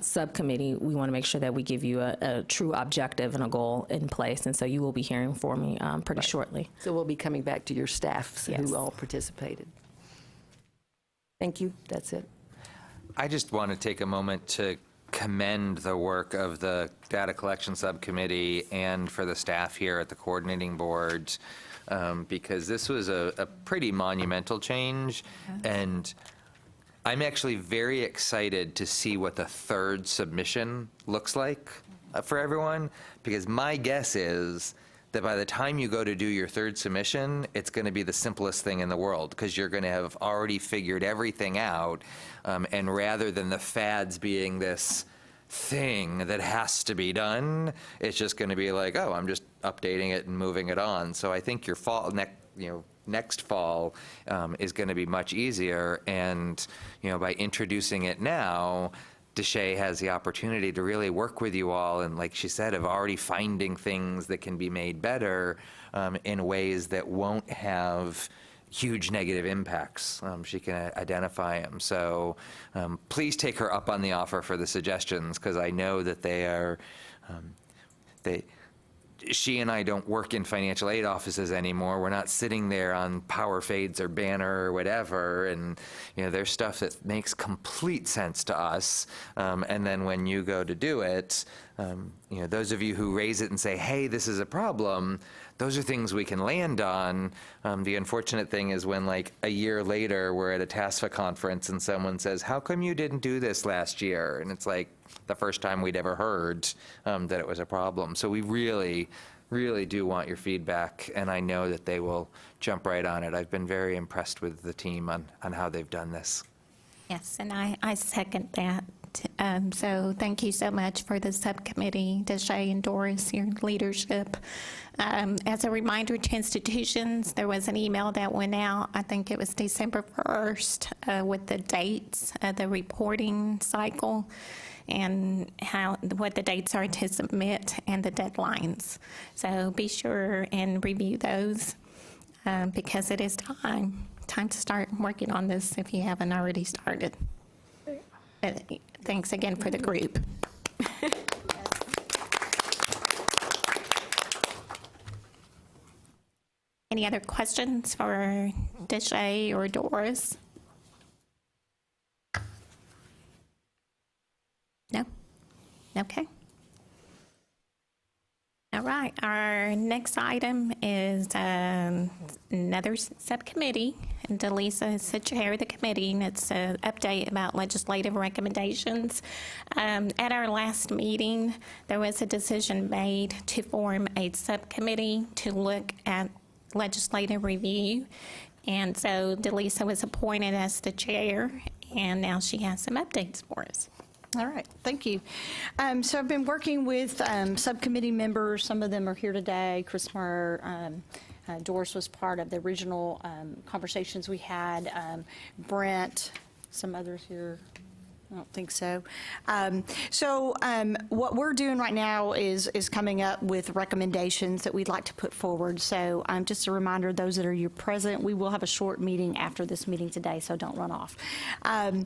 subcommittee, we want to make sure that we give you a true objective and a goal in place. And so you will be hearing from me pretty shortly. So we'll be coming back to your staff who all participated. Thank you. That's it. I just want to take a moment to commend the work of the data collection subcommittee and for the staff here at the coordinating board, because this was a pretty monumental change. And I'm actually very excited to see what the third submission looks like for everyone, because my guess is that by the time you go to do your third submission, it's going to be the simplest thing in the world, because you're going to have already figured everything out. And rather than the fads being this thing that has to be done, it's just going to be like, oh, I'm just updating it and moving it on. So I think your fall, next fall is going to be much easier. And by introducing it now, DeShay has the opportunity to really work with you all, and like she said, of already finding things that can be made better in ways that won't have huge negative impacts. She can identify them. So please take her up on the offer for the suggestions, because I know that they are, she and I don't work in financial aid offices anymore. We're not sitting there on Power Fades or Banner or whatever, and there's stuff that makes complete sense to us. And then when you go to do it, those of you who raise it and say, hey, this is a problem, those are things we can land on. The unfortunate thing is when, like, a year later, we're at a TASFA conference and someone says, how come you didn't do this last year? And it's like the first time we'd ever heard that it was a problem. So we really, really do want your feedback, and I know that they will jump right on it. I've been very impressed with the team on how they've done this. Yes, and I second that. So thank you so much for the subcommittee, DeShay and Doris, your leadership. As a reminder to institutions, there was an email that went out, I think it was December 1st, with the dates of the reporting cycle and what the dates are to submit and the deadlines. So be sure and review those because it is time to start working on this if you haven't already started. Thanks again for the group. Any other questions for DeShay or Doris? No? Okay. All right, our next item is another subcommittee. And Delisa is the chair of the committee, and it's an update about legislative recommendations. At our last meeting, there was a decision made to form a subcommittee to look at legislative review. And so Delisa was appointed as the chair, and now she has some updates for us. All right, thank you. So I've been working with subcommittee members. Some of them are here today. Chris Murr, Doris was part of the original conversations we had. Brent, some others here. I don't think so. What we're doing right now is coming up with recommendations that we'd like to put forward. So just a reminder, those that are here present, we will have a short meeting after this meeting today, so don't run off. And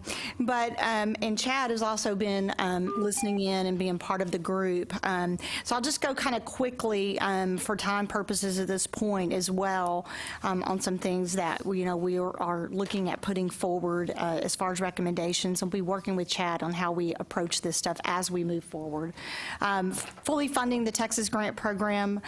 Chad has also been listening in and being part of the group. So I'll just go kind of quickly for time purposes at this point as well on some things that we are looking at putting forward as far as recommendations. I'll be working working with Chad on how we approach this stuff as we move forward. Fully funding the Texas Grant Program,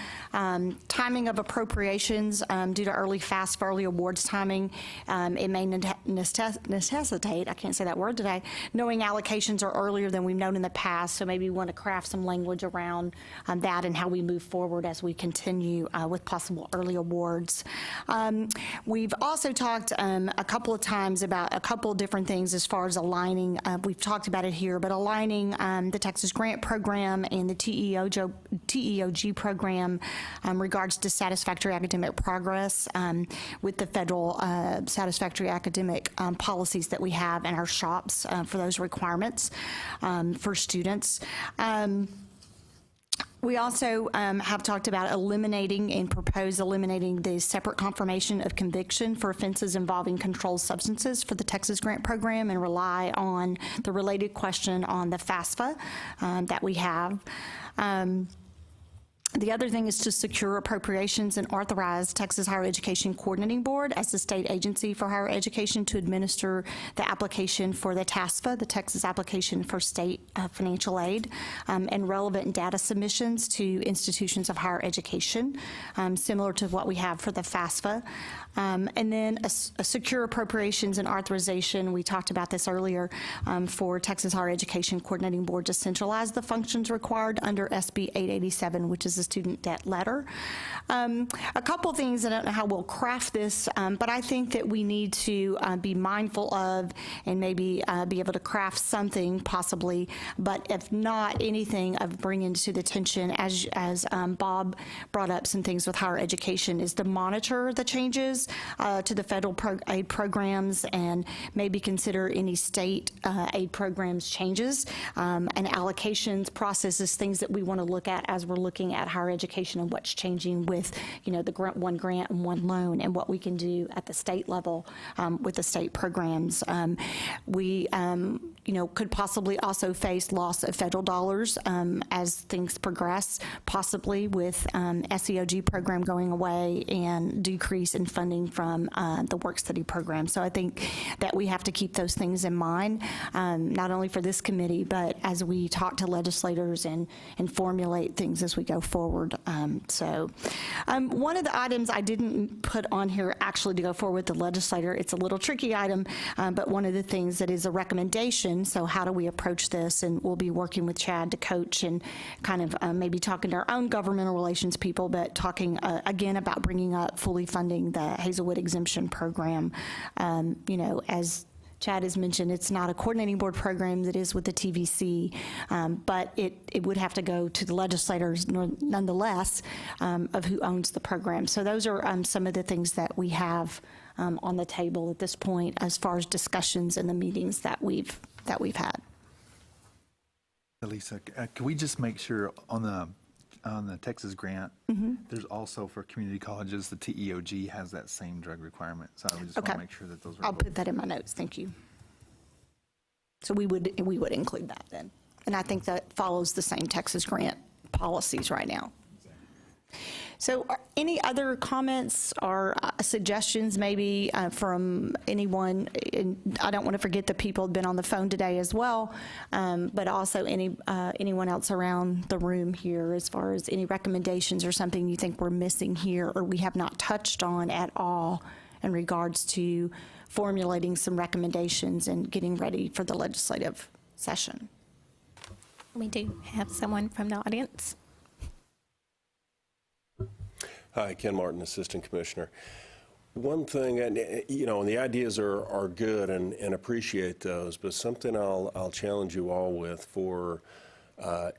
timing of appropriations due to early FAFSA early awards timing, it may necessitate, I can't say that word today, knowing allocations are earlier than we've known in the past, so maybe we want to craft some language around that and how we move forward as we continue with possible early awards. We've also talked a couple of times about a couple of different things as far as aligning, we've talked about it here, but aligning the Texas Grant Program and the TEOG program regards to satisfactory academic progress with the federal satisfactory academic policies that we have in our shops for those requirements for students. We also have talked about eliminating and propose eliminating the separate confirmation of conviction for offenses involving controlled substances for the Texas Grant Program and rely on the related question on the FAFSA that we have. The other thing is to secure appropriations and authorize Texas Higher Education Coordinating Board as the state agency for higher education to administer the application for the TASFA, the Texas Application for State Financial Aid, and relevant data submissions to institutions of higher education, similar to what we have for the FAFSA. And then a secure appropriations and authorization, we talked about this earlier, for Texas Higher Education Coordinating Board to centralize the functions required under SB 887, which is the student debt letter. A couple things, I don't know how we'll craft this, but I think that we need to be mindful of and maybe be able to craft something possibly, but if not anything of bringing to the attention, as Bob brought up some things with higher education, is to monitor the changes to the federal aid programs and maybe consider any state aid programs changes and allocations, processes, things that we want to look at as we're looking at higher education and what's changing with, the one grant and one loan and what we can do at the state level with the state programs. We, could possibly also face loss of federal dollars as things progress, possibly with SEOG program going away and decrease in funding from the work study program. So I think that we have to keep those things in mind, not only for this committee, but as we talk to legislators and formulate things as we go forward. One of the items I didn't put on here actually to go forward with the legislator, it's a little tricky item, but one of the things that is a recommendation, so how do we approach this? And we'll be working with Chad to coach and kind of maybe talking to our own governmental relations people, but talking again about bringing up fully funding the Hazelwood exemption program. As Chad has mentioned, it's not a coordinating board program that is with the TVC, but it would have to go to the legislators nonetheless of who owns the program. So those are some of the things that we have on the table at this point as far as discussions in the meetings that we've had. Lisa, can we just make sure on the Texas grant, there's also for community colleges, the TEOG has that same drug requirement. So we just want to make sure that those are. I'll put that in my notes. Thank you. So we would include that then. And I think that follows the same Texas grant policies right now. So any other comments or suggestions maybe from anyone? And I don't want to forget the people who have been on the phone today as well, but also anyone else around the room here as far as any recommendations or something you think we're missing here or we have not touched on at all in regards to formulating some recommendations and getting ready for the legislative session. We do have someone from the audience. Hi, Ken Martin, Assistant Commissioner. One thing, and the ideas are good and appreciate those, but something I'll challenge you all with for,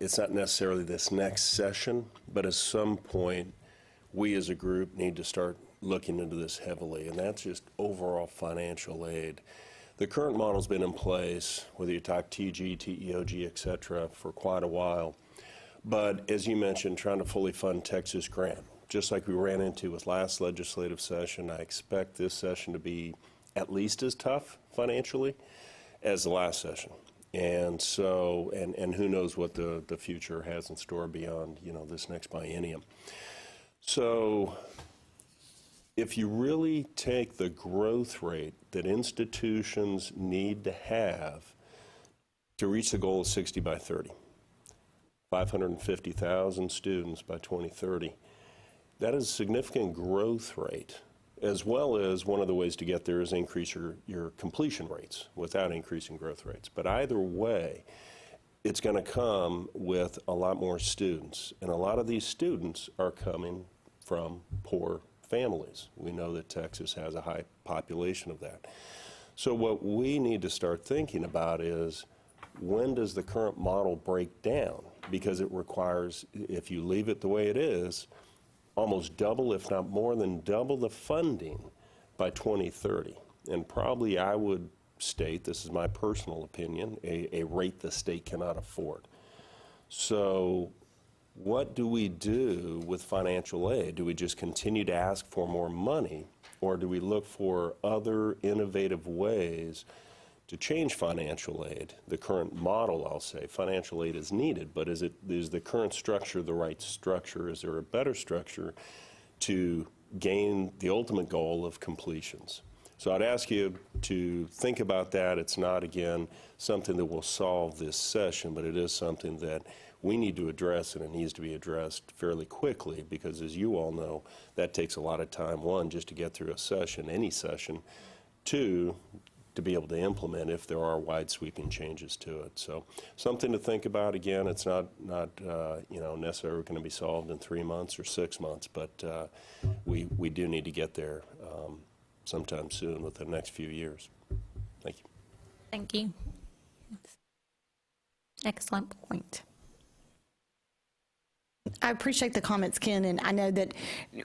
it's not necessarily this next session, but at some point, we as a group need to start looking into this heavily, and that's just overall financial aid. The current model's been in place, whether you talk TG, TEOG, et cetera, for quite a while. But as you mentioned, trying to fully fund Texas grant, just like we ran into with last legislative session, I expect this session to be at least as tough financially as the last session. And so, and who knows what the future has in store beyond, this next biennium. So if you really take the growth rate that institutions need to have to reach the goal of 60 by 30. 550,000 students by 2030. That is a significant growth rate, as well as one of the ways to get there is increase your completion rates without increasing growth rates. But either way, it's going to come with a lot more students. And a lot of these students are coming from poor families. We know that Texas has a high population of that. So what we need to start thinking about is, when does the current model break down? Because it requires, if you leave it the way it is, almost double, if not more than double the funding by 2030. And probably I would state, this is my personal opinion, a rate the state cannot afford. So what do we do with financial aid? Do we just continue to ask for more money, or do we look for other innovative ways to change financial aid? The current model, I'll say, financial aid is needed, but is the current structure the right structure? Is there a better structure to gain the ultimate goal of completions? So I'd ask you to think about that. It's not, again, something that will solve this session, but it is something that we need to address, and it needs to be addressed fairly quickly, because as you all know, that takes a lot of time, one, just to get through a session, any session, two, to be able to implement if there are wide sweeping changes to it. So something to think about. Again, it's not necessarily going to be solved in 3 months or 6 months, but we do need to get there sometime soon within the next few years. Thank you. Thank you. Excellent point. I appreciate the comments, Ken, and I know that,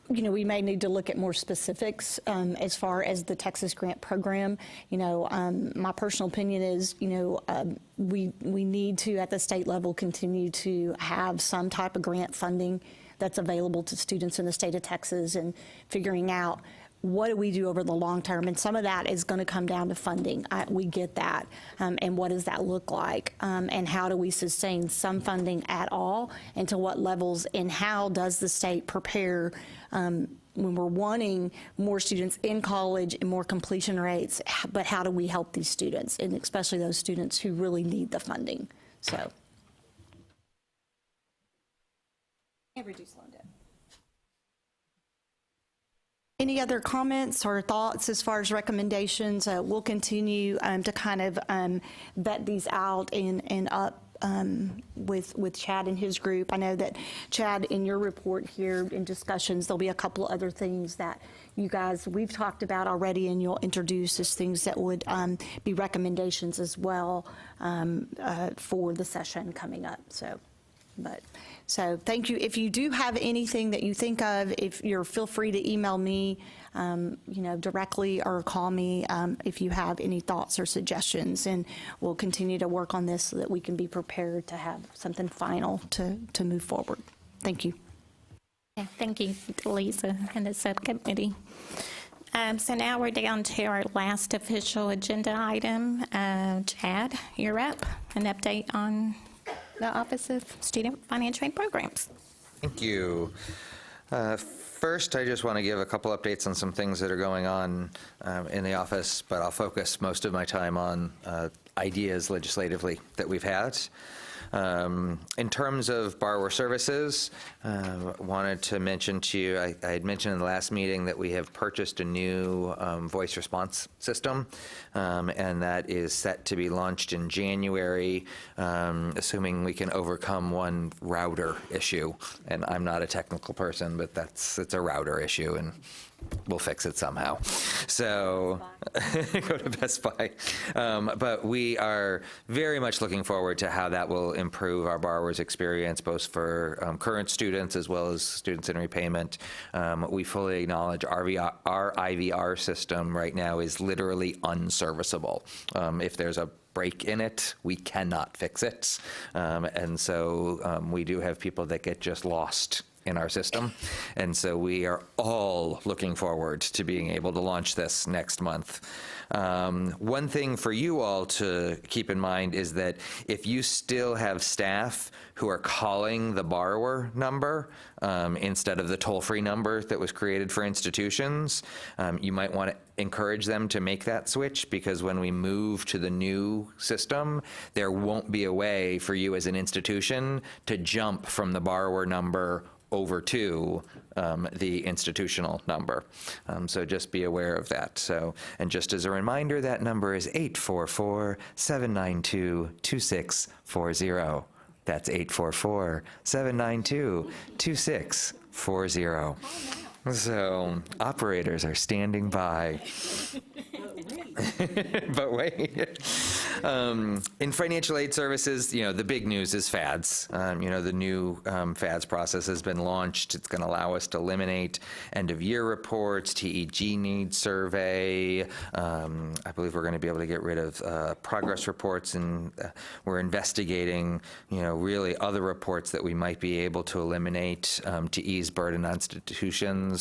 we may need to look at more specifics as far as the Texas Grant Program. My personal opinion is, we need to, at the state level, continue to have some type of grant funding that's available to students in the state of Texas, and figuring out what do we do over the long term? And some of that is going to come down to funding. We get that. And what does that look like? And how do we sustain some funding at all? And to what levels? And how does the state prepare when we're wanting more students in college and more completion rates, but how do we help these students, and especially those students who really need the funding? So. And reduce loan debt. Any other comments or thoughts as far as recommendations? We'll continue to kind of vet these out and up with Chad and his group. I know that, Chad, in your report here in discussions, there'll be a couple other things that you guys, we've talked about already, and you'll introduce as things that would be recommendations as well for the session coming up. So thank you. If you do have anything that you think of, feel free to email me, directly, or call me if you have any thoughts or suggestions, and we'll continue to work on this so that we can be prepared to have something final to move forward. Thank you. Yeah, thank you, Lisa, and the subcommittee. So now we're down to our last official agenda item. Chad, you're up. An update on the Office of Student Financial Aid Programs. Thank you. First, I just want to give a couple updates on some things that are going on in the office, but I'll focus most of my time on ideas legislatively that we've had. In terms of borrower services, wanted to mention to you, I had mentioned in the last meeting that we have purchased a new voice response system, and that is set to be launched in January, assuming we can overcome one router issue. And I'm not a technical person, but it's a router issue, and we'll fix it somehow. So go to Best Buy. But we are very much looking forward to how that will improve our borrowers' experience, both for current students as well as students in repayment. We fully acknowledge our IVR system right now is literally unserviceable. If there's a break in it, we cannot fix it. And so we do have people that get just lost in our system. And so we are all looking forward to being able to launch this next month. One thing for you all to keep in mind is that if you still have staff who are calling the borrower number instead of the toll-free number that was created for institutions, you might want to encourage them to make that switch, because when we move to the new system, there won't be a way for you as an institution to jump from the borrower number over to the institutional number. So just be aware of that. So, and just as a reminder, that number is 844-792-2640. That's 844-792-2640. So operators are standing by. But wait. In financial aid services, the big news is FADS. The new FADS process has been launched. It's going to allow us to eliminate end-of-year reports, TEG needs survey. I believe we're going to be able to get rid of progress reports, and we're investigating, really other reports that we might be able to eliminate to ease burden on institutions.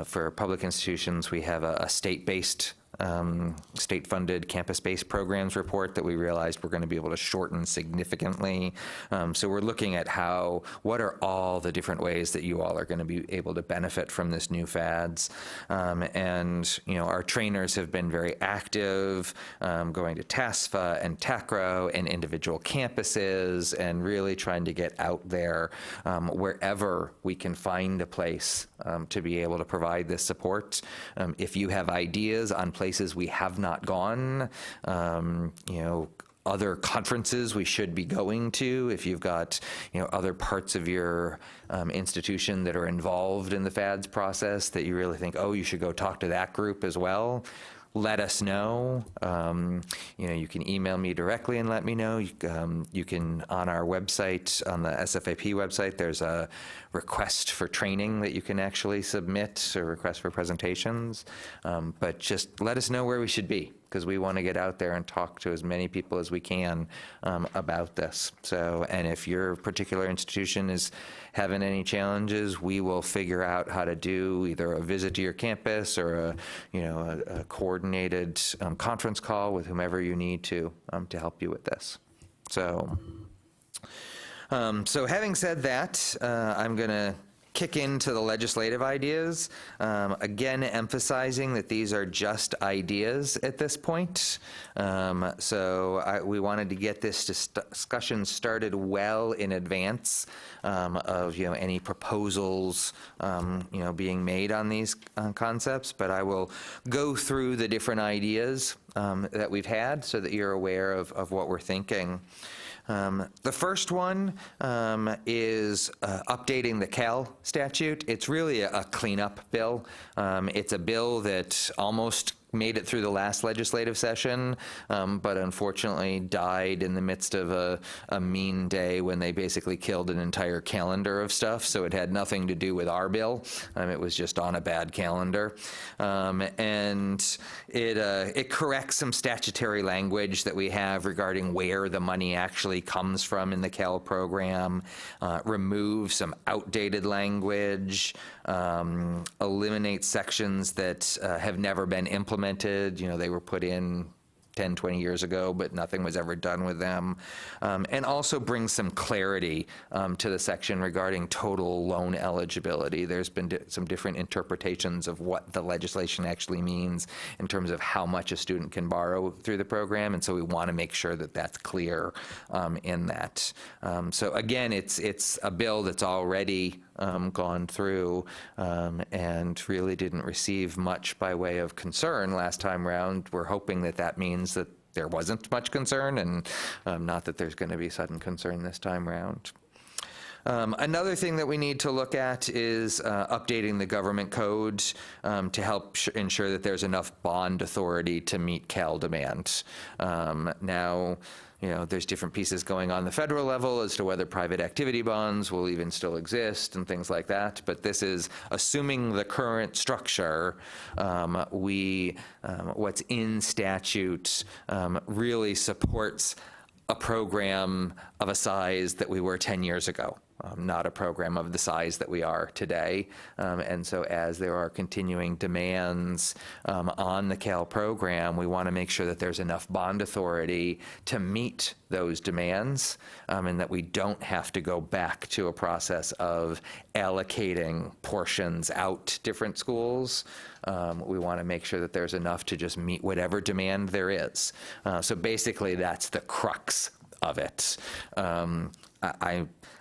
For public institutions, we have a state-based, state-funded campus-based programs report that we realized we're going to be able to shorten significantly. So we're looking at what are all the different ways that you all are going to be able to benefit from this new FADS. And our trainers have been very active, going to TASFA and TACRO and individual campuses, and really trying to get out there wherever we can find a place to be able to provide this support. If you have ideas on places we have not gone, other conferences we should be going to, if you've got other parts of your institution that are involved in the FADS process that you really think, oh, you should go talk to that group as well, let us know. You can email me directly and let me know. You can, on our website, on the SFAP website, there's a request for training that you can actually submit, or request for presentations. But just let us know where we should be, because we want to get out there and talk to as many people as we can about this. So, and if your particular institution is having any challenges, we will figure out how to do either a visit to your campus or a coordinated conference call with whomever you need to help you with this. So, having said that, I'm going to kick into the legislative ideas, again emphasizing that these are just ideas at this point. We wanted to get this discussion started well in advance of any proposals being made on these concepts. But I will go through the different ideas that we've had so that you're aware of what we're thinking. The first one is updating the Cal statute. It's really a cleanup bill. It's a bill that almost made it through the last legislative session, but unfortunately died in the midst of a mean day when they basically killed an entire calendar of stuff. So it had nothing to do with our bill. It was just on a bad calendar. And it corrects some statutory language that we have regarding where the money actually comes from in the Cal program, removes some outdated language, eliminates sections that have never been implemented. They were put in 10, 20 years ago, but nothing was ever done with them. And also brings some clarity to the section regarding total loan eligibility. There's been some different interpretations of what the legislation actually means in terms of how much a student can borrow through the program, and so we want to make sure that that's clear in that. So again, it's a bill that's already gone through and really didn't receive much by way of concern last time around. We're hoping that that means that there wasn't much concern, and not that there's going to be sudden concern this time around. Another thing that we need to look at is updating the government code to help ensure that there's enough bond authority to meet Cal demand. Now, there's different pieces going on the federal level as to whether private activity bonds will even still exist and things like that. But this is assuming the current structure. What's in statute really supports a program of a size that we were 10 years ago. not a program of the size that we are today. And so as there are continuing demands on the Cal program, we want to make sure that there's enough bond authority to meet those demands, and that we don't have to go back to a process of allocating portions out to different schools. We want to make sure that there's enough to just meet whatever demand there is. So basically, that's the crux of it.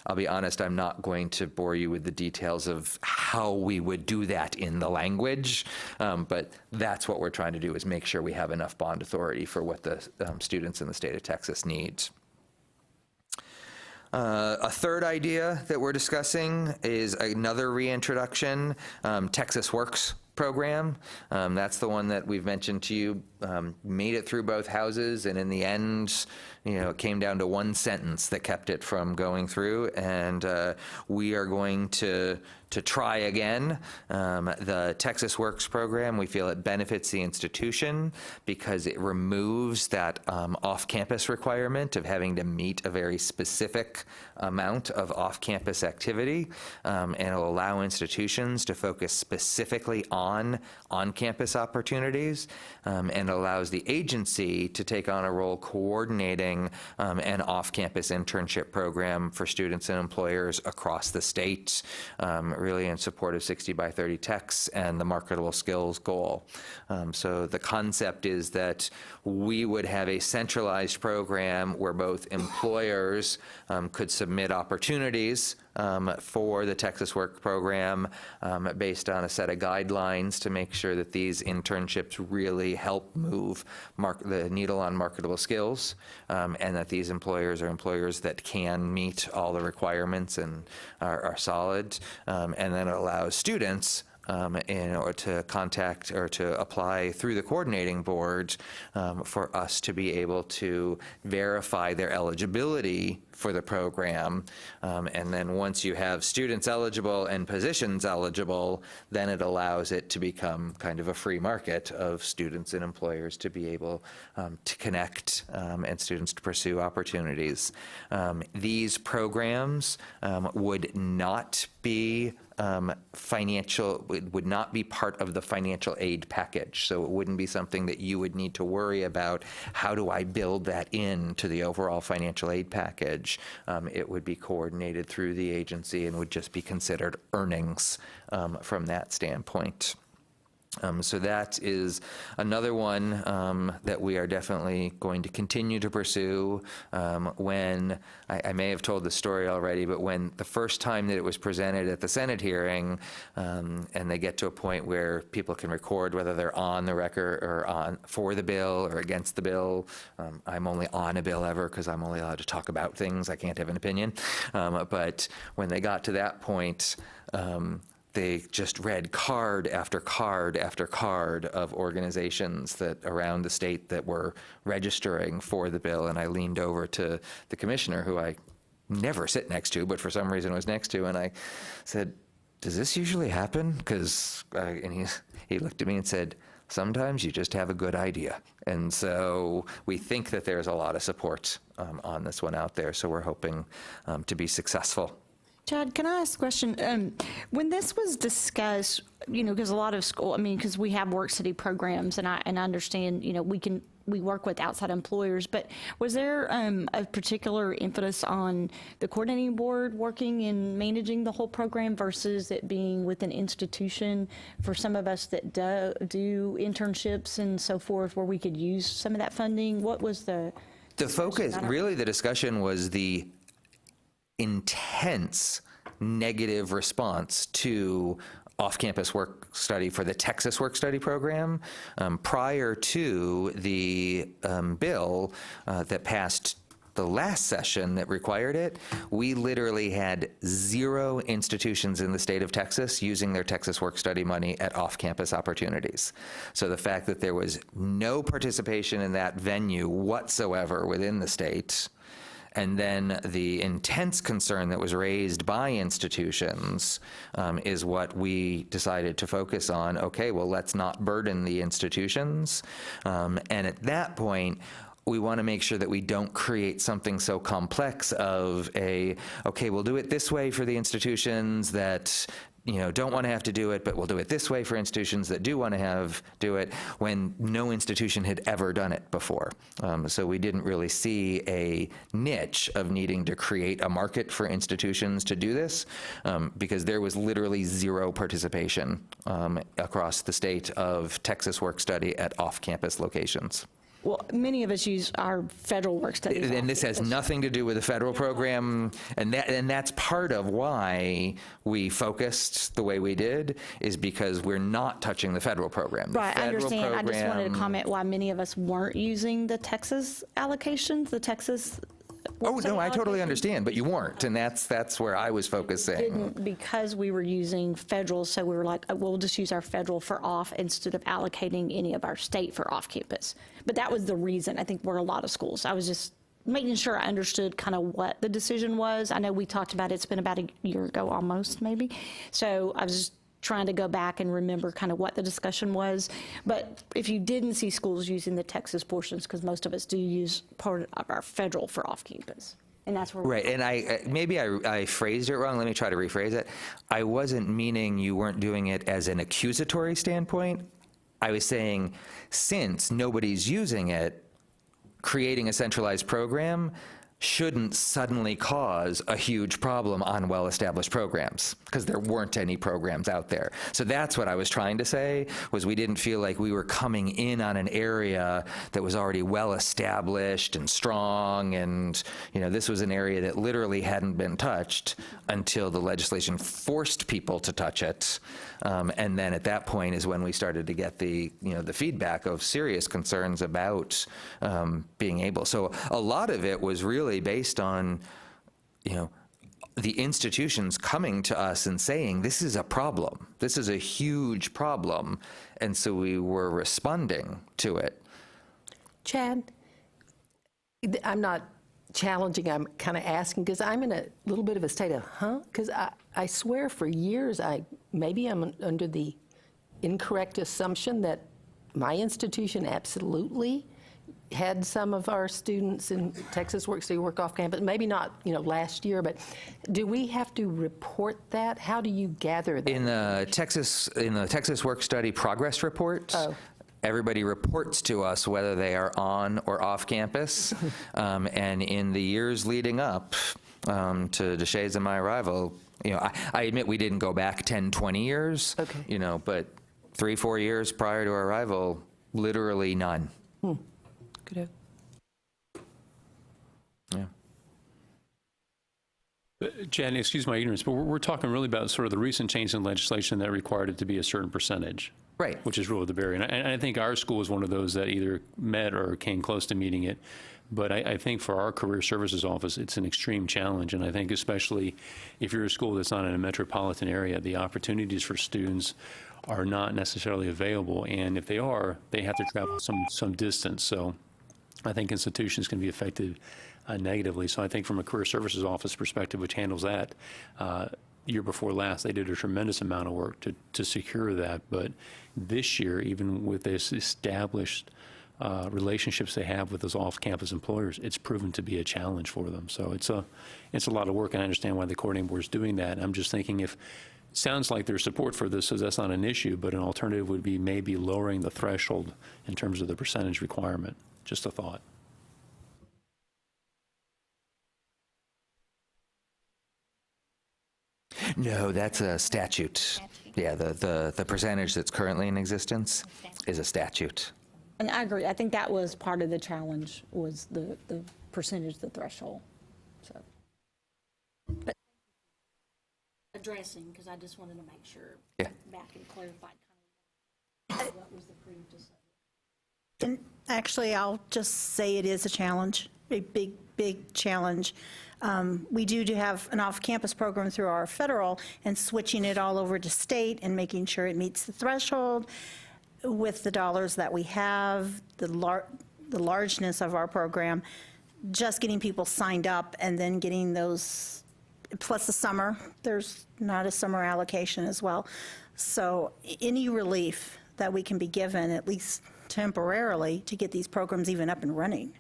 I'll be honest, I'm not going to bore you with the details of how we would do that in the language, but that's what we're trying to do, is make sure we have enough bond authority for what the students in the state of Texas need. A third idea that we're discussing is another reintroduction, Texas Works program. That's the one that we've mentioned to you, made it through both houses, and in the end, it came down to one sentence that kept it from going through, and we are going to try again. The Texas Works program, we feel it benefits the institution because it removes that off-campus requirement of having to meet a very specific amount of off-campus activity, and it'll allow institutions to focus specifically on on-campus opportunities, and allows the agency to take on a role coordinating an off-campus internship program for students and employers across the state, really in support of 60 by 30 techs and the marketable skills goal. So the concept is that we would have a centralized program where both employers could submit opportunities for the Texas Work program based on a set of guidelines to make sure that these internships really help move the needle on marketable skills, and that these employers are employers that can meet all the requirements and are solid, and then it allows students in order to contact or to apply through the coordinating board for us to be able to verify their eligibility for the program. And then once you have students eligible and positions eligible, then it allows it to become kind of a free market of students and employers to be able to connect and students to pursue opportunities. These programs would not be would not be part of the financial aid package. So it wouldn't be something that you would need to worry about, how do I build that into the overall financial aid package? It would be coordinated through the agency and would just be considered earnings from that standpoint. So that is another one that we are definitely going to continue to pursue. When, I may have told the story already, but when the first time that it was presented at the Senate hearing, and they get to a point where people can record whether they're on the record or on for the bill or against the bill. I'm only on a bill ever because I'm only allowed to talk about things. I can't have an opinion. But when they got to that point, they just read card after card after card of organizations that around the state that were registering for the bill. And I leaned over to the commissioner, who I never sit next to, but for some reason was next to, and I said, "Does this usually happen?" And he looked at me and said, "Sometimes you just have a good idea." And so we think that there's a lot of support on this one out there. So we're hoping to be successful. Chad, can I ask a question? When this was discussed, because a lot of because we have work study programs, and I understand, we work with outside employers, but was there a particular impetus on the coordinating board working and managing the whole program versus it being with an institution for some of us that do internships and so forth, where we could use some of that funding? What was the focus? Really, the discussion was the intense negative response to off-campus work study for the Texas Work Study program. Prior to the bill that passed the last session that required it, we literally had 0 institutions in the state of Texas using their Texas Work Study money at off-campus opportunities. So the fact that there was no participation in that venue whatsoever within the state, and then the intense concern that was raised by institutions is what we decided to focus on. Okay, well, let's not burden the institutions. And at that point, we want to make sure that we don't create something so complex of okay, we'll do it this way for the institutions that don't want to have to do it, but we'll do it this way for institutions that do want to do it, when no institution had ever done it before. So we didn't really see a niche of needing to create a market for institutions to do this, because there was literally zero participation across the state of Texas Work Study at off-campus locations. Well, many of us use our federal work studies. And this has nothing to do with the federal program, and that's part of why we focused the way we did, is because we're not touching the federal program. Right, I understand. I just wanted to comment why many of us weren't using the Texas allocations, the Texas. Oh, no, I totally understand, but you weren't, and that's where I was focusing. Didn't, because we were using federal, so we were like, we'll just use our federal for off instead of allocating any of our state for off campus. But that was the reason, I think, were a lot of schools. I was just making sure I understood kind of what the decision was. I know we talked about it, it's been about a year ago almost, maybe. So I was just trying to go back and remember kind of what the discussion was. But if you didn't see schools using the Texas portions, because most of us do use part of our federal for off-campus. And that's where right, and I phrased it wrong. Let me try to rephrase it. I wasn't meaning you weren't doing it as an accusatory standpoint. I was saying, since nobody's using it, creating a centralized program shouldn't suddenly cause a huge problem on well-established programs, because there weren't any programs out there. So that's what I was trying to say, was we didn't feel like we were coming in on an area that was already well-established and strong, and this was an area that literally hadn't been touched until the legislation forced people to touch it. And then at that point is when we started to get the feedback of serious concerns about being able. So a lot of it was really based on, the institutions coming to us and saying, this is a problem. This is a huge problem. And so we were responding to it. Chad, I'm not challenging, I'm kind of asking, because I'm in a little bit of a state of, because I swear for years, maybe I'm under the incorrect assumption that my institution absolutely had some of our students in Texas Work Study work off campus, maybe not, last year, but do we have to report that? How do you gather that? In the Texas Work Study progress report, everybody reports to us whether they are on or off campus. And in the years leading up to Deshaies and my arrival, I admit we didn't go back 10, 20 years, but 3-4 years prior to our arrival, literally none. Good. Yeah. Jan, excuse my ignorance, but we're talking really about sort of the recent change in legislation that required it to be a certain percentage. Right. Which is really the barrier. And I think our school is one of those that either met or came close to meeting it. But I think for our career services office, it's an extreme challenge. And I think especially if you're a school that's not in a metropolitan area, the opportunities for students are not necessarily available. And if they are, they have to travel some distance. So I think institutions can be affected negatively. So I think from a career services office perspective, which handles that, year before last, they did a tremendous amount of work to secure that. But this year, even with this established relationships they have with those off-campus employers, it's proven to be a challenge for them. So it's a lot of work, and I understand why the coordinating board is doing that. I'm just thinking, if sounds like there's support for this, so that's not an issue, but an alternative would be maybe lowering the threshold in terms of the percentage requirement. Just a thought. No, that's a statute. Yeah, the percentage that's currently in existence is a statute. And I agree. I think that was part of the challenge, was the percentage, the threshold. So, but addressing, because I just wanted to make sure back and clarified kind of what was approved as. And actually, I'll just say it is a challenge, a big challenge. We do have an off-campus program through our federal, and switching it all over to state and making sure it meets the threshold with the dollars that we have, the largeness of our program, just getting people signed up and then getting those, plus the summer, there's not a summer allocation as well. So any relief that we can be given, at least temporarily, to get these programs even up and running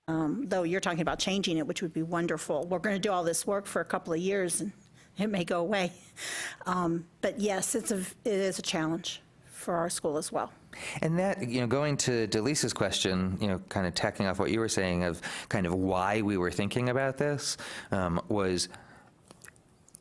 though you're talking about changing it, which would be wonderful. We're going to do all this work for a couple of years, and it may go away. But yes, it is a challenge for our school as well. And that, going to Delisa's question, kind of tacking off what you were saying of kind of why we were thinking about this, was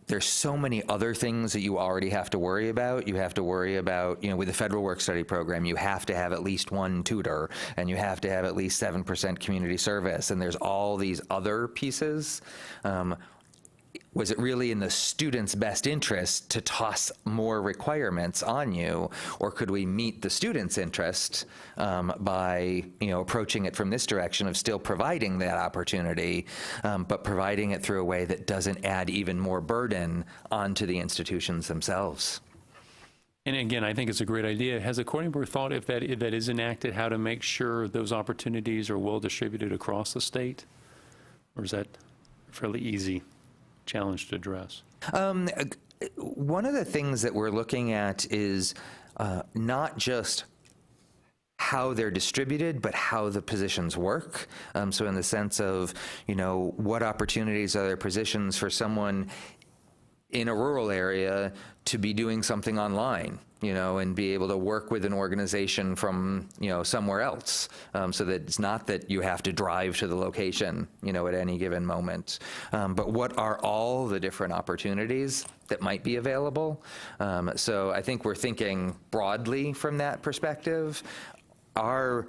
there's so many other things that you already have to worry about. You have to worry about, with the federal work-study program, you have to have at least one tutor, and you have to have at least 7% community service, and there's all these other pieces. Was it really in the student's best interest to toss more requirements on you, or could we meet the student's interest by approaching it from this direction of still providing that opportunity, but providing it through a way that doesn't add even more burden onto the institutions themselves? And again, I think it's a great idea. Has the coordinating board thought, if that is enacted, how to make sure those opportunities are well distributed across the state? Or is that a fairly easy challenge to address? One of the things that we're looking at is not just how they're distributed, but how the positions work. So in the sense of, what opportunities are there positions for someone in a rural area to be doing something online, and be able to work with an organization from, somewhere else, so that it's not that you have to drive to the location, at any given moment. But what are all the different opportunities that might be available? So I think we're thinking broadly from that perspective. The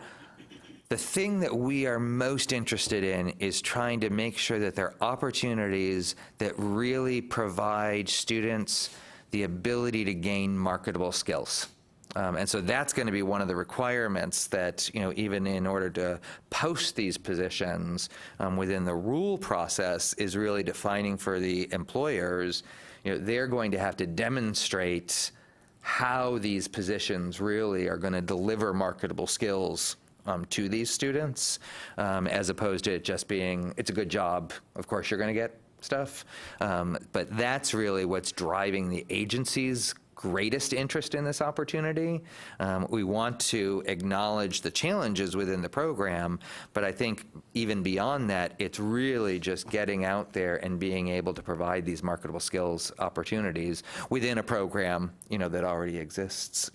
thing that we are most interested in is trying to make sure that there are opportunities that really provide students the ability to gain marketable skills. And so that's going to be one of the requirements that, even in order to post these positions within the rule process, is really defining for the employers, they're going to have to demonstrate how these positions really are going to deliver marketable skills to these students, as opposed to it just being, it's a good job, of course you're going to get stuff. But that's really what's driving the agency's greatest interest in this opportunity. We want to acknowledge the challenges within the program, but I think even beyond that, it's really just getting out there and being able to provide these marketable skills opportunities within a program, that already exists,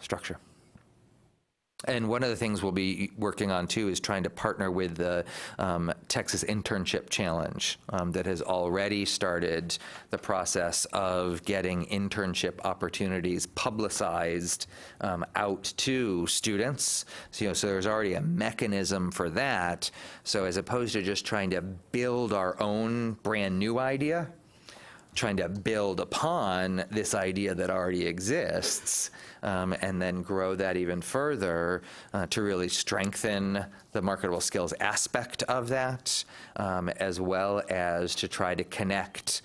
structure. And one of the things we'll be working on, too, is trying to partner with the Texas Internship Challenge that has already started the process of getting internship opportunities publicized out to students. So, so there's already a mechanism for that. So as opposed to just trying to build our own brand new idea, trying to build upon this idea that already exists, and then grow that even further to really strengthen the marketable skills aspect of that, as well as to try to connect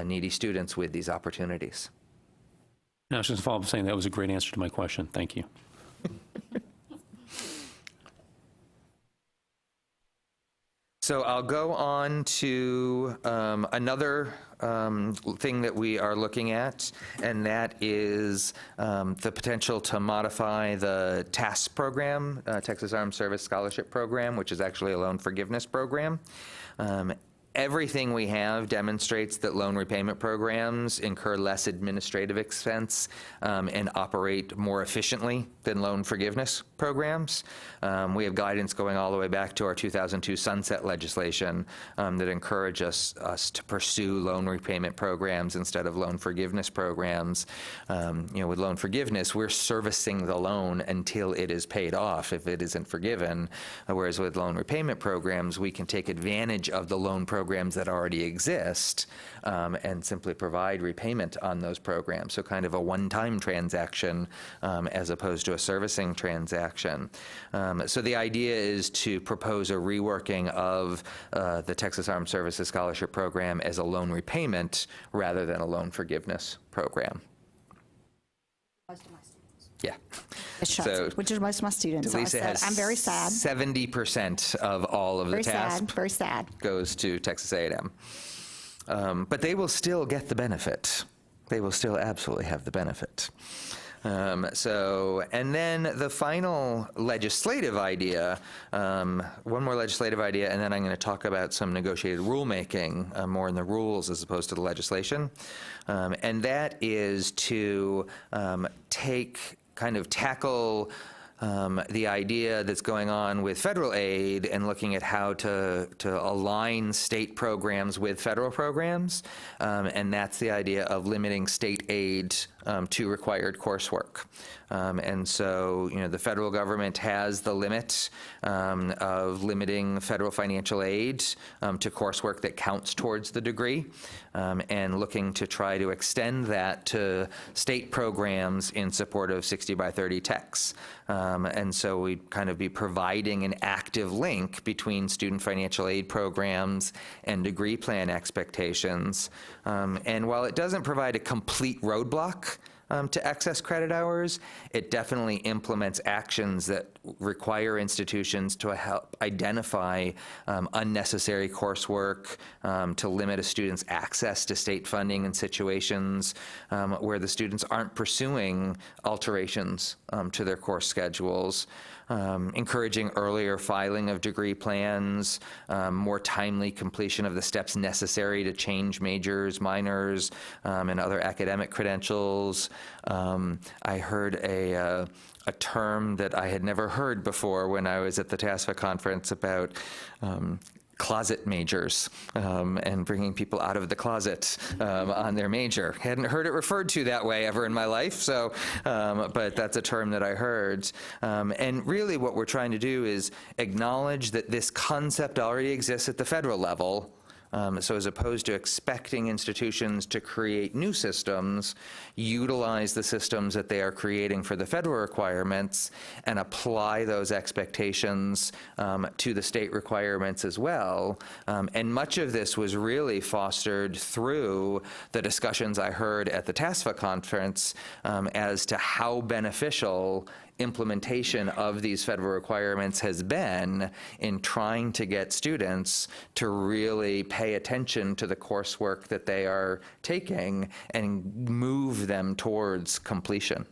needy students with these opportunities. No, I was just follow up saying that was a great answer to my question. Thank you. So I'll go on to another thing that we are looking at, and that is the potential to modify the TASS program, Texas Armed Service Scholarship Program, which is actually a loan forgiveness program. Everything we have demonstrates that loan repayment programs incur less administrative expense and operate more efficiently than loan forgiveness programs. We have guidance going all the way back to our 2002 sunset legislation that encourage us to pursue loan repayment programs instead of loan forgiveness programs. With loan forgiveness, we're servicing the loan until it is paid off if it isn't forgiven, whereas with loan repayment programs, we can take advantage of the loan programs that already exist and simply provide repayment on those programs. So kind of a one-time transaction as opposed to a servicing transaction. So the idea is to propose a reworking of the Texas Armed Services Scholarship Program as a loan repayment rather than a loan forgiveness program. Yeah. So, which is most of my students. So I said, I'm very sad. 70% of all of the TASP very sad. goes to Texas A&M. But they will still get the benefit. They will still absolutely have the benefit. And then the final legislative idea, one more legislative idea, and then I'm going to talk about some negotiated rulemaking, more in the rules as opposed to the legislation. And that is to tackle the idea that's going on with federal aid and looking at how to align state programs with federal programs. And that's the idea of limiting state aid to required coursework. And so, the federal government has the limit of limiting federal financial aid to coursework that counts towards the degree, and looking to try to extend that to state programs in support of 60 by 30 techs. And so we'd kind of be providing an active link between student financial aid programs and degree plan expectations. And while it doesn't provide a complete roadblock to excess credit hours, it definitely implements actions that require institutions to help identify unnecessary coursework, to limit a student's access to state funding in situations where the students aren't pursuing alterations to their course schedules. Encouraging earlier filing of degree plans, more timely completion of the steps necessary to change majors, minors, and other academic credentials. I heard a term that I had never heard before when I was at the TASFA conference about closet majors, and bringing people out of the closet on their major. Hadn't heard it referred to that way ever in my life, so, but that's a term that I heard. And really what we're trying to do is acknowledge that this concept already exists at the federal level. So as opposed to expecting institutions to create new systems, utilize the systems that they are creating for the federal requirements and apply those expectations to the state requirements as well. And much of this was really fostered through the discussions I heard at the TASFA conference as to how beneficial implementation of these federal requirements has been in trying to get students to really pay attention to the coursework that they are taking and move them towards completion.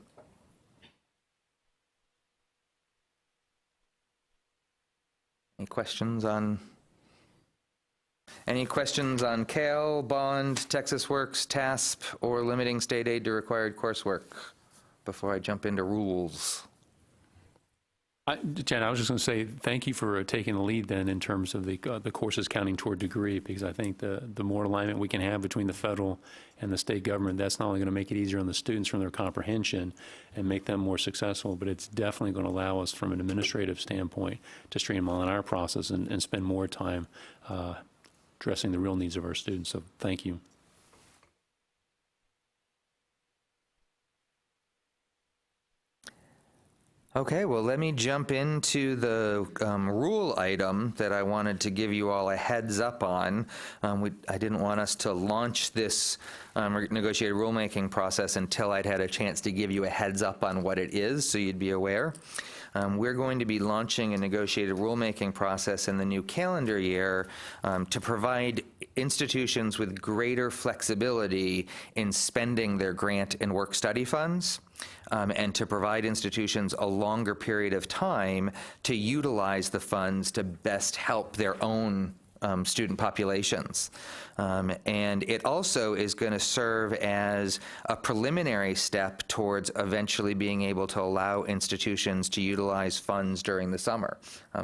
Any questions on CALE, Bond, Texas Works, TASP, or limiting state aid to required coursework before I jump into rules? Jen, I was just going to say thank you for taking the lead then in terms of the courses counting toward degree, because I think the more alignment we can have between the federal and the state government, that's not only going to make it easier on the students from their comprehension and make them more successful, but it's definitely going to allow us from an administrative standpoint to streamline our process and spend more time addressing the real needs of our students. So thank you. Okay, well, let me jump into the rule item that I wanted to give you all a heads up on. I didn't want us to launch this negotiated rulemaking process until I'd had a chance to give you a heads up on what it is, so you'd be aware. We're going to be launching a negotiated rulemaking process in the new calendar year to provide institutions with greater flexibility in spending their grant and work study funds. And to provide institutions a longer period of time to utilize the funds to best help their own student populations. And it also is going to serve as a preliminary step towards eventually being able to allow institutions to utilize funds during the summer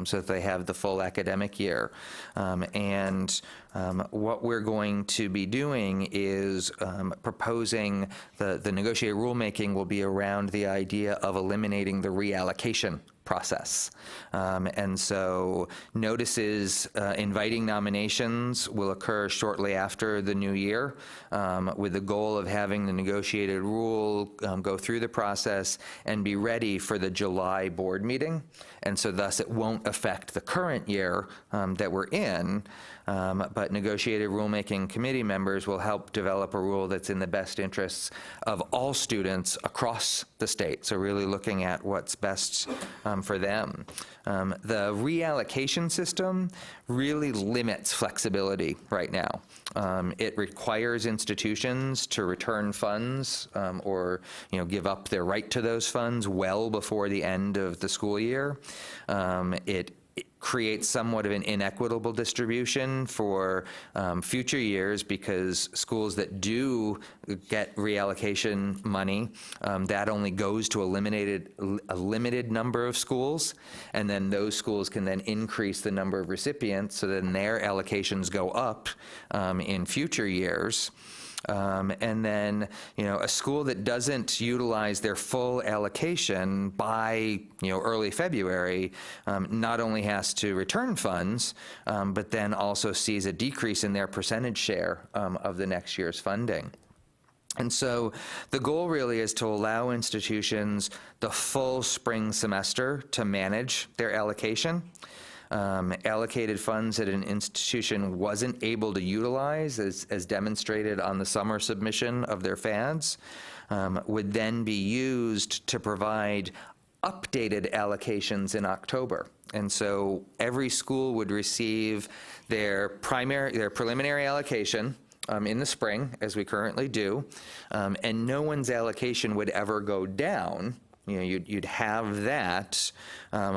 so that they have the full academic year. What we're going to be doing is proposing the negotiated rulemaking will be around the idea of eliminating the reallocation process. And so notices inviting nominations will occur shortly after the new year with the goal of having the negotiated rule go through the process and be ready for the July board meeting. And so thus it won't affect the current year that we're in. But negotiated rulemaking committee members will help develop a rule that's in the best interests of all students across the state. So really looking at what's best for them. The reallocation system really limits flexibility right now. It requires institutions to return funds or give up their right to those funds well before the end of the school year. It creates somewhat of an inequitable distribution for future years, because schools that do get reallocation money, that only goes to a limited number of schools, and then those schools can then increase the number of recipients, so then their allocations go up in future years. And then, a school that doesn't utilize their full allocation by, early February, not only has to return funds, but then also sees a decrease in their percentage share of the next year's funding. And so the goal really is to allow institutions the full spring semester to manage their allocation. Allocated funds that an institution wasn't able to utilize, as demonstrated on the summer submission of their FADs, would then be used to provide updated allocations in October. And so every school would receive their preliminary allocation in the spring, as we currently do, and no one's allocation would ever go down. You'd have that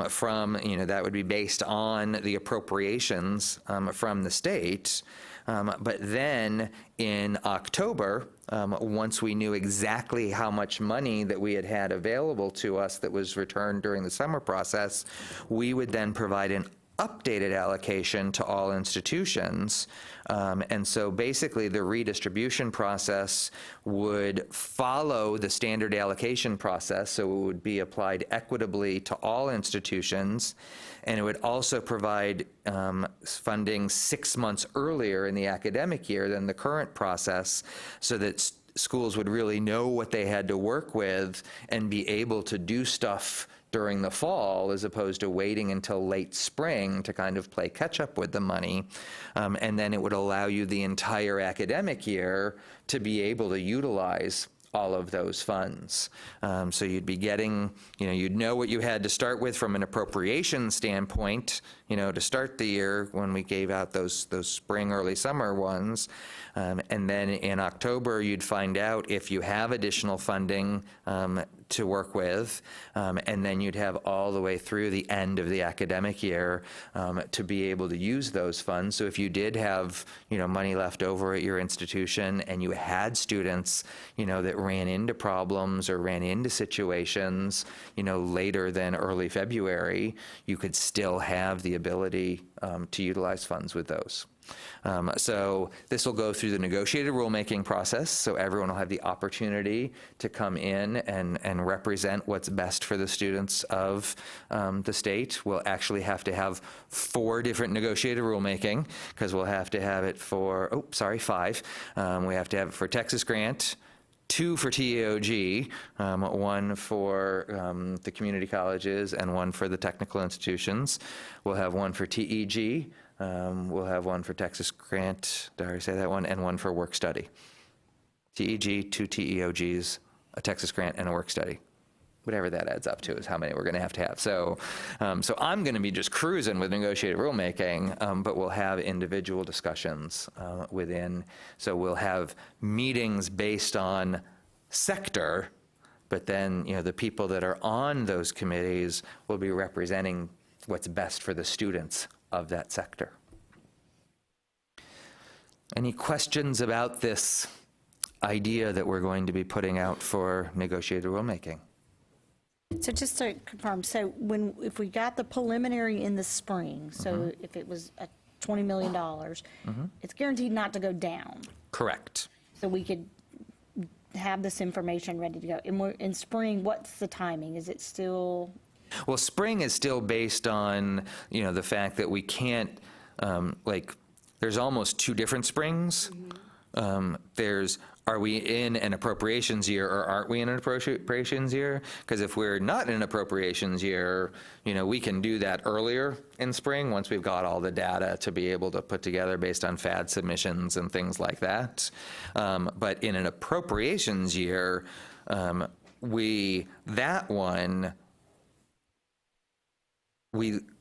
from, that would be based on the appropriations from the state. But then in October, once we knew exactly how much money that we had available to us that was returned during the summer process, we would then provide an updated allocation to all institutions. And so basically the redistribution process would follow the standard allocation process, so it would be applied equitably to all institutions, and it would also provide funding 6 months earlier in the academic year than the current process, so that schools would really know what they had to work with and be able to do stuff during the fall, as opposed to waiting until late spring to kind of play catch up with the money. And then it would allow you the entire academic year to be able to utilize all of those funds. So you'd be getting, you'd know what you had to start with from an appropriation standpoint, to start the year when we gave out those spring, early summer ones. And then in October, you'd find out if you have additional funding to work with, and then you'd have all the way through the end of the academic year to be able to use those funds. So if you did have, money left over at your institution, and you had students, that ran into problems or ran into situations, later than early February, you could still have the ability to utilize funds with those. So this will go through the negotiated rulemaking process, so everyone will have the opportunity to come in and represent what's best for the students of the state. We'll actually have to have 4 different negotiated rulemaking, because we'll have to have it for, 5. We have to have it for Texas Grant, 2 for TEOG, 1 for the community colleges, and 1 for the technical institutions. We'll have 1 for TEG. We'll have 1 for Texas Grant, did I already say that one? And 1 for work study. TEG, 2 TEOGs, a Texas Grant, and a work study. Whatever that adds up to is how many we're going to have. So I'm going to be just cruising with negotiated rulemaking, but we'll have individual discussions within. So we'll have meetings based on sector, but then the people that are on those committees will be representing what's best for the students of that sector. Any questions about this idea that we're going to be putting out for negotiated rulemaking? So just to confirm, so if we got the preliminary in the spring, so if it was $20 million, it's guaranteed not to go down. Correct. So we could have this information ready to go. In spring, what's the timing? Is it still? Well, spring is still based on, the fact that we can't, there's almost 2 different springs. Are we in an appropriations year or aren't we in an appropriations year? Because if we're not in an appropriations year, we can do that earlier in spring once we've got all the data to be able to put together based on FAD submissions and things like that. But in an appropriations year, we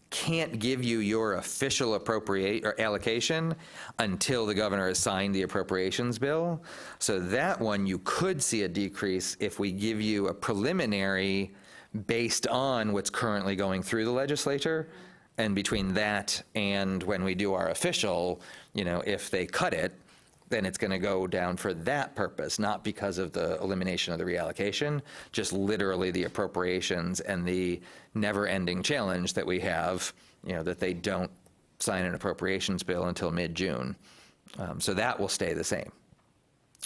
can't give you your official allocation until the governor has signed the appropriations bill. So that one, you could see a decrease if we give you a preliminary based on what's currently going through the legislature. And between that and when we do our official, if they cut it, then it's going to go down for that purpose, not because of the elimination of the reallocation, just literally the appropriations and the never-ending challenge that we have, that they don't sign an appropriations bill until mid-June. So that will stay the same.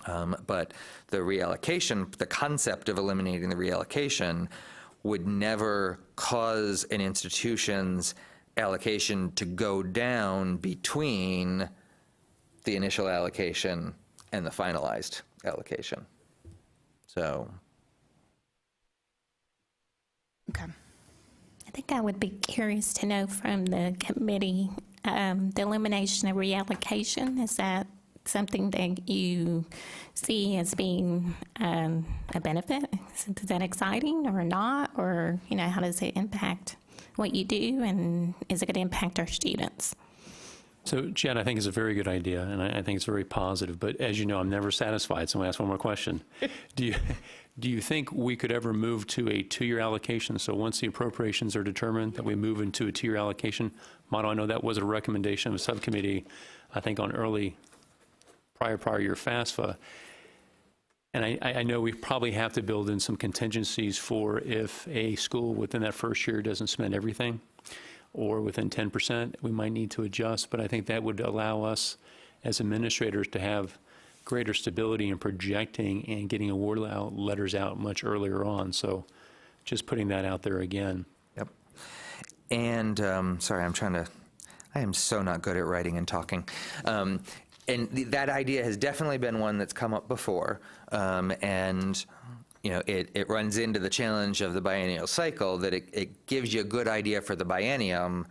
But the reallocation, the concept of eliminating the reallocation would never cause an institution's allocation to go down between the initial allocation and the finalized allocation. So. Okay. I think I would be curious to know from the committee, the elimination of reallocation, is that something that you see as being a benefit? Is that exciting or not? Or, how does it impact what you do, and is it going to impact our students? So, Chad, I think it's a very good idea, and I think it's very positive. But as you know, I'm never satisfied, so I'm going to ask one more question. Do you think we could ever move to a 2-year allocation? So once the appropriations are determined, that we move into a 2-year allocation model? I know that was a recommendation of a subcommittee, I think, on prior year FAFSA. And I know we probably have to build in some contingencies for if a school within that first year doesn't spend everything, or within 10%, we might need to adjust. But I think that would allow us as administrators to have greater stability in projecting and getting award letters out much earlier on. So just putting that out there again. Yep. And sorry, I am so not good at writing and talking. And that idea has definitely been one that's come up before. And it runs into the challenge of the biennial cycle, that it gives you a good idea for the biennium,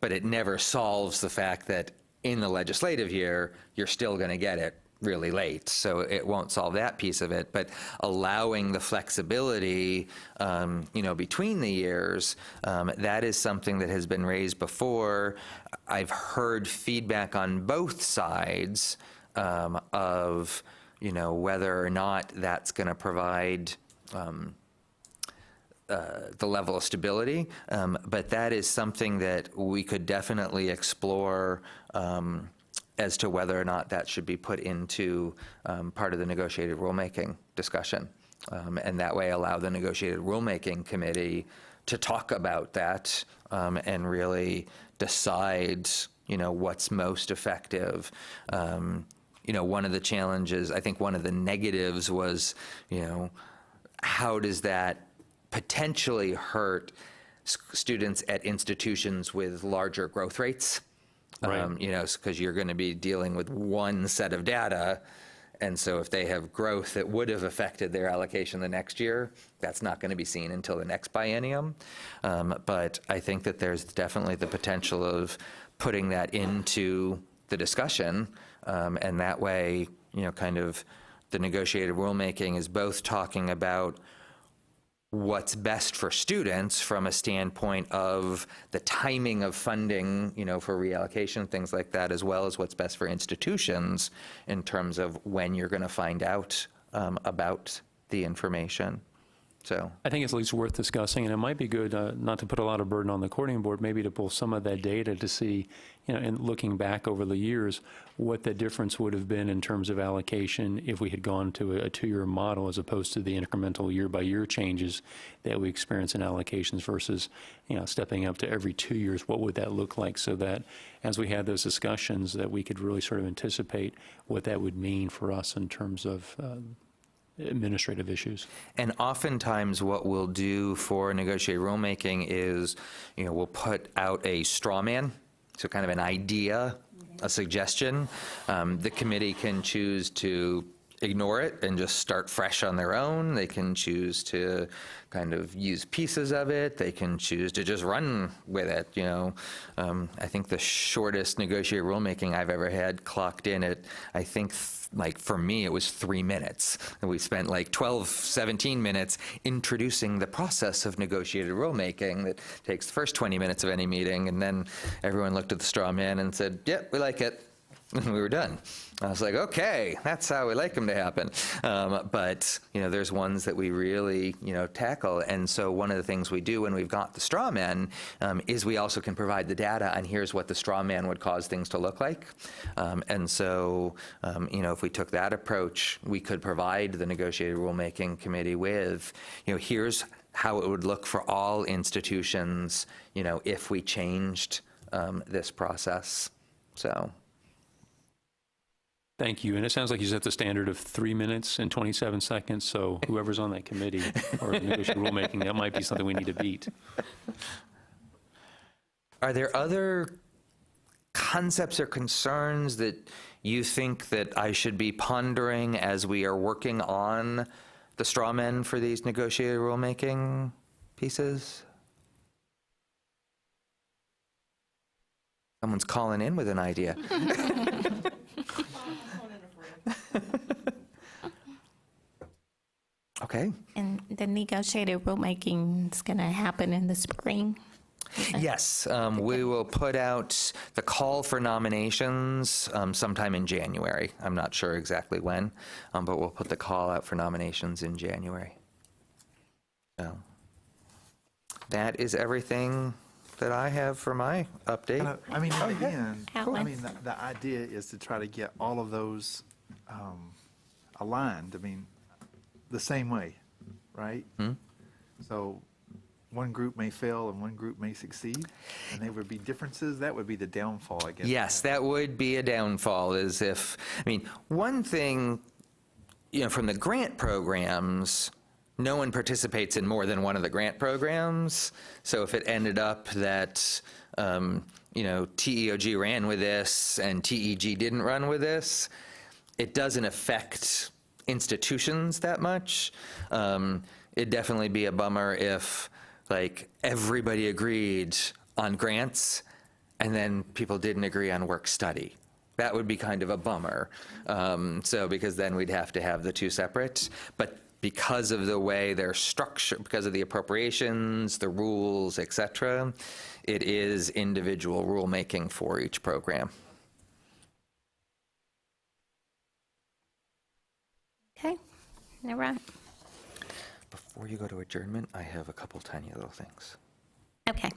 but it never solves the fact that in the legislative year, you're still going to get it really late. So it won't solve that piece of it, but allowing the flexibility, between the years, that is something that has been raised before. I've heard feedback on both sides of whether or not that's going to provide the level of stability. But that is something that we could definitely explore as to whether or not that should be put into part of the negotiated rulemaking discussion. And that way allow the negotiated rulemaking committee to talk about that and really decide, what's most effective. One of the challenges, I think one of the negatives was, how does that potentially hurt students at institutions with larger growth rates? Right. Because you're going to be dealing with one set of data. And so if they have growth that would have affected their allocation the next year, that's not going to be seen until the next biennium. But I think that there's definitely the potential of putting that into the discussion. And that way, kind of the negotiated rulemaking is both talking about what's best for students from a standpoint of the timing of funding, for reallocation, things like that, as well as what's best for institutions in terms of when you're going to find out about the information. So I think it's at least worth discussing, and it might be good not to put a lot of burden on the coordinating board, maybe to pull some of that data to see, and looking back over the years, what the difference would have been in terms of allocation if we had gone to a 2-year model as opposed to the incremental year-by-year changes that we experience in allocations versus, stepping up to every 2 years. What would that look like, so that as we had those discussions, that we could really sort of anticipate what that would mean for us in terms of administrative issues. And oftentimes what we'll do for negotiated rulemaking is, we'll put out a straw man, so kind of an idea a suggestion. The committee can choose to ignore it and just start fresh on their own. They can choose to kind of use pieces of it. They can choose to just run with it, you know. I think the shortest negotiated rulemaking I've ever had clocked in at, I think, like for me, it was 3 minutes. And we spent like 12, 17 minutes introducing the process of negotiated rulemaking that takes the first 20 minutes of any meeting. And then everyone looked at the straw man and said, yep, we like it. And we were done. I was like, okay, that's how we like them to happen. But, you know, there's ones that we really, you know, tackle. And so one of the things we do when we've got the straw man is we also can provide the data on here's what the straw man would cause things to look like. And so, you know, if we took that approach, we could provide the negotiated rulemaking committee with, you know, here's how it would look for all institutions, you know, if we changed this process. So. Thank you. And it sounds like you set the standard of 3 minutes and 27 seconds, so whoever's on that committee or negotiated rulemaking, that might be something we need to beat. Are there other concepts or concerns that you think that I should be pondering as we are working on the straw men for these negotiated rulemaking pieces? Someone's calling in with an idea. Okay. And the negotiated rulemaking is going to happen in the spring? Yes, we will put out the call for nominations sometime in January. I'm not sure exactly when, but we'll put the call out for nominations in January. So that is everything that I have for my update. I mean, in the end, Alan. I mean, the idea is to try to get all of those aligned. I mean, the same way, right? So one group may fail and one group may succeed, and there would be differences. That would be the downfall, I guess. Yes, that would be a downfall, is if, I mean, one thing, you know, from the grant programs, no one participates in more than one of the grant programs. So if it ended up that, you know, TEOG ran with this and TEG didn't run with this, it doesn't affect institutions that much. It'd definitely be a bummer if, like, everybody agreed on grants and then people didn't agree on work study. That would be kind of a bummer. So because then we'd have to have the two separate. But because of the way they're structured, because of the appropriations, the rules, et cetera, it is individual rulemaking for each program. Okay, all right. Before you go to adjournment, I have a couple tiny little things. Okay.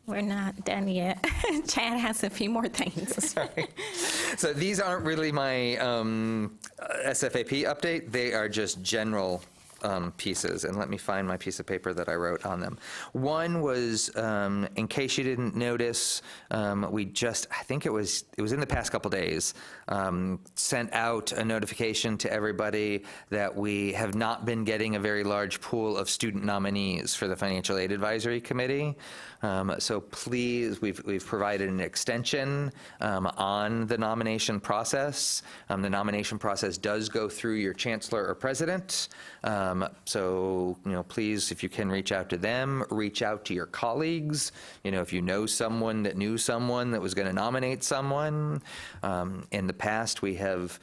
We're not done yet. Chad has a few more things. Sorry. So these aren't really my SFAP update. They are just general pieces. And let me find my piece of paper that I wrote on them. One was, in case you didn't notice, we just, I think it was in the past couple days, sent out a notification to everybody that we have not been getting a very large pool of student nominees for the Financial Aid Advisory Committee. So please, we've provided an extension on the nomination process. The nomination process does go through your chancellor or president. So, you know, please, if you can reach out to them, reach out to your colleagues. You know, if you know someone that knew someone that was going to nominate someone. In the past, we have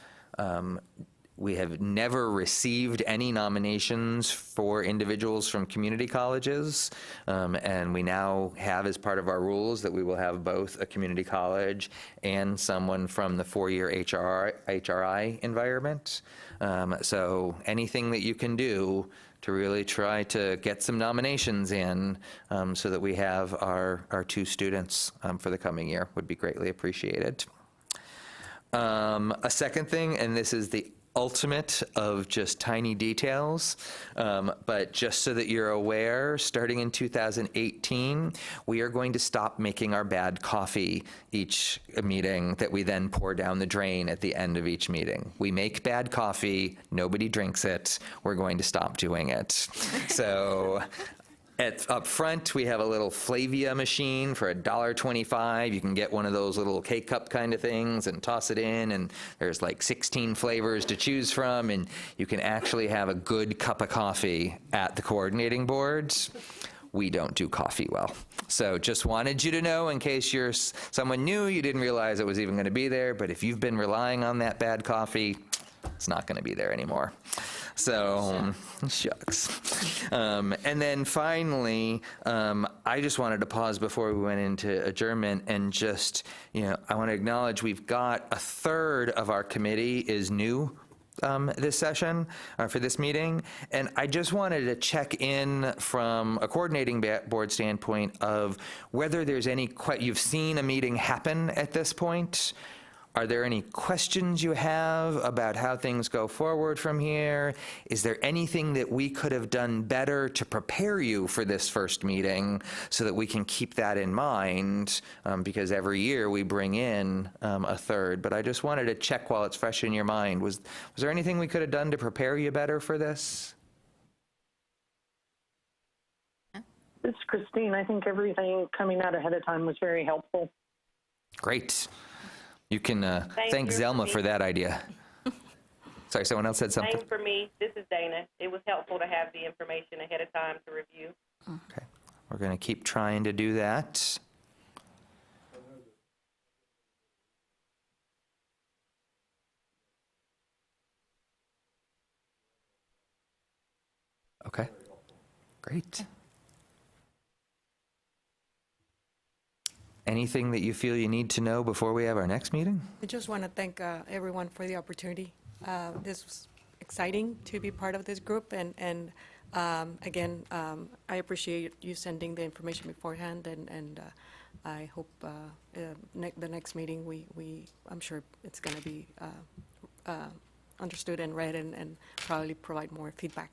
never received any nominations for individuals from community colleges, and we now have as part of our rules that we will have both a community college and someone from the four-year HRI environment. So anything that you can do to really try to get some nominations in so that we have our two students for the coming year would be greatly appreciated. A second thing, and this is the ultimate of just tiny details, but just so that you're aware, starting in 2018, we are going to stop making our bad coffee each meeting that we then pour down the drain at the end of each meeting. We make bad coffee, nobody drinks it, we're going to stop doing it. So Up front, we have a little Flavia machine for $1.25. You can get one of those little K-cup kind of things and toss it in, and there's like 16 flavors to choose from, and you can actually have a good cup of coffee at the coordinating boards. We don't do coffee well. So just wanted you to know, in case you're someone new, you didn't realize it was even going to be there, but if you've been relying on that bad coffee, it's not going to be there anymore. So, shucks. And then finally, I just wanted to pause before we went into adjournment and just, I want to acknowledge we've got a third of our committee is new this session, for this meeting. And I just wanted to check in from a coordinating board standpoint of whether there's any, you've seen a meeting happen at this point. Are there any questions you have about how things go forward from here? Is there anything that we could have done better to prepare you for this first meeting so that we can keep that in mind? Because every year we bring in a third. But I just wanted to check while it's fresh in your mind. Was there anything we could have done to prepare you better for this? It's Christine. I think everything coming out ahead of time was very helpful. Great. You can thank Zelma for that idea. Sorry, someone else said something? Same for me. This is Dana. It was helpful to have the information ahead of time to review. Okay. We're going to keep trying to do that. Okay. Great. Anything that you feel you need to know before we have our next meeting? I just want to thank everyone for the opportunity. This was exciting to be part of this group, and again, I appreciate you sending the information beforehand, and I hope the next meeting, I'm sure it's going to be understood and read, and probably provide more feedback.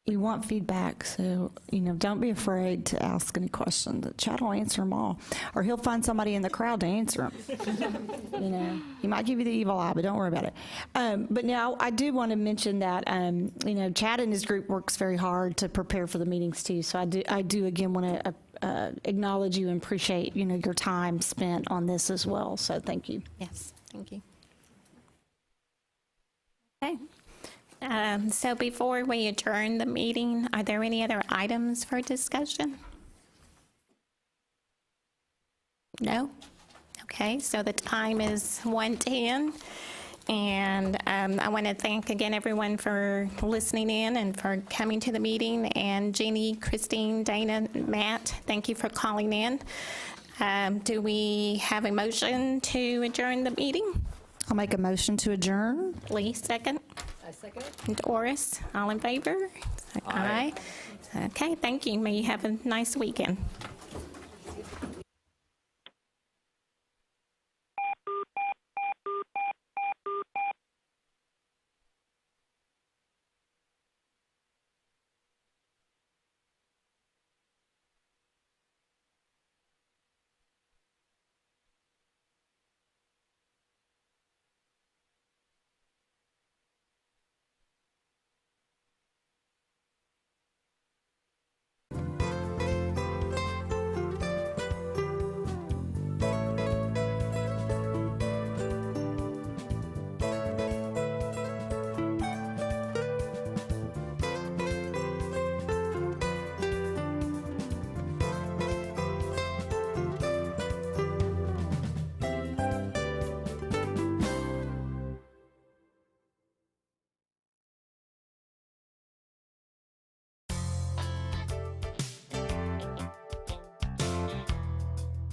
You want feedback, so, don't be afraid to ask any questions. Chad will answer them all, or he'll find somebody in the crowd to answer them. He might give you the evil eye, but don't worry about it. But now, I do want to mention that, Chad and his group works very hard to prepare for the meetings, too. So I do again want to acknowledge you and appreciate, your time spent on this as well. So thank you. Yes, thank you. Okay. So before we adjourn the meeting, are there any other items for discussion? No? Okay, so the time is 1:10, and I want to thank again everyone for listening in and for coming to the meeting, and Jeannie, Christine, Dana, Matt, thank you for calling in. Do we have a motion to adjourn the meeting? I'll make a motion to adjourn. Lee, second. I second. Doris, all in favor? Aye. Okay, thank you. May you have a nice weekend.